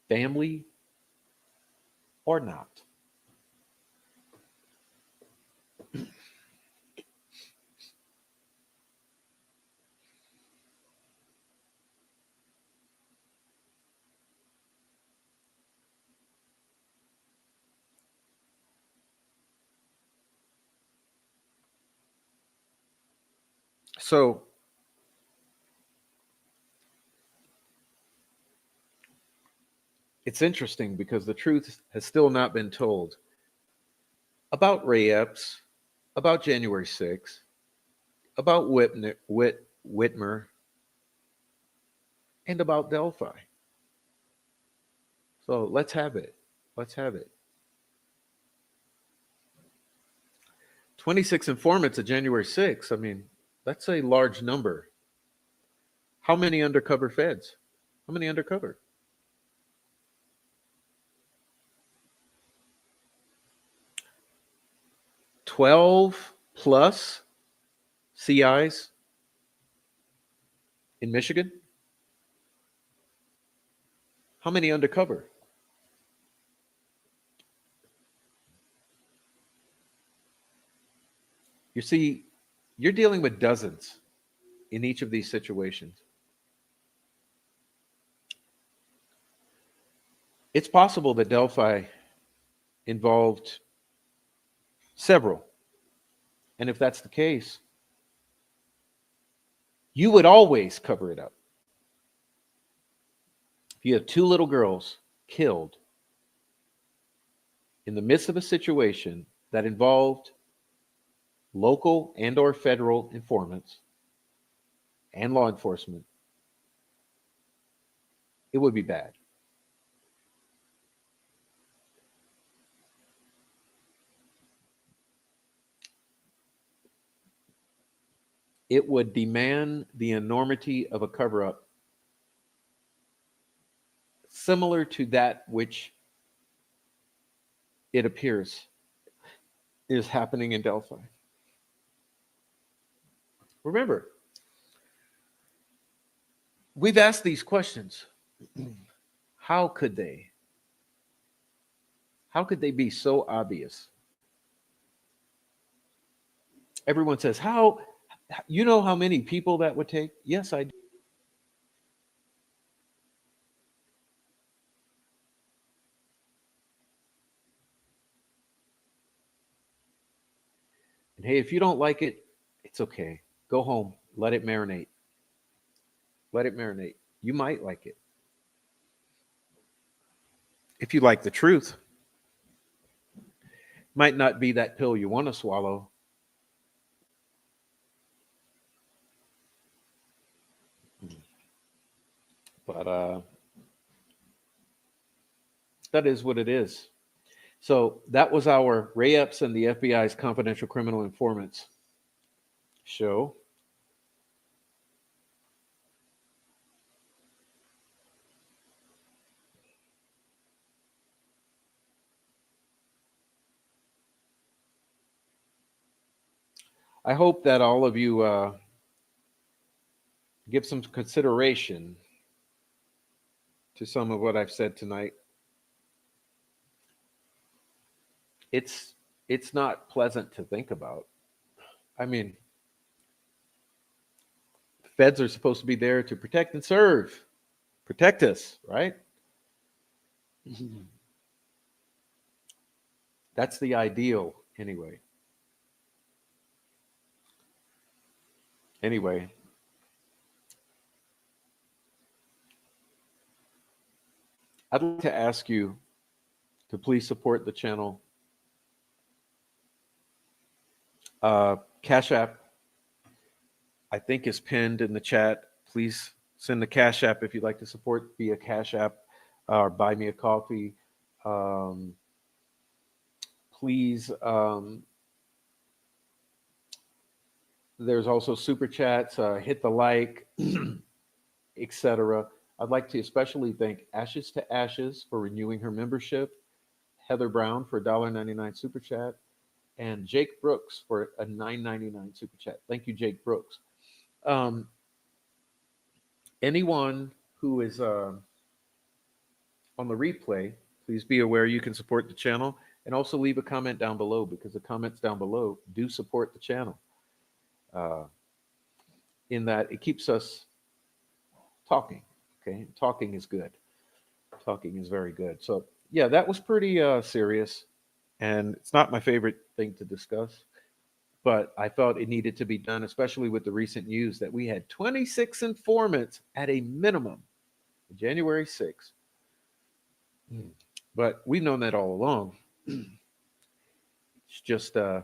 family, or not. So, it's interesting because the truth has still not been told about Ray Epps, about January 6th, about Whitmer, and about Delphi. So let's have it. Let's have it. 26 informants at January 6th. I mean, that's a large number. How many undercover feds? How many undercover? $12 plus CIs in Michigan? How many undercover? You see, you're dealing with dozens in each of these situations. It's possible that Delphi involved several. And if that's the case, you would always cover it up. If you have two little girls killed in the midst of a situation that involved local and or federal informants and law enforcement, it would be bad. It would demand the enormity of a cover-up similar to that which it appears is happening in Delphi. Remember, we've asked these questions. How could they? How could they be so obvious? Everyone says, how? You know how many people that would take? Yes, I do. And hey, if you don't like it, it's okay. Go home, Let it marinate. Let it marinate. You might like it. If you like the truth, might not be that pill you want to swallow. But that is what it is. So that was our Ray Epps and the FBI's Confidential Criminal Informants show. I hope that all of you give some consideration to some of what I've said tonight. It's not pleasant to think about. I mean, feds are supposed to be there to protect and serve, protect us, right? That's the ideal, anyway. Anyway, I'd like to ask you to please support the channel. Cash App, I think, is pinned in the chat. Please send the Cash App if you'd like to support via Cash App or buy me a coffee. Please, there's also super chats, hit the like, etc. I'd like to especially thank Ashes to Ashes for renewing her membership, Heather Brown for $1.99 super chat, and Jake Brooks for a $9.99 super chat. Thank you, Jake Brooks. Anyone who is on the replay, please be aware you can support the channel and also leave a comment down below, because the comments down below do support the channel. In that it keeps us talking. Okay, talking is good. Talking is very good. So yeah, that was pretty serious, and it's not my favorite thing to discuss, but I felt it needed to be done, especially with the recent news that we had 26 informants at a minimum January 6th. But we've known that all along. It's just they're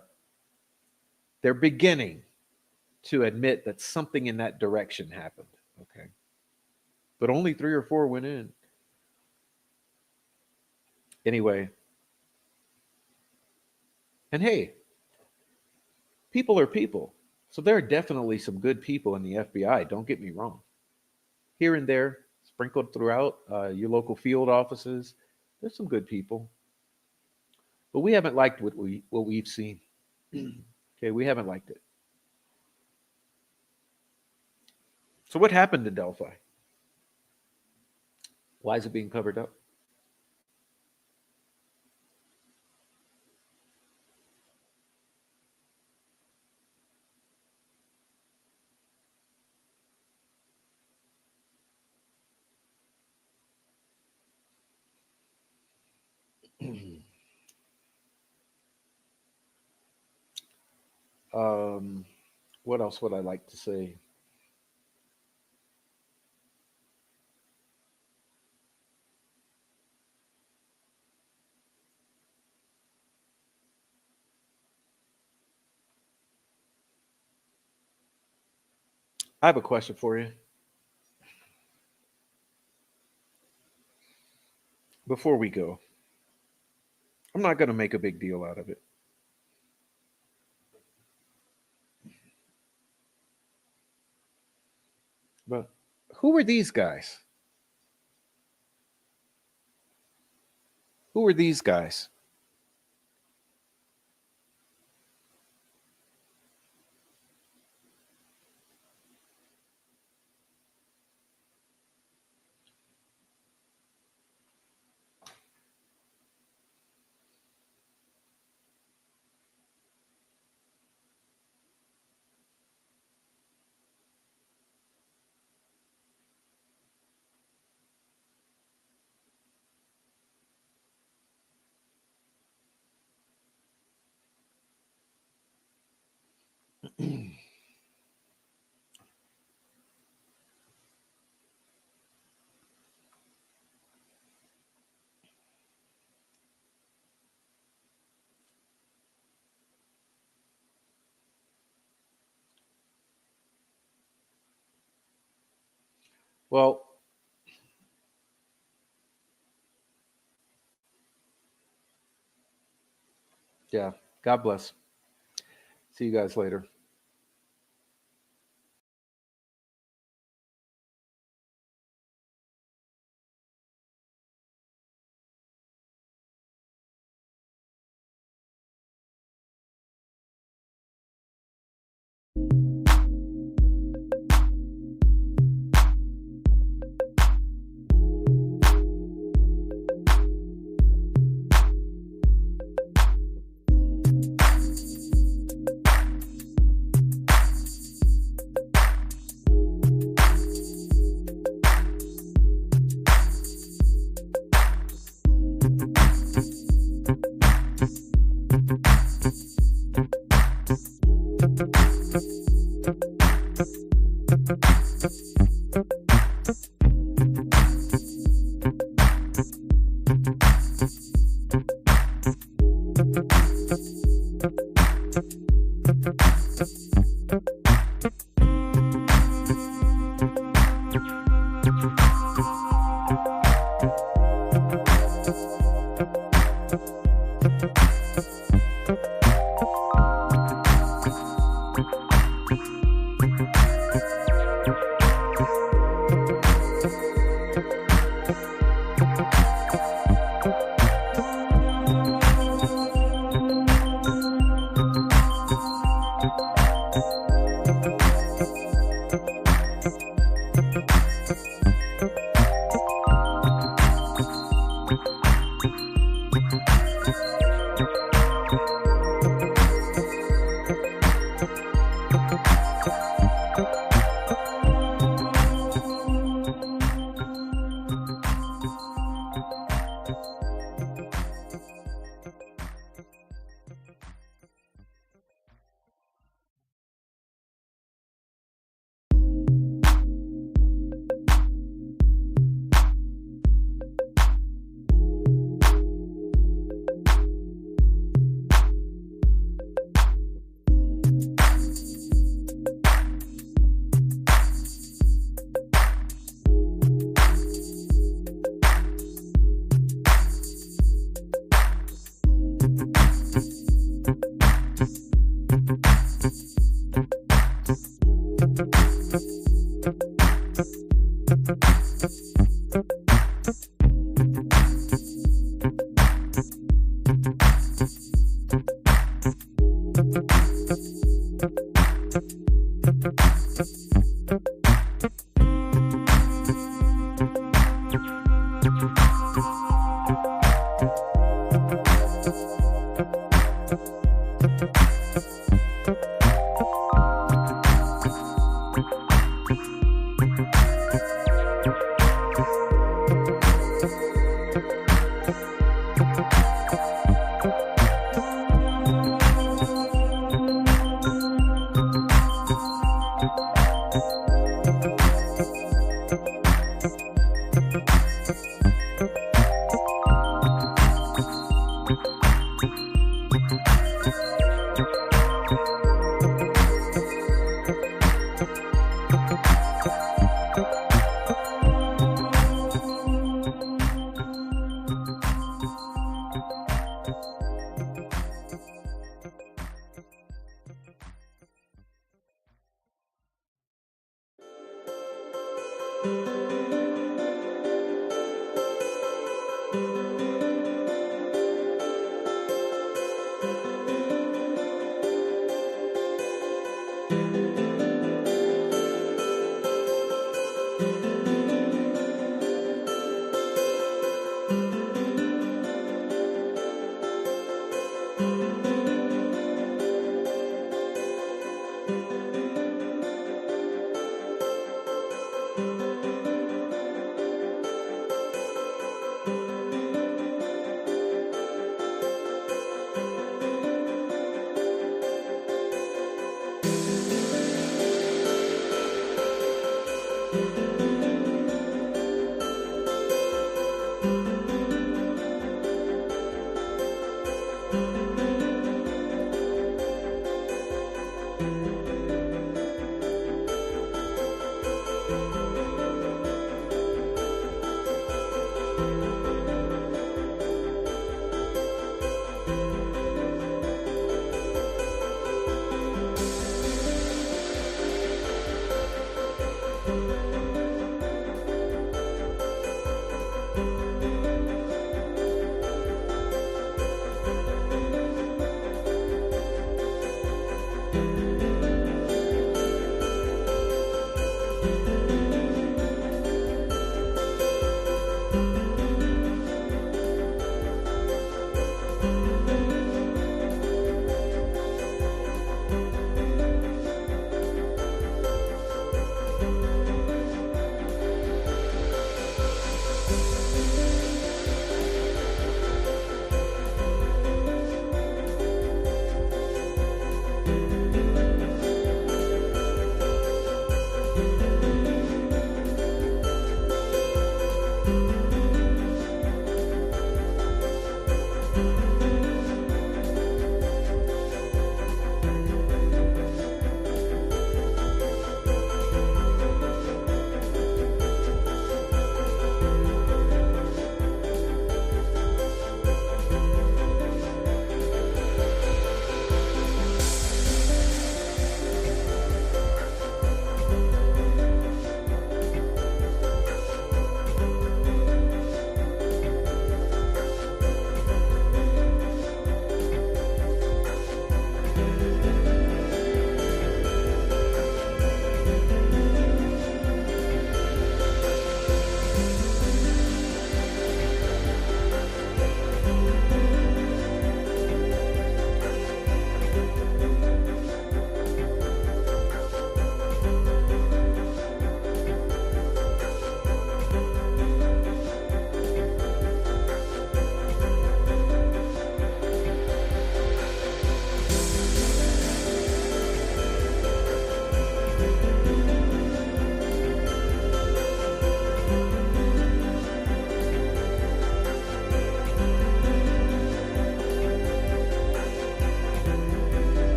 beginning to admit that something in that direction happened. Okay. But only 3 or 4 went in. Anyway. And hey, people are people. So there are definitely some good people in the FBI. Don't get me wrong. Here and there, sprinkled throughout your local field offices, there's some good people. But we haven't liked what we've seen. Okay, we haven't liked it. So what happened to Delphi? Why is it being covered up? What else would I like to say? I have a question for you. Before we go, I'm not going to make a big deal out of it. But who are these guys? Who are these guys? Well, yeah. God bless. See you guys later. you.